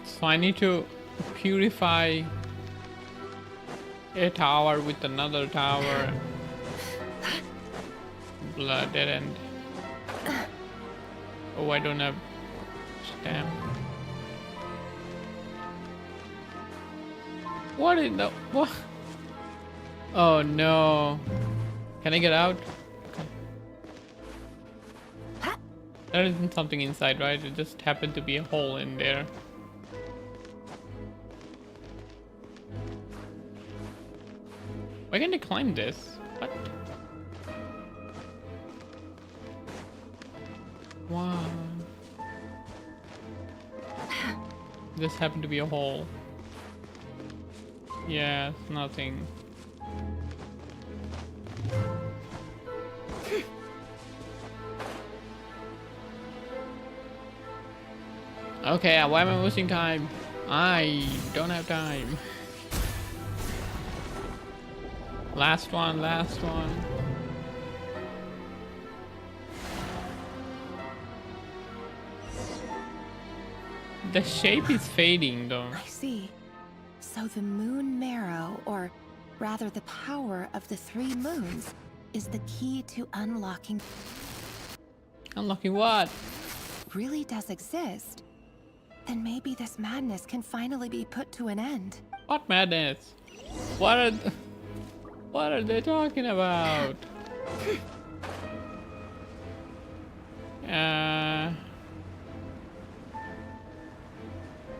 So I need to purify a tower with another tower. Blood dead end. Oh, I don't have stamp. What in the what? Oh no! Can I get out? Okay. There isn't something inside, right? It just happened to be a hole in there. Why can't I climb this? What? Wow. This happened to be a hole. Yeah, nothing. Okay, why am I wasting time? I don't have time. Last one, last one. The shape is fading though. I see. So the moon marrow, or rather the power of the 3 moons, is the key to unlocking... Unlocking what? Really does exist. Then maybe this madness can finally be put to an end. What madness? What are they talking about?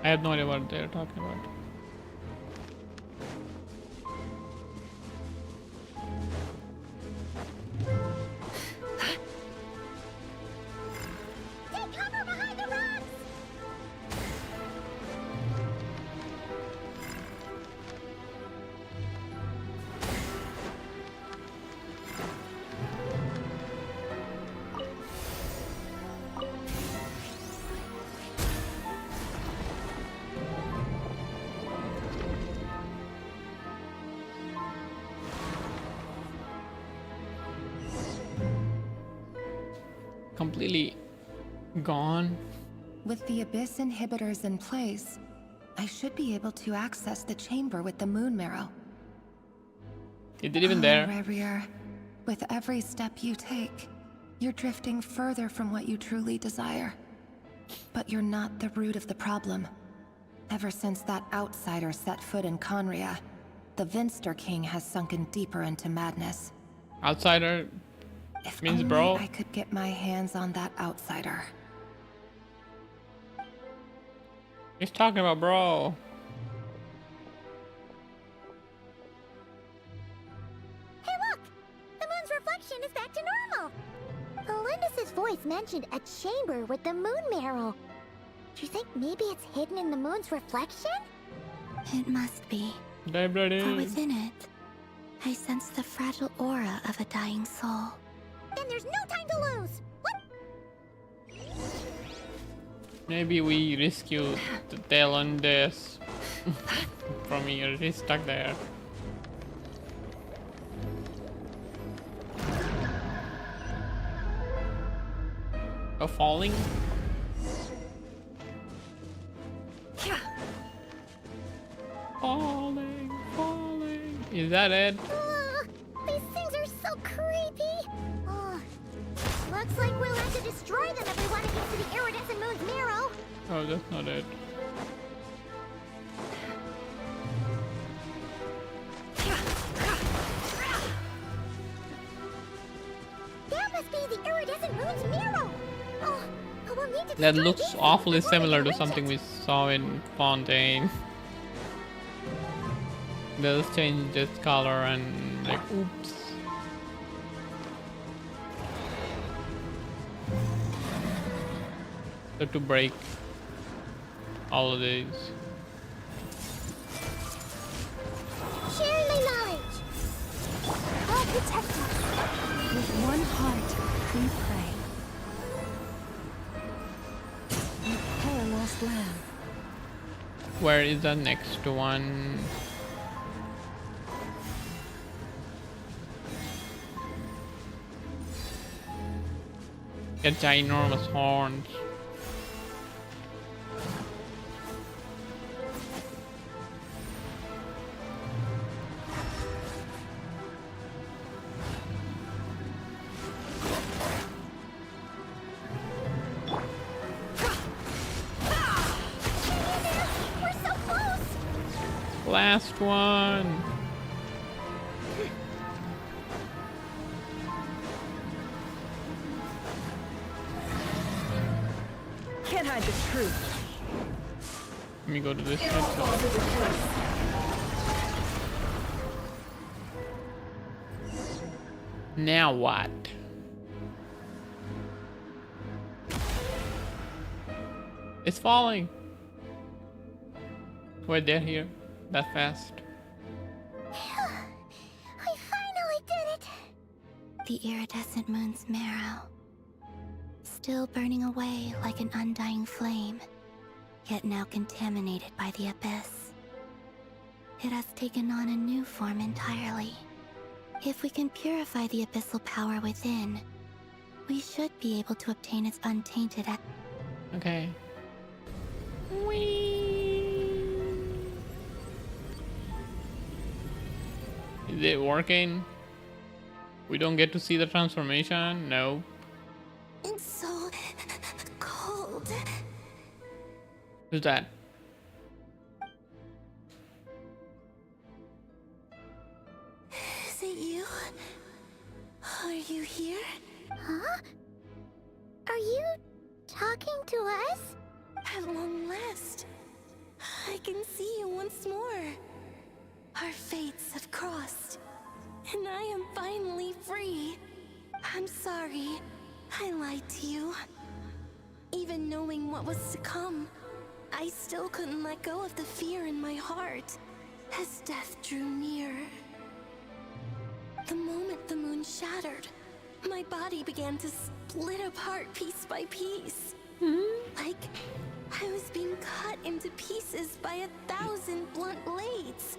I have no idea what they're talking about. Take cover behind the rocks! Completely gone. With the Abyss inhibitors in place, I should be able to access the chamber with the moon marrow. Is it even there? Rerir, with every step you take, you're drifting further from what you truly desire. But you're not the root of the problem. Ever since that outsider set foot in Conria, the Vinster King has sunken deeper into madness. Outsider If means only bro? I could get my hands on that outsider. He's talking about bro. Hey look! The moon's reflection is back to normal! Elendis' voice mentioned a chamber with the moon marrow. Do you think maybe it's hidden in the moon's reflection? It must be. Library. For within it, I sense the fragile aura of a dying soul. Then there's no time to lose! What? Maybe we rescue the Elendis from here. He's stuck there. Oh, falling? Falling, falling. Is that it? These things are so creepy! Looks like we'll have to destroy them if we want to get to the iridescent moon's marrow. Oh, that's not it. That must be the iridescent moon's marrow! Oh, we'll need to That destroy looks these awfully before they similar to reach something us. we saw in Fontaine. They'll change this color and like, oops. So to break all of these. Share my knowledge! I'll protect us. With one heart, we pray. Where is the next one? Get ginormous horns. We're so close! Last one. Can't hide the truth. Let me go to this side. Now what? It's falling. Wait, they're here that fast. I finally did it! The iridescent moon's marrow, still burning away like an undying flame, yet now contaminated by the abyss. It has taken on a new form entirely. If we can purify the abyssal power within, we should be able to obtain its untainted Okay. Is it working? We don't get to see the transformation? No. It's so cold. Who's that? Is it you? Are you here? Huh? Are you talking to us? At long last, I can see you once more. Our fates have crossed, and I am finally free. I'm sorry, I lied to you. Even knowing what was to come, I still couldn't let go of the fear in my heart as death drew near. The moment the moon shattered, my body began to split apart piece by piece. Like I was being cut into pieces by 1,000 blunt blades.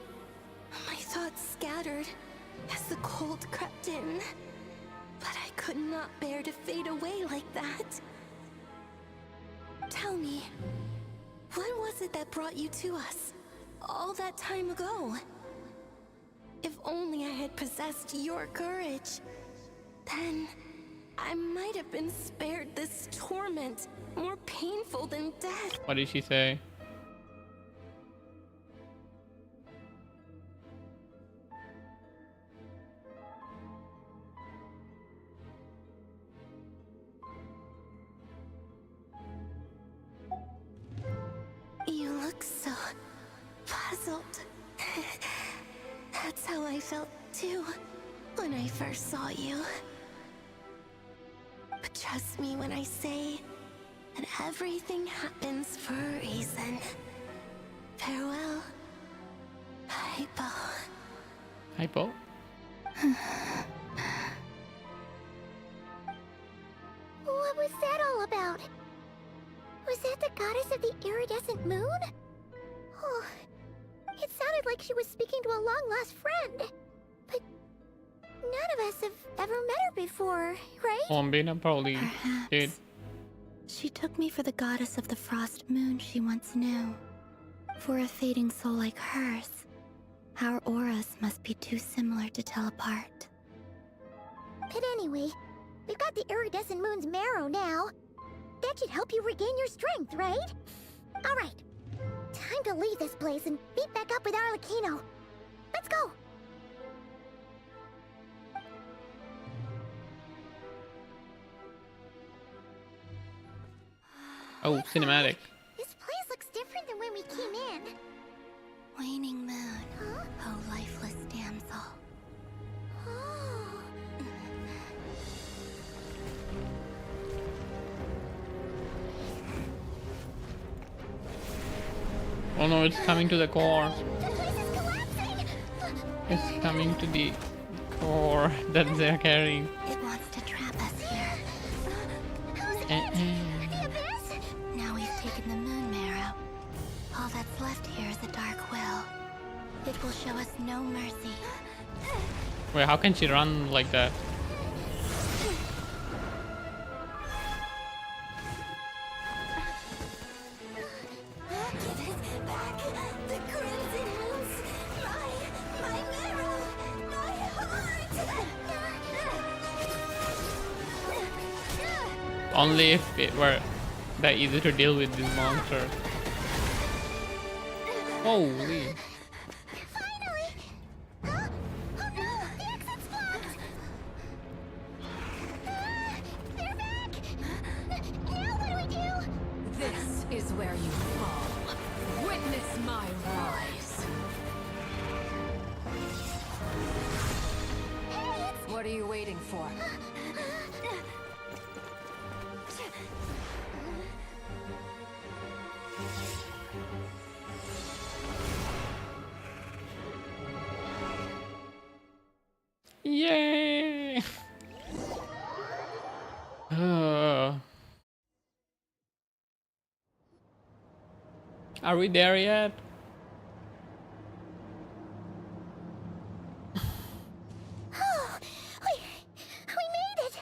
My thoughts scattered as the cold crept in, but I could not bear to fade away like that. Tell me, what was it that brought you to us all that time ago? If only I had possessed your courage, then I might have been spared this torment, more painful than death. What did she say? You look so puzzled. That's how I felt too when I first saw you. But trust me when I say that everything happens for a reason. Farewell, Hypo. Hypo? What was that all about? Was that the goddess of the iridescent moon? Oh, it sounded like she was speaking to a long-lost friend. But none of us have ever met her before, right? Columbina probably did. She took me for the goddess of the frost moon she once knew. For a fading soul like hers, our auras must be too similar to tell apart. But anyway, we've got the iridescent moon's marrow now. That should help you regain your strength, right? Alright, time to leave this place and meet back up with Arlecchino. Let's go! Oh, cinematic. This place looks different than when we came in. Waning moon, oh lifeless damsel. Oh. Oh no, it's coming to the core. The place is collapsing! It's coming to the core that they're carrying. It wants to trap us here. The abyss? Now we've taken the moon marrow. All that's left here It will show us no mercy. Wait, how can she run like that? Only if it were that easy to deal with this monster. Holy. This is where you fall. Witness my rise. What are you waiting for? Yay! Are we there yet? We made it!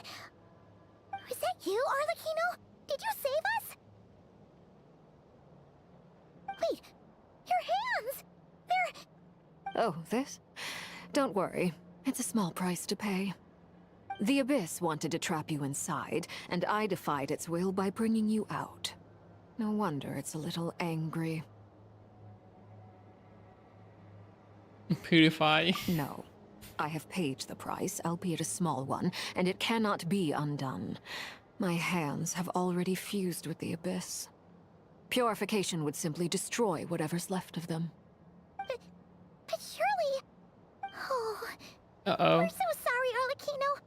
Was that you, Arlecchino? Did you save us? Wait, your hands! They're... Oh, this? Don't worry. It's a small price to pay. The Abyss wanted to trap you inside, and I defied its will by bringing you out. No wonder it's a little angry. Purify? No. I have paid the price, albeit a small one, and it cannot be undone. My hands have already fused with the Abyss. Purification would simply destroy whatever's left of them. But surely... Oh... Uh-oh. We're so sorry, Arlecchino.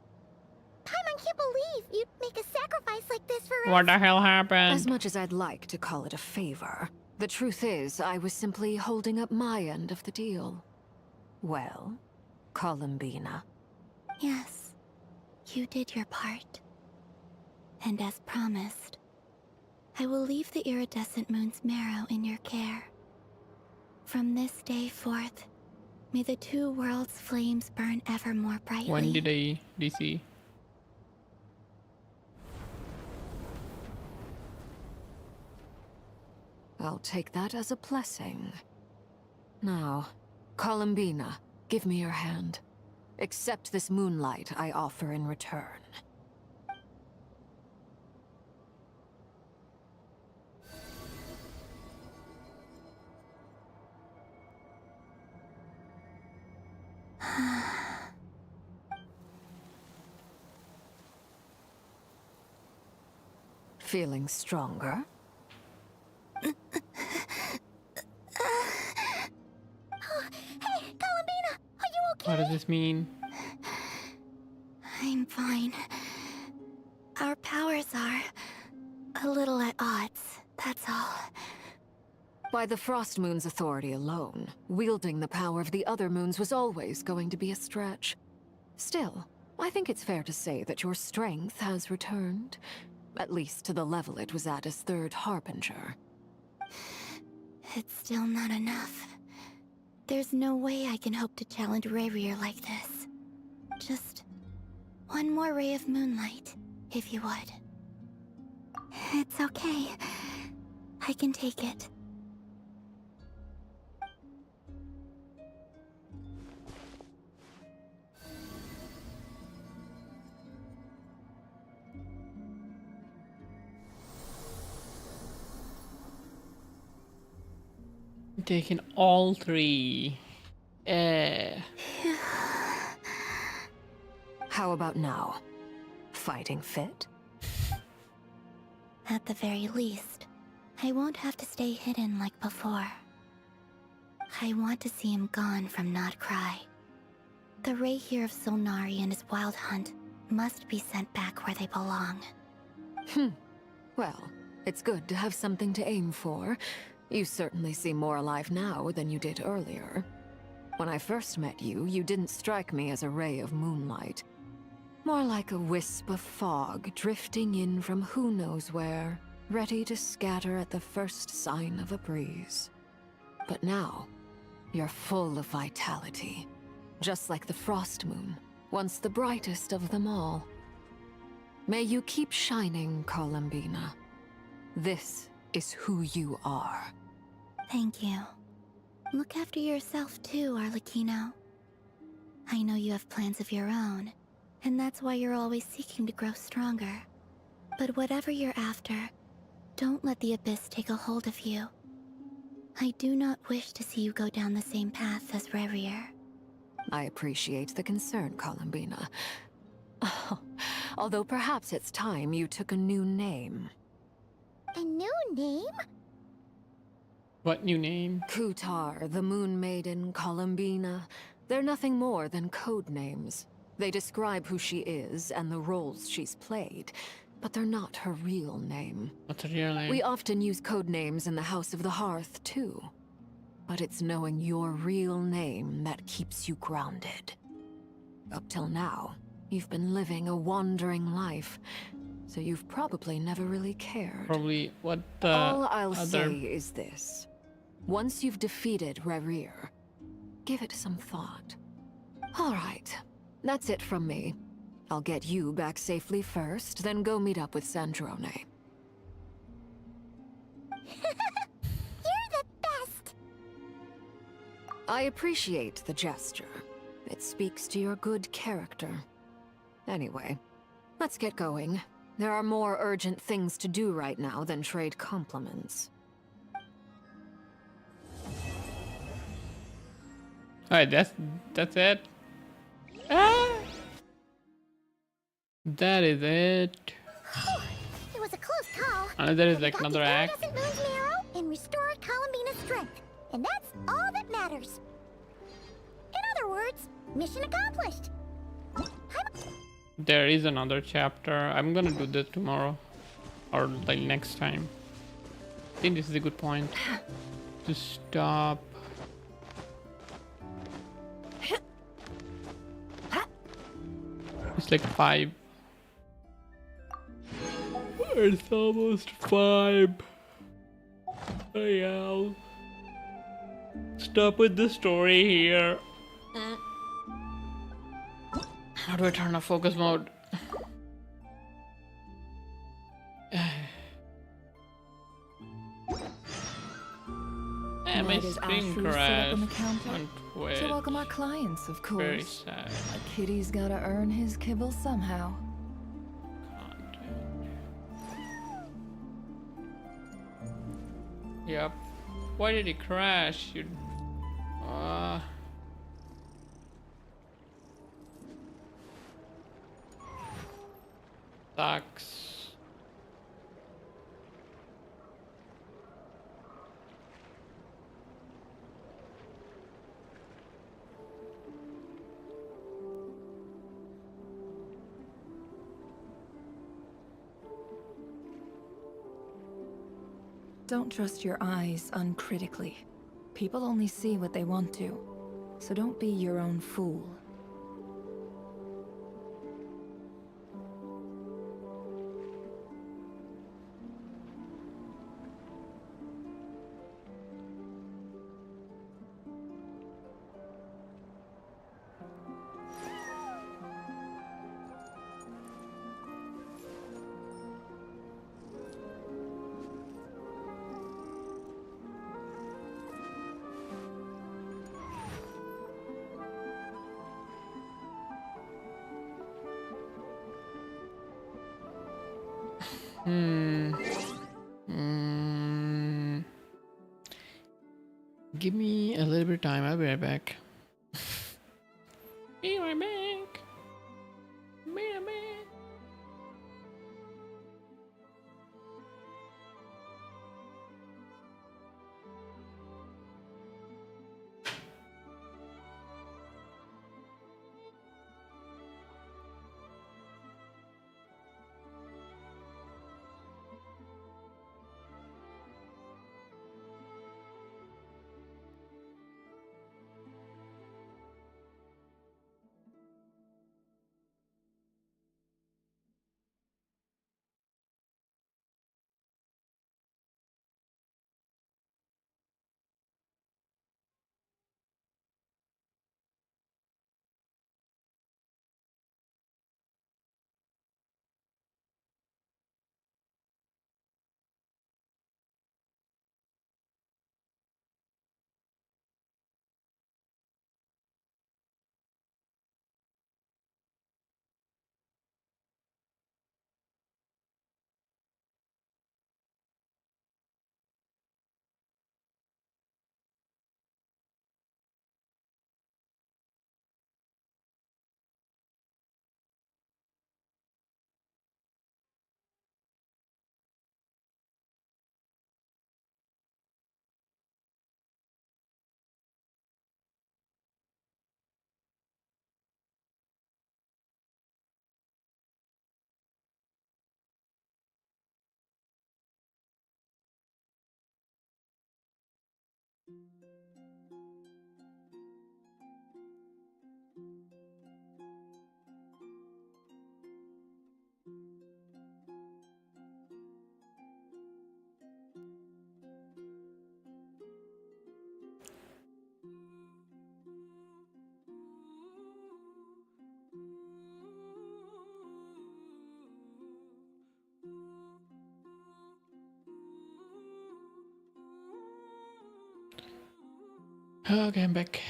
Paimon can't believe you'd make a sacrifice like this for us. What the hell happened? As much as I'd like to call it a favor, the truth is I was simply holding up my end of the deal. Well, Columbina. Yes, you did your part. And as promised, I will leave the iridescent moon's marrow in your care. From this day forth, may the two worlds' flames burn ever more brightly. When did I DC? I'll take that as a blessing. Now, Columbina, give me your hand. Accept this moonlight I offer in return. Feeling stronger? Hey, Columbina! Are you okay? What does this mean? I'm fine. Our powers are a little at odds, that's all. By the Frost Moon's authority alone, wielding the power of the other moons was always going to be a stretch. Still, I think it's fair to say that your strength has returned. At least to the level it was at as Third Harbinger. It's still not enough. There's no way I can hope to challenge Rayrir like this. Just one more ray of moonlight, if you would. It's okay. I can take it. Taking all three. How about now? Fighting fit? At the very least, I won't have to stay hidden like before. I want to see him gone from Not Cry. The Rayhere of Solnari and his wild hunt must be sent back where they belong. Well, it's good to have something to aim for. You certainly seem more alive now than you did earlier. When I first met you, you didn't strike me as a ray of moonlight. More like a wisp of fog drifting in from who knows where, ready to scatter at the first sign of a breeze. But now, You're full of vitality, just like the frost moon, once the brightest of them all. May you keep shining, Columbina. This is who you are. Thank you. Look after yourself too, Arlecchino. I know you have plans of your own, and that's why you're always seeking to grow stronger. But whatever you're after, don't let the Abyss take a hold of you. I do not wish to see you go down the same path as Rerir. I appreciate the concern, Columbina. Although perhaps it's time you took a new name. A new name? What new name? Kutar, the Moon Maiden, Columbina. They're nothing more than code names. They describe who she is and the roles she's played, but they're not her real name. What's her real name? We often use code names in the House of the Hearth, too. But it's knowing your real name that keeps you grounded. Up till now, you've been living a wandering life, so you've probably never really cared. Probably what the All I'll other... say is this. Once you've defeated Rerir, give it some thought. All right, that's it from me. I'll get you back safely first, then go meet up with Sandrone. You're the best! I appreciate the gesture. It speaks to your good character. Anyway, let's get going. There are more urgent things to do right now than trade compliments. Alright, that's it. Ah! That is it. It was a close call. And there is but we like got another the act. Iridescent Moon's marrow and restored Columbina's strength. And that's all that matters. In other words, mission accomplished. There is another chapter. I'm gonna do this tomorrow. Or like next time. I think this is a good point to stop. It's like 5. It's almost 5. Oh yeah, I'll stop with the story here. How do I turn off focus mode? And my Why does screen Ashru sit up crashed on the counter? on Twitch. To welcome our clients, of course. Very sad. A kitty's gotta earn his kibble somehow. Yep. Why did it crash? You. Sucks. Don't trust your eyes uncritically. People only see what they want to, so don't be your own fool. Give me a little bit of time. I'll be right back. Be right back. Be right back. Okay, I'm back.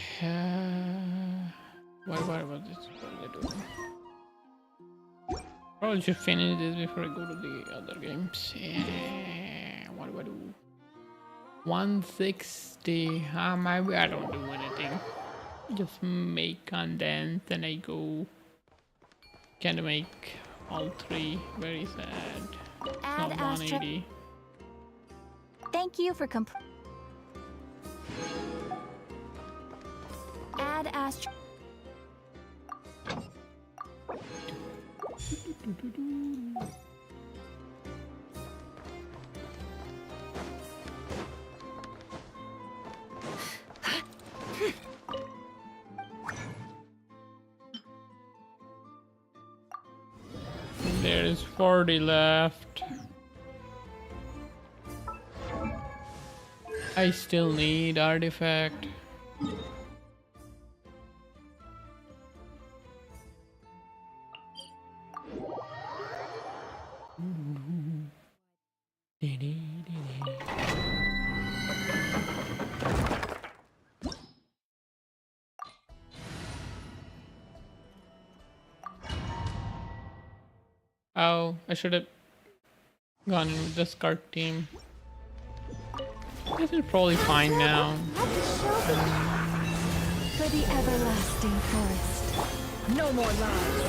What was this? What was I doing? Probably should finish this before I go to the other games. Yeah. What do I do? 160. Maybe I don't do anything. Just make condense and I go. Can't make all three. Very sad. Add Not 180. Thank you for Add Astra. There's 40 left. I still need artifact. Oh, I should have gone in with the SCART team. This is probably fine now. For the everlasting forest. No more lies.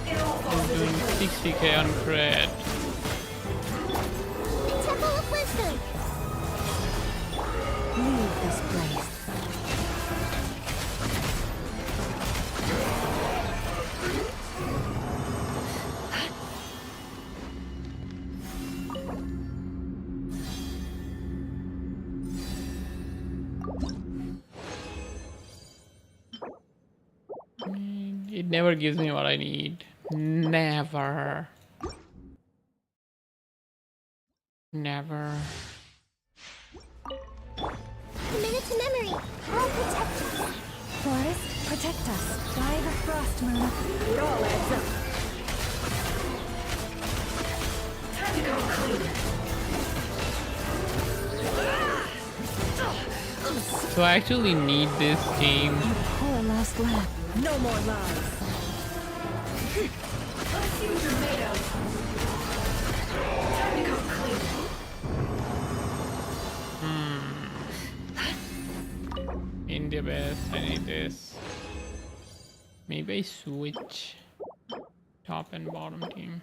I'm doing 60k on cred. Temple of Wisdom. Leave this place. It never gives me what I need. Never. Never. Minute to memory. I'll protect us. Forest, protect us. By the frost moon. It all adds up. Time to go clean. So I actually need this team. Poor last lap. No more lies. Let's see what you're made of. Time to go clean. India best. I need this. Maybe I switch top and bottom team.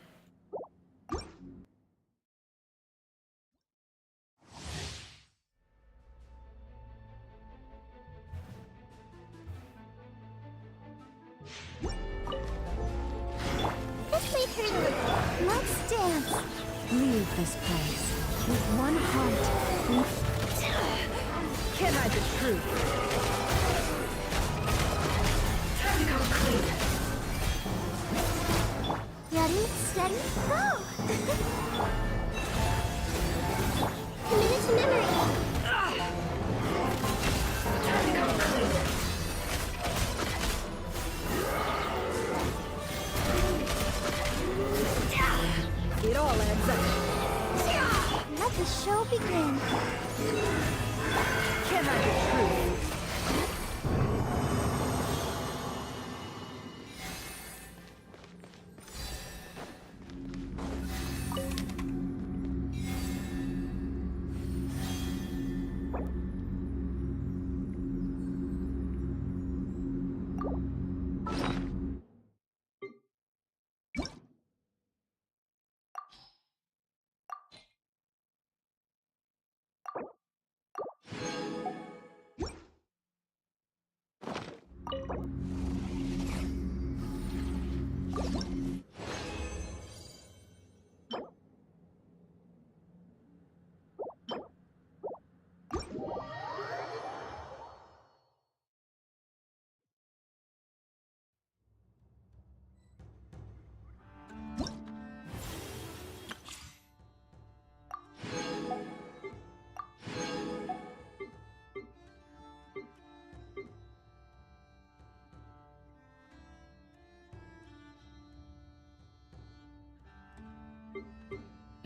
Let's dance. Leave this place. With one heart. Can't hide the truth. Time to go clean. Ready, steady, go. Minute to memory. Time to go clean. It all adds up. Let the show begin. Can't hide the truth.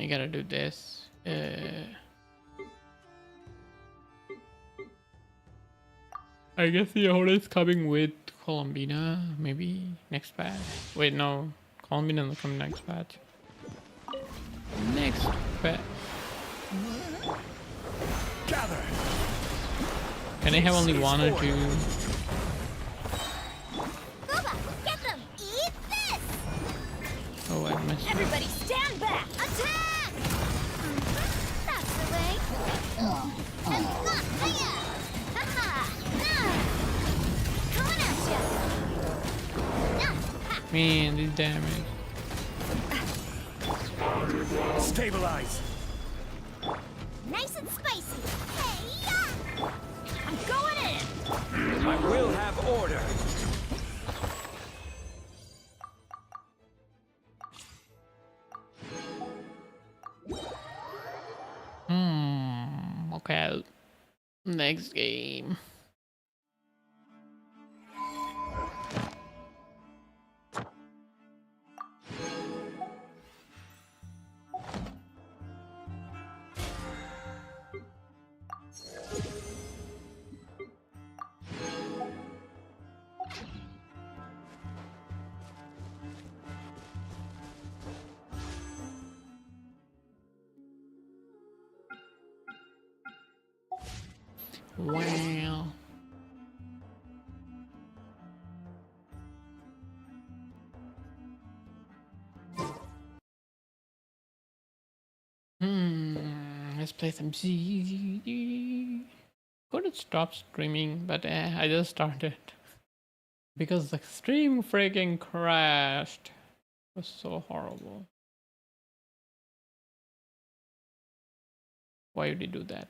I gotta do this. I guess the owner is coming with Columbina, maybe next patch. Wait, no. Columbina will come next patch. Next patch. Gather. Can I have only one or two? Booba, get them! Eat this! Oh, I missed. Everybody stand back! Attack! That's the way. And hiya! Ha-ha! Coming at ya! Man, this damage. Stabilize. Nice and spicy. Hey, I'm going in. I will have order. Okay. Next game. Wow. Let's play some Z. Could it stop streaming? But I just started because the stream freaking crashed. It was so horrible. Why would he do that?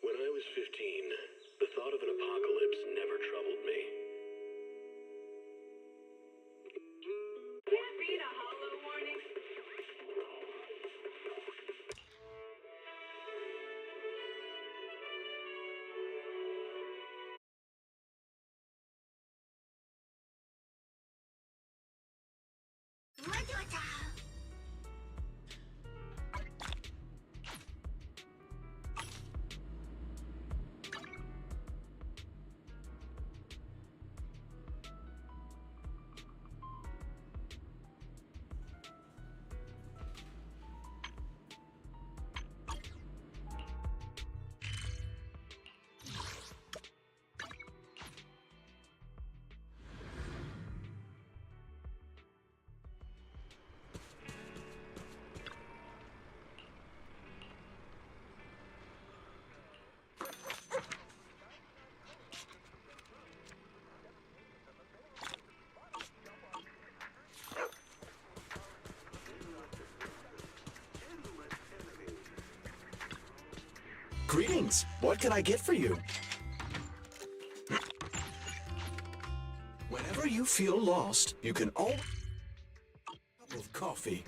When I was 15, the thought of an apocalypse never troubled me. Can't beat a hollow warning. Greetings. What can I get for you? Whenever you feel lost, you can always cup of coffee.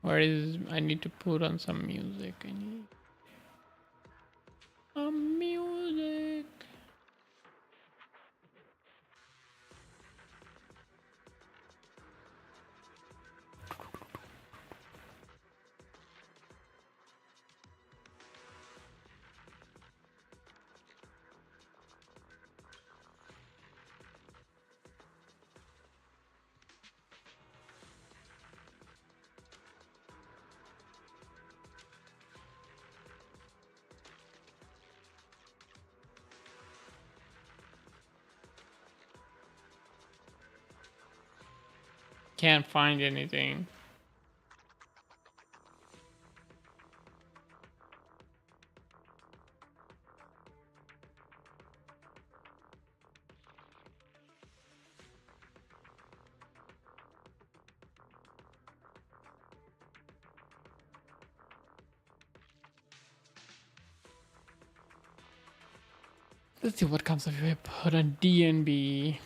Where is I need to put on some music. I need some music. Can't find anything. Let's see what comes if I put a DNB.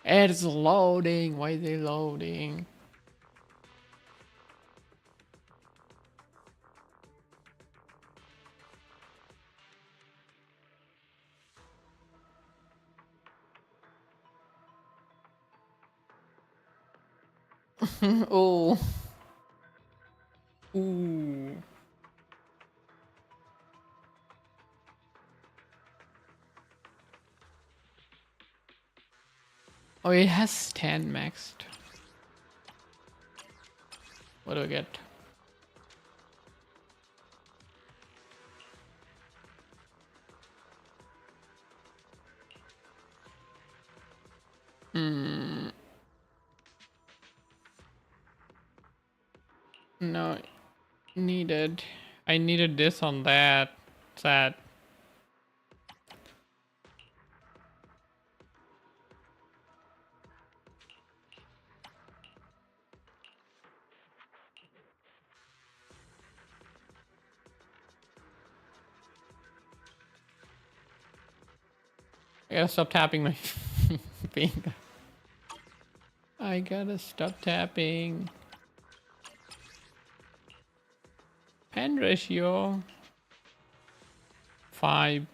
It's loading. Why is it loading? Oh. Ooh. Oh, it has 10 maxed. What do I get? No, needed. I needed this on that. Sad. I gotta stop tapping my finger. I gotta stop tapping. Pen ratio 5.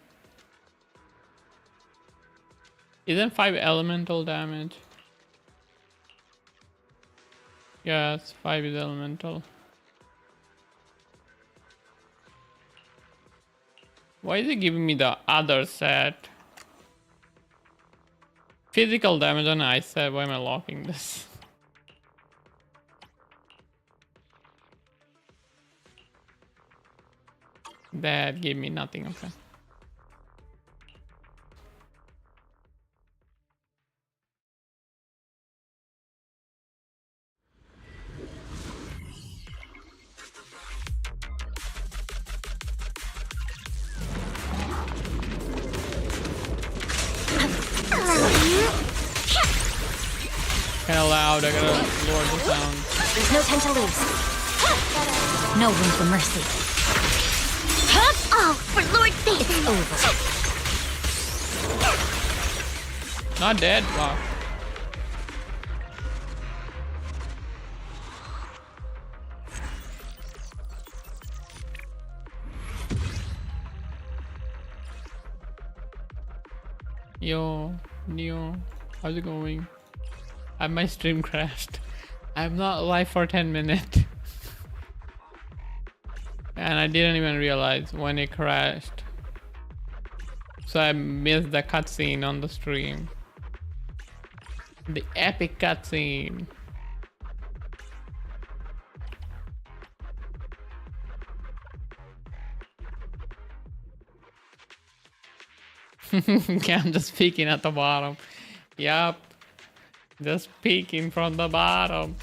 Isn't 5 elemental damage? Yes, 5 is elemental. Why is it giving me the other set? Physical damage on ice set. Why am I locking this? That gave me nothing. Okay. Kinda loud, I gotta lower the sound. There's no time to lose. No room for mercy. Oh, for Lord's sake! It's over. Not dead? Wow. Yo, Neo, how's it going? My stream crashed. I'm not live for 10 minutes. And I didn't even realize when it crashed. So I missed the cutscene on the stream. The epic cutscene. Yeah, I'm just peeking at the bottom. Yup. Just peeking from the bottom.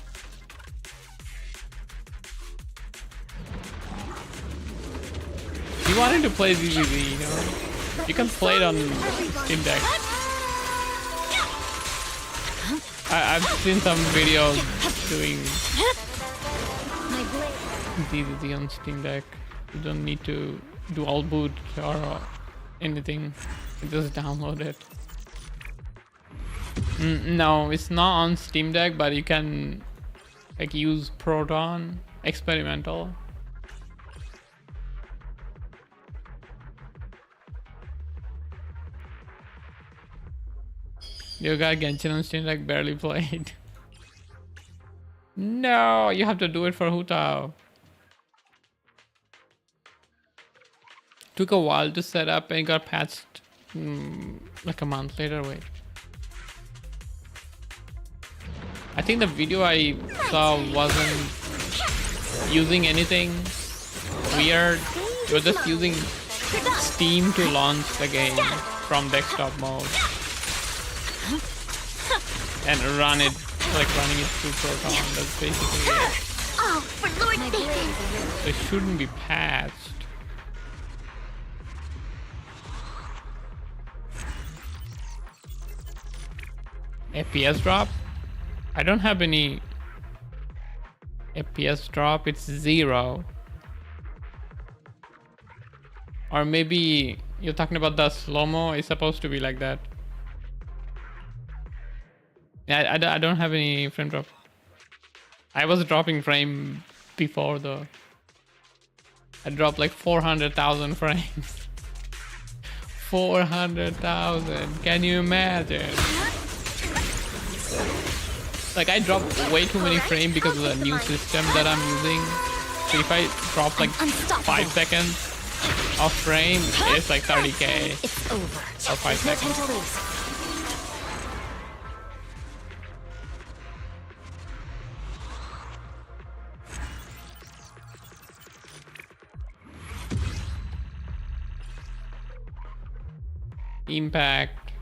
You wanted to play ZZZ, you know? You can play it on Steam Deck. I've seen some videos doing ZZZ on Steam Deck. You don't need to dual boot or anything. You just download it. No, it's not on Steam Deck, but you can like use Proton experimental. You got Genshin on Steam Deck, barely played. No, you have to do it for Hutao. Took a while to set up and got patched like a month later. Wait. I think the video I saw wasn't using anything weird. It was just using Steam to launch the game from desktop mode and run it like running it through Proton. That's basically it. Oh, for Lord's sake! So it shouldn't be patched. FPS drop? I don't have any FPS drop. It's 0. Or maybe you're talking about the slow-mo. It's supposed to be like that. Yeah, I don't have any frame drop. I was dropping frame before though. I dropped like 400,000 frames. 400,000. Can you imagine? Like I dropped way too many frames because of the new system that I'm using. So if I drop like 5 seconds of frame, it's like 30k. It's over. Or 5 seconds. Impact.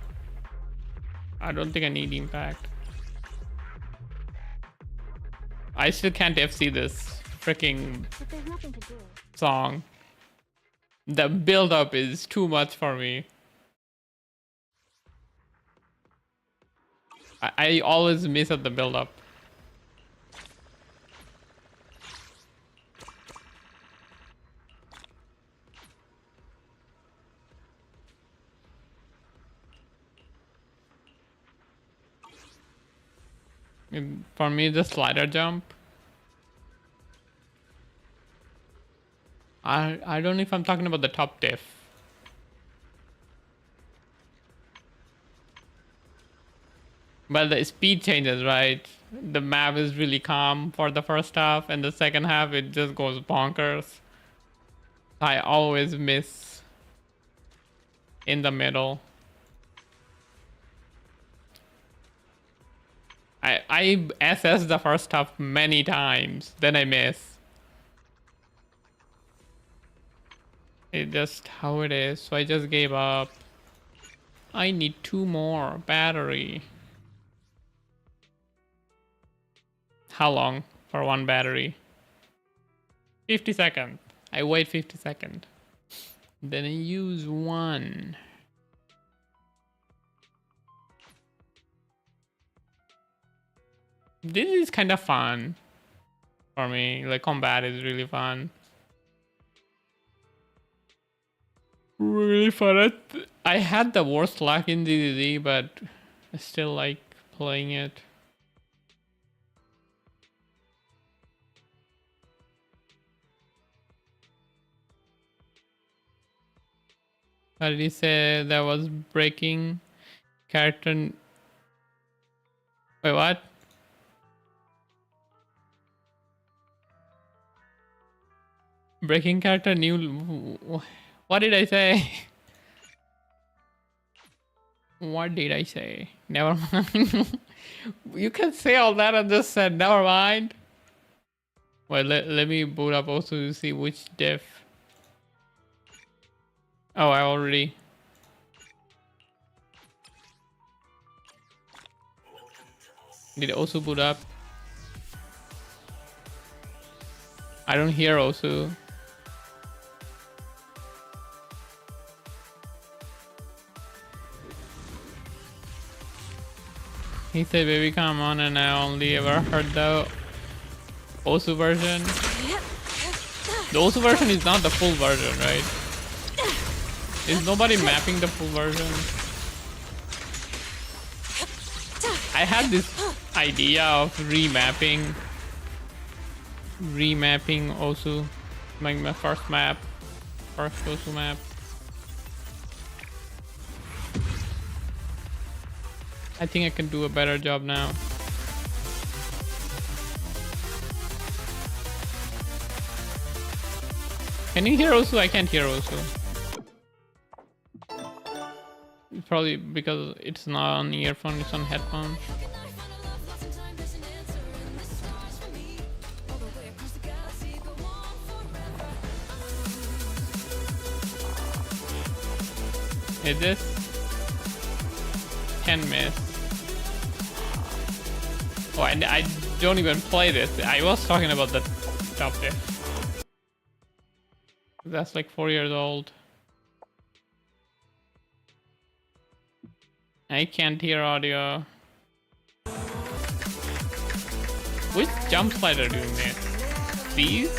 I don't think I need impact. I still can't FC this freaking song. The build up is too much for me. I always miss at the build up. For me, the slider jump. I don't know if I'm talking about the top diff. But the speed changes, right? The map is really calm for the first half, and the second half it just goes bonkers. I always miss in the middle. I SS the first half many times, then I miss. It's just how it is, so I just gave up. I need 2 more battery. How long for 1 battery? 50 seconds. I wait 50 seconds. Then I use 1. This is kind of fun for me. Like combat is really fun. Really fun. I had the worst luck in DDD, but I still like playing it. What did he say? That was breaking character. Wait, what? Breaking character new. What did I say? What did I say? Never mind. You can say all that and just said never mind. Well, let me boot up also to see which diff. Oh, I already. Did also boot up? I don't hear also. He said, baby, come on, and I only ever heard the Osu version. The Osu version is not the full version, right? Is nobody mapping the full version? I had this idea of remapping Osu, like my first Osu map. I think I can do a better job now. Can you hear Osu? I can't hear Osu. It's probably because it's not on earphone, it's on headphone. Is this? Can miss. Oh, I don't even play this. I was talking about the top there. That's like 4 years old. I can't hear audio. Which jump slider do you miss? These?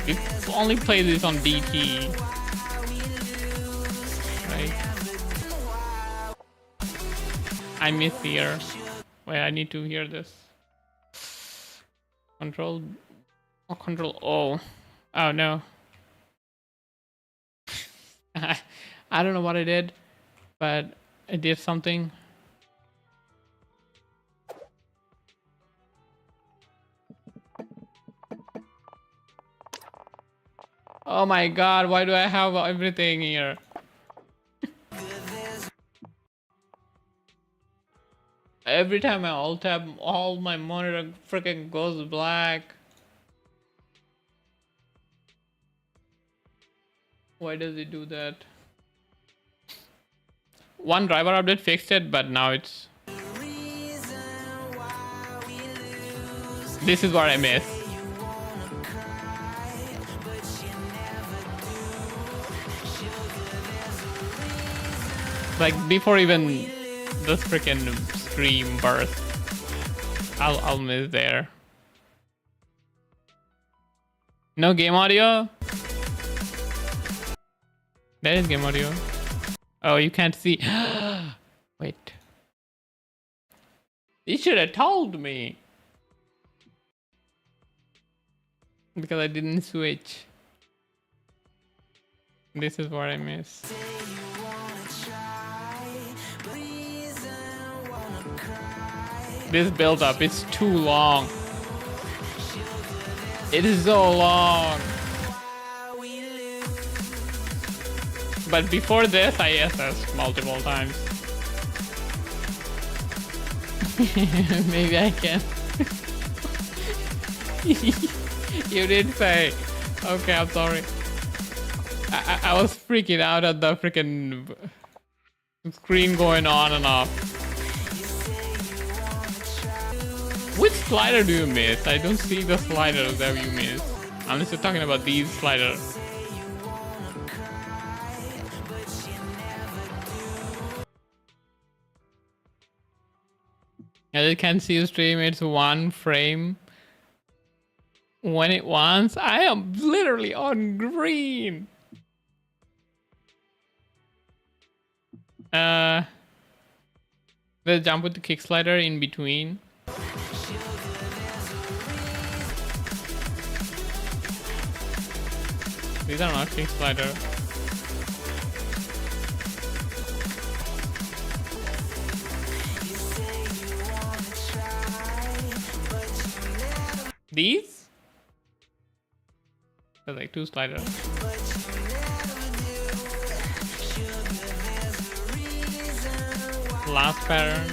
You only play this on DT. Right? I miss here. Wait, I need to hear this. Control. Oh, control. Oh. Oh no. I don't know what I did, but I did something. Oh my god, why do I have everything here? Every time I alt tab, all my monitor freaking goes black. Why does it do that? One driver update fixed it, but now it's... This is what I miss. Like before even the freaking stream burst, I'll miss there. No game audio? There is game audio. Oh, you can't see. Wait. You should have told me. Because I didn't switch. This is what I miss. This build up is too long. It is so long. But before this, I SS multiple times. Maybe I can. You did say. Okay, I'm sorry. I was freaking out at the freaking screen going on and off. Which slider do you miss? I don't see the sliders that you miss. I'm just talking about these sliders. As you can see stream, it's one frame. When it wants, I am literally on green. Let's jump with the kick slider in between. These are not kick slider. These? They're like two sliders. Last pattern.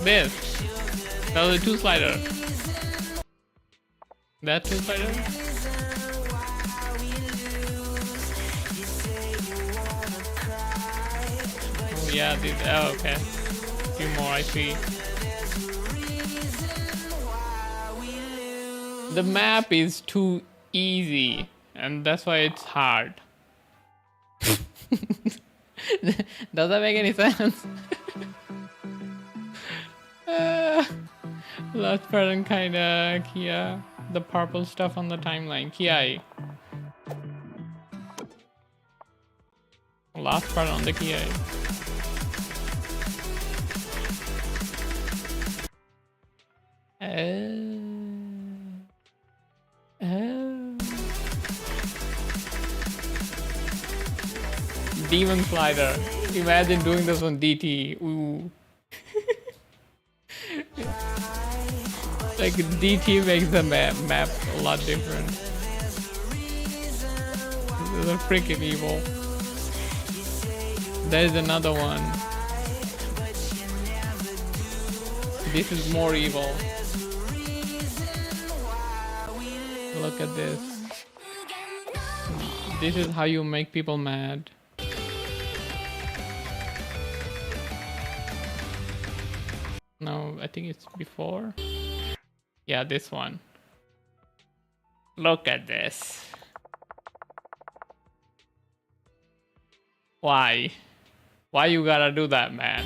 This. That was a two slider. That two slider? Oh yeah, these. Oh, okay. A few more, I see. The map is too easy, and that's why it's hard. Does that make any sense? Last pattern kinda Kia. The purple stuff on the timeline. Kia. Last pattern on the Kia. Demon slider. Imagine doing this on DT. Ooh. Like DT makes the map a lot different. This is a freaking evil. There is another one. This is more evil. Look at this. This is how you make people mad. No, I think it's before. Yeah, this one. Look at this. Why? Why you gotta do that, man?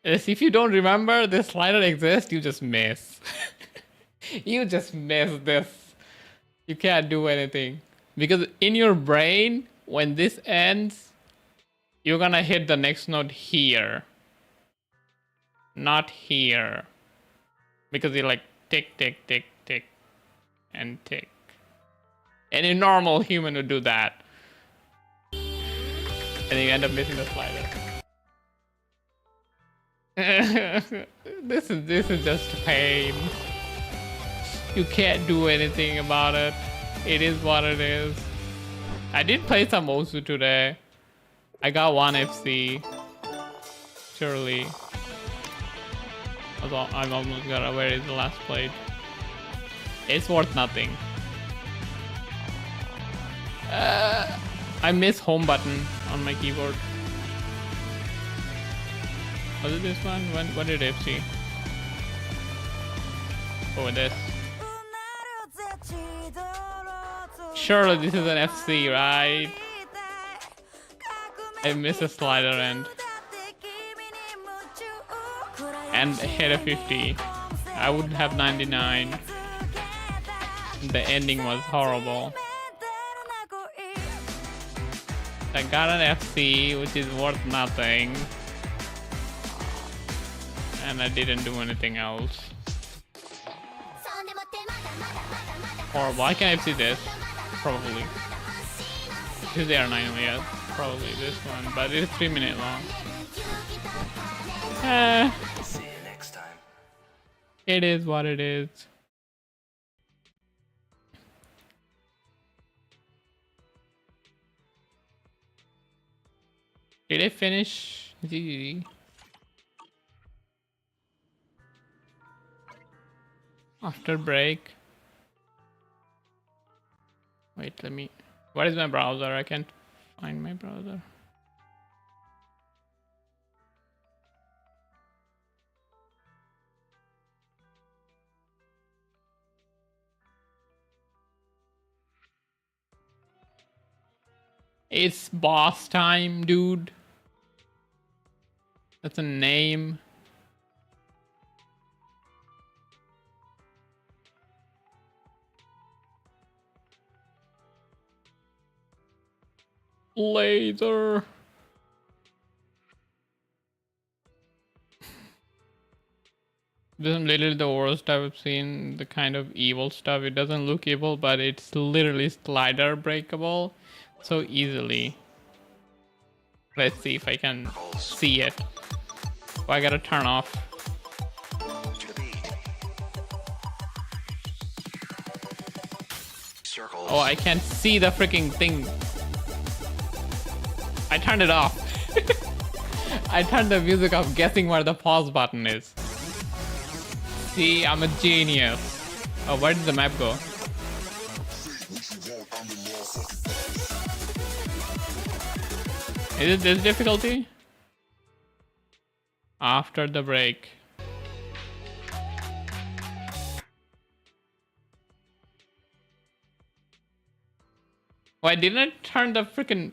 If you don't remember this slider exists, you just miss. You just miss this. You can't do anything. Because in your brain, when this ends, you're gonna hit the next note here. Not here. Because you're like tick, tick, tick, tick, and tick. Any normal human would do that. And you end up missing the slider. This is just pain. You can't do anything about it. It is what it is. I did play some Osu today. I got 1 FC. Surely. I've almost got where is the last plate. It's worth nothing. I miss home button on my keyboard. Was it this one? What did FC? Oh, this. Surely this is an FC, right? I miss a slider end. And hit a 50. I would have 99. The ending was horrible. I got an FC, which is worth nothing. And I didn't do anything else. Horrible. I can FC this. Probably. Because they are 9, yes. Probably this one. But it's 3 minutes long. See you next time. It is what it is. Did I finish? GG. After break. Wait, let me... What is my browser? I can't find my browser. It's boss time, dude. That's a name. Laser. This is literally the worst I've seen. The kind of evil stuff. It doesn't look evil, but it's literally slider breakable so easily. Let's see if I can see it. Oh, I gotta turn off. Oh, I can't see the freaking thing. I turned it off. I turned the music off, guessing where the pause button is. See, I'm a genius. Oh, where did the map go? Is it this difficulty? After the break. Why didn't I turn the freaking...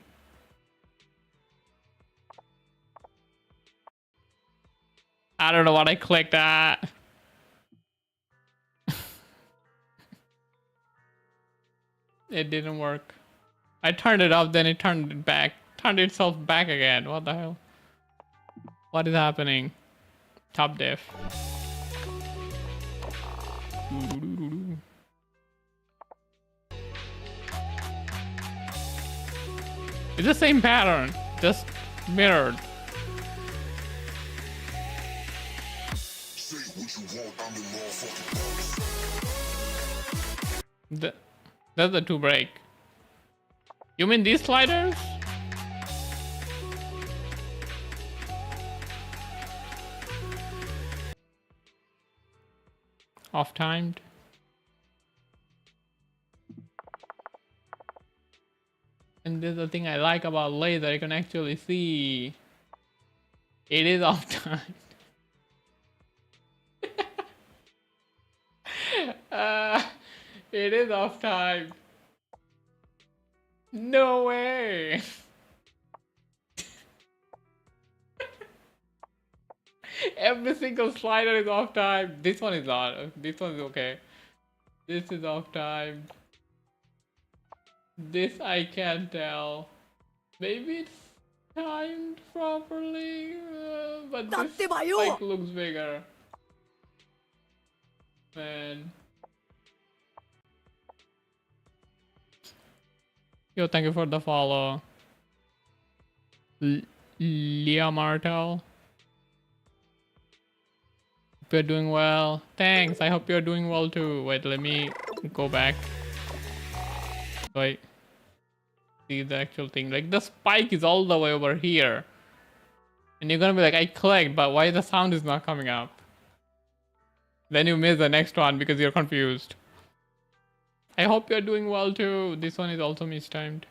I don't know what I clicked at. It didn't work. I turned it off, then it turned it back. Turned itself back again. What the hell? What is happening? Top diff. It's the same pattern, just mirrored. That's the 2 break. You mean these sliders? Off timed. And this is the thing I like about laser, you can actually see. It is off time. It is off time. No way. Every single slider is off time. This one is not. This one is okay. This is off time. This I can't tell. Maybe it's timed properly, but this spike looks bigger. Man. Yo, thank you for the follow. Leah Martel. Hope you're doing well. Thanks, I hope you're doing well too. Wait, let me go back. Wait. See the actual thing. Like, the spike is all the way over here. And you're gonna be like, I clicked, but why the sound is not coming up? Then you miss the next one because you're confused. I hope you're doing well too. This one is also mistimed.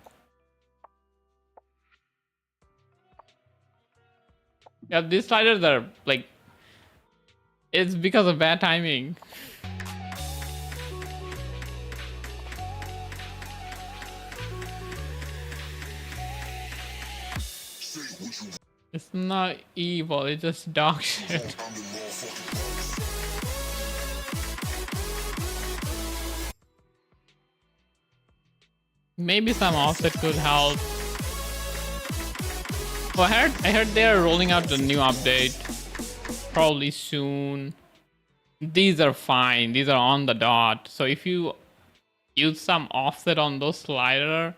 Yeah, these sliders are like... It's because of bad timing. It's not evil, it's just dog shit. Maybe some offset could help. Oh, I heard they're rolling out the new update. Probably soon. These are fine, these are on the dot. So if you use some offset on those slider,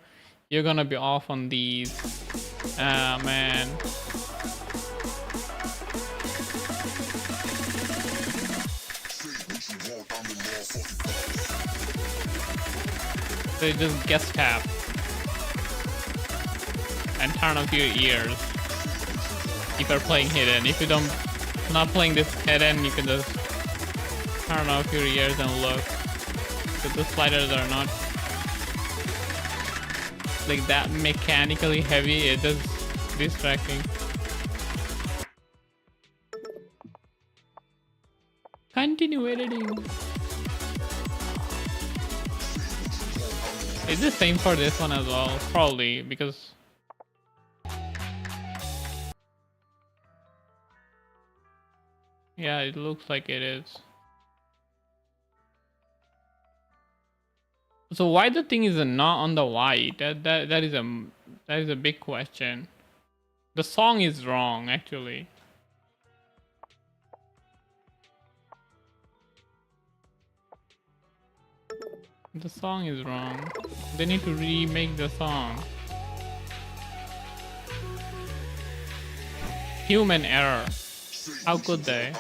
you're gonna be off on these. Ah, man. So you just guess tap and turn off your ears if you're playing hidden. If you don't, not playing this hidden, you can just turn off your ears and look. Because the sliders are not like that mechanically heavy. It is distracting. Continue editing. Is the same for this one as well? Probably, because... Yeah, it looks like it is. So why the thing is not on the white? That is a big question. The song is wrong, actually. The song is wrong. They need to remake the song. Human error. How could they?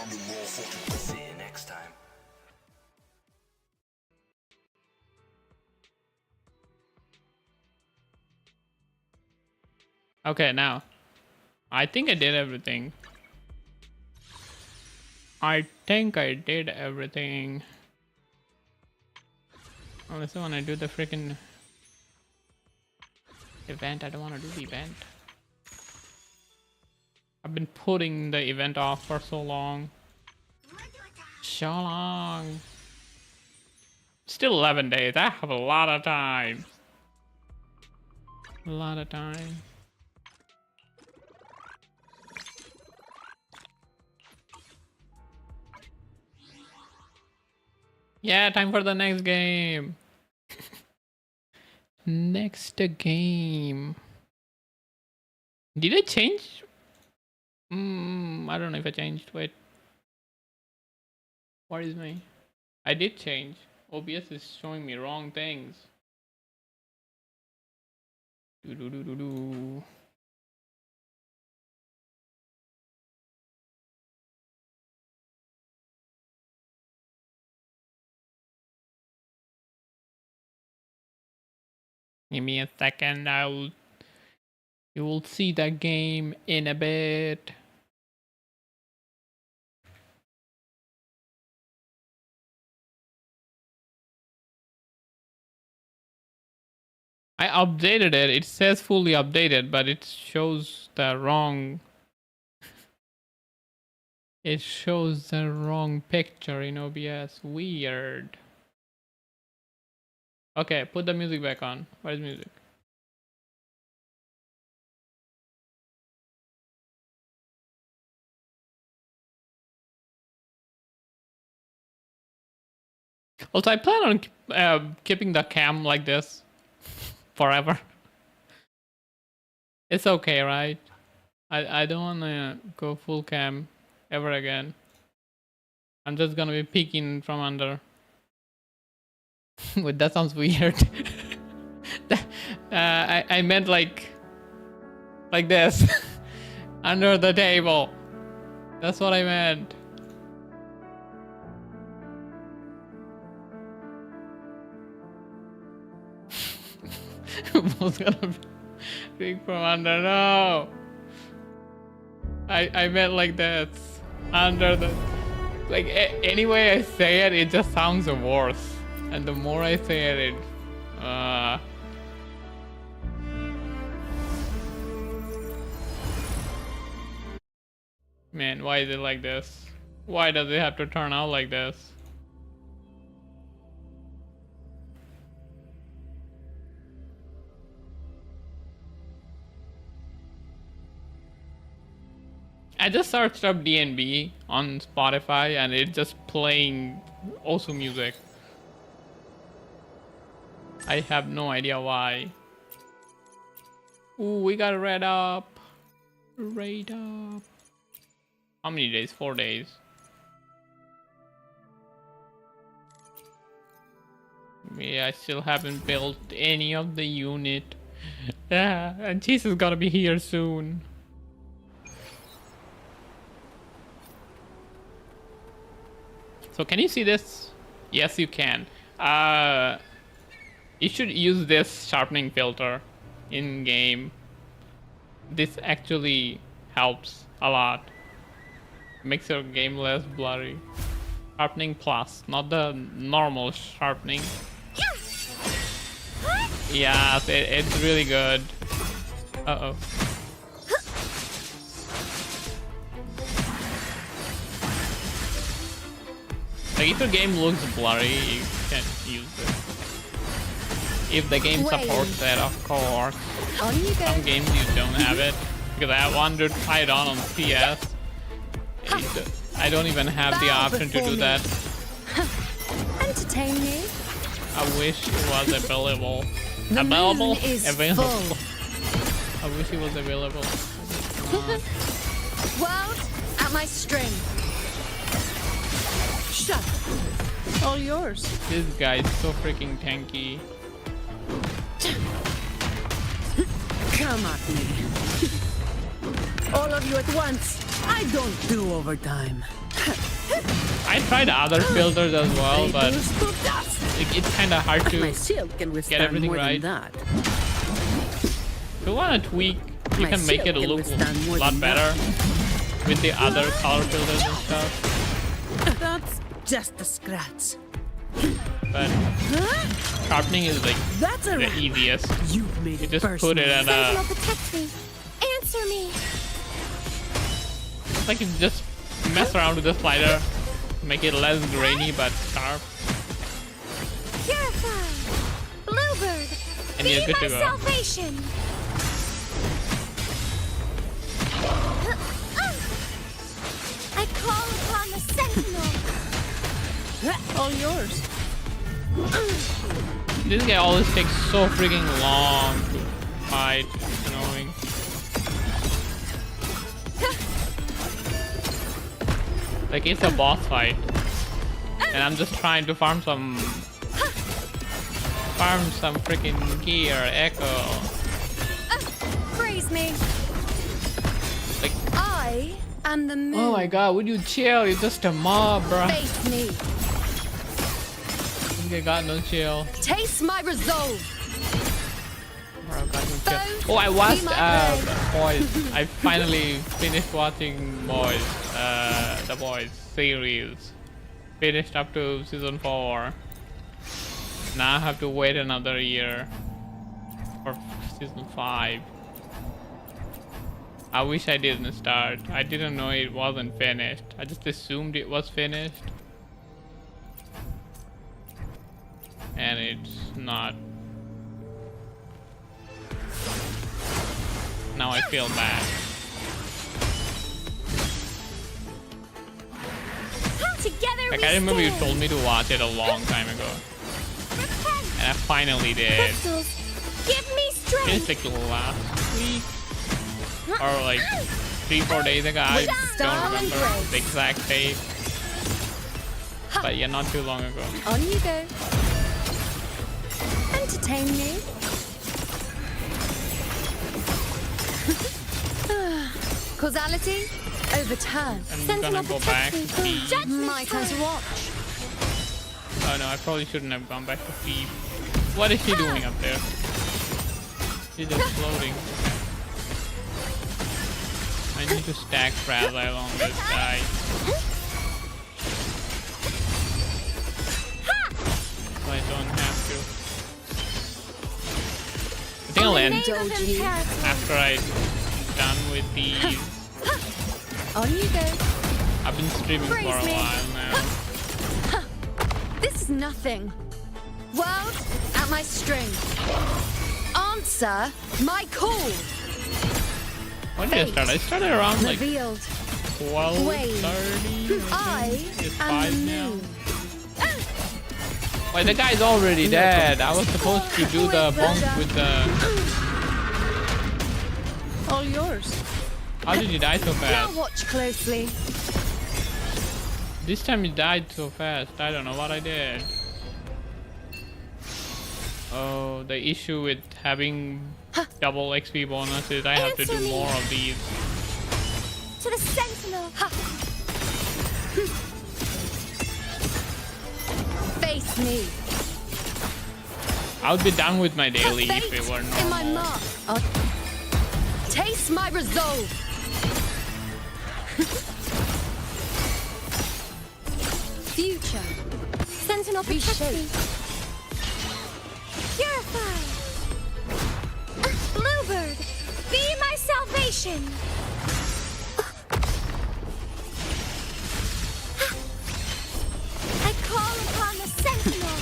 See you next time. Okay, now. I think I did everything. I think I did everything. Unless I want to do the freaking event. I don't want to do the event. I've been putting the event off for so long. So long. Still 11 days. I have a lot of time. A lot of time. Yeah, time for the next game. Next game. Did I change? I don't know if I changed. Wait. What is me? I did change. OBS is showing me wrong things. Do. Give me a second. You will see that game in a bit. I updated it. It says fully updated, but it shows the wrong. It shows the wrong picture in OBS. Weird. Okay, put the music back on. Where's music? Also, I plan on keeping the cam like this forever. It's okay, right? I don't wanna go full cam ever again. I'm just gonna be peeking from under. Wait, that sounds weird. I meant like this. Under the table. That's what I meant. Who's gonna peek from under? No. I meant like that. Under the... Like, any way I say it, it just sounds worse. And the more I say it, Man, why is it like this? Why does it have to turn out like this? I just searched up DNB on Spotify and it's just playing awesome music. I have no idea why. Ooh, we got a red up. Red up. How many days? 4 days. Yeah, I still haven't built any of the unit. Yeah, and Jesus is gonna be here soon. So can you see this? Yes, you can. You should use this sharpening filter in game. This actually helps a lot. Makes your game less blurry. Sharpening plus, not the normal sharpening. Yeah, it's really good. Uh-oh. Like, if your game looks blurry, you can't use it. If the game supports it, of course. Some games you don't have it. Because I have one dude try it on PS. I don't even have the option to do that. Entertain me. I wish it was available. Available? I wish it was available. World at my string. Shut. All yours. This guy is so freaking tanky. Come at me. All of you at once. I don't do overtime. I tried other filters as well, but it's kind of hard to get everything right. If you want to tweak, you can make it look a lot better with the other color filters and stuff. That's just a scratch. But sharpening is like the easiest. You just put it at a... Answer me. Like, you just mess around with the slider, make it less grainy but sharp, Purify. Bluebird. and you're good to go. Salvation. I call upon the sentinel. All yours. This guy always takes so freaking long to fight. It's annoying. Like, it's a boss fight, and I'm just trying to farm some freaking gear, echo. Praise me. Like, I am the moon. oh my god, would you chill? You're just a mob, bro. Face me. This guy got no chill. Taste my resolve. Bro, got no chill. Oh, I watched Boys. I finally finished watching Boys. The Boys series. Finished up to season 4. Now I have to wait another year. for season 5. I wish I didn't start. I didn't know it wasn't finished. I just assumed it was finished. And it's not. Now I feel bad. Together Like, I remember you told me to watch it a long time ago. And I finally did. Give me strength. It's like last week. Or like 3-4 days ago. I don't remember the exact date. But yeah, not too long ago. On you go. Entertain me. Causality overturned. I'm gonna go back to Steve. My turn to watch. Oh no, I probably shouldn't have gone back to Steve. What is she doing up there? She's just floating. I need to stack fragile on this guy. So I don't have to. I think I'll end after I'm done with these. On you go. I've been streaming for a while now. This is nothing. World at my string. Answer my call. When did I start? I started around like Revealed. 12:30. I It's am 5 the now. moon. Wait, the guy's already dead. I was supposed to do the bump with the. All yours. How did you die so Now fast? watch closely. This time he died so fast. I don't know what I did. Oh, the issue with having double XP bonuses, I have to do more of these. To the sentinel. Face me. I would be done with my daily if it were In my normal. mark. Taste my resolve. Future. Sentinel protect me. Purify. Bluebird, be my salvation. I call upon the sentinel.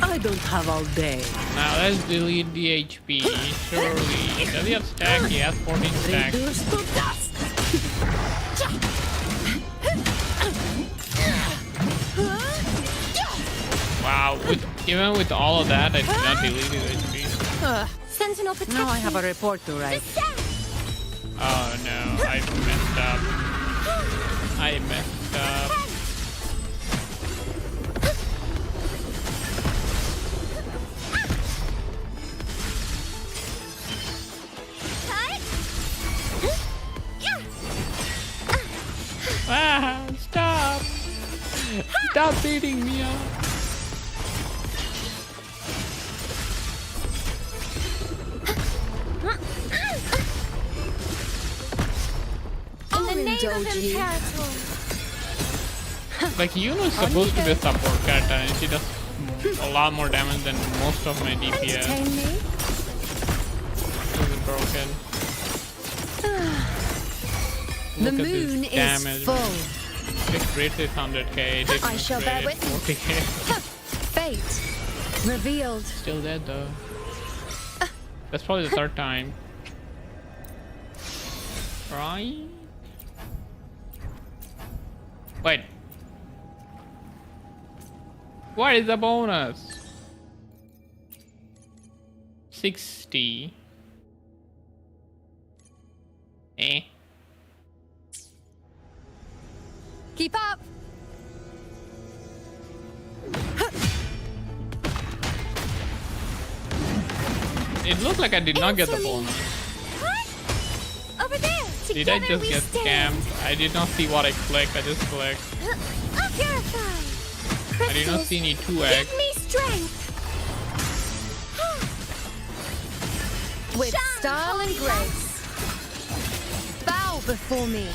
I don't have all day. Now let's delete the HP. Surely. Does he have stack? He has 14 stacks. Reduced to dust. Wow. Even with all of that, I did not delete his HP. Sentinel protect Now I have a report to write. Oh no, I messed up. I messed up. Ah, stop! Stop beating me up! In the name of Imperator. Like, Yuno's supposed to be a support character and she does a lot more damage than most of my DPS. This is broken. The Look at moon this is damage. full. Fixed rate is 100k. I shall bear witness. 40k. Fate revealed. Still dead though. That's probably the third time. Right? Wait. What is the bonus? 60. Eh. Keep up. It looked like I did not get the bonus. Over there. Did I Together just we get stand. scammed? I did not see what I clicked. I just clicked. Purify. I did not see any 2x. Give me strength. With style and grace. Bow before me.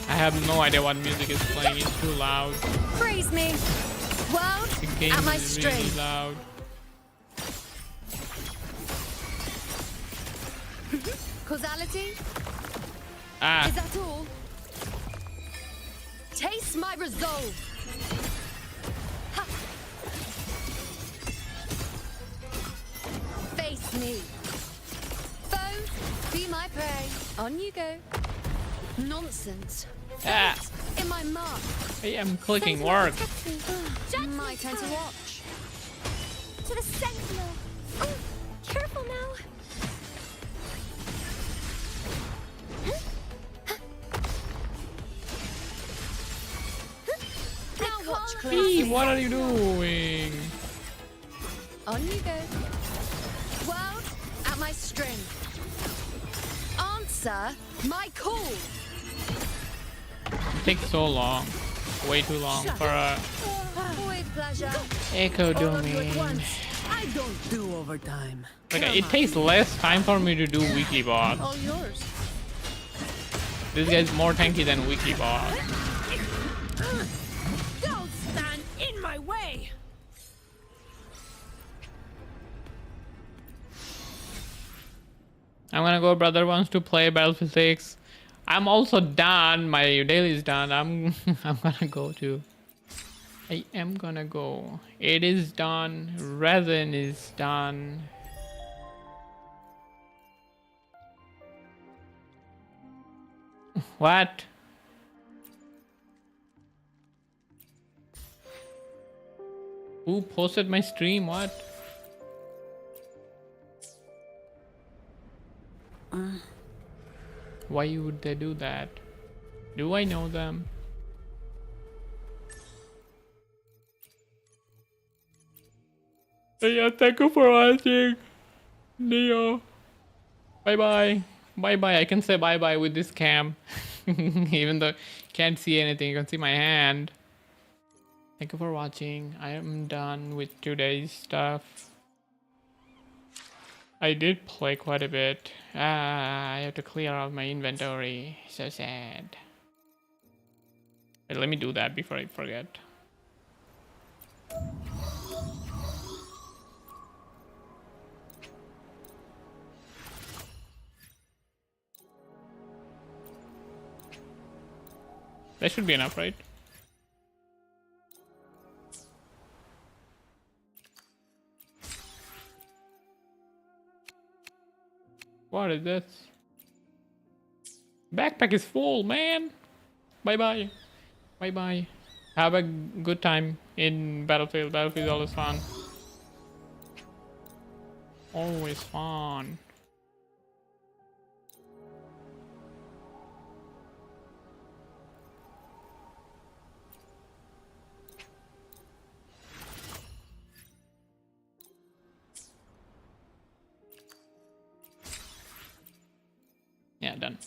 I have no idea what music is playing. It's too loud. Praise me. World The game at my is string. really loud. Ready? Ah. Is that all? Taste my resolve. Ha. Face me. Foes, be my prey. On you go. Nonsense. Ah. In my mark. I am clicking work. My turn to watch. To the sentinel. Oh, careful now. Now watch Hey, closely. what are you doing? On you go. World at my string. Answer my call. It takes so long. Way too long for a With pleasure. echo All of you at domain. once. I don't do overtime. Like, Come it on. takes less time for me to do weekly boss. All yours. This guy's more tanky than weekly boss. Don't stand in my way. I'm gonna go. Brother wants to play Battlefield 6. I'm also done. My daily is done. I'm gonna go too. I am gonna go. It is done. Resin is done. What? Who posted my stream? What? Why would they do that? Do I know them? Yeah, thank you for watching. Neo. Bye bye. Bye bye. I can say bye bye with this cam. Even though can't see anything, you can see my hand. Thank you for watching. I am done with today's stuff. I did play quite a bit. I have to clear out my inventory. So sad. Wait, let me do that before I forget. That should be enough, right? What is this? Backpack is full, man. Bye bye. Bye bye. Have a good time in Battlefield. Battlefield is always fun. Always fun. Yeah, done.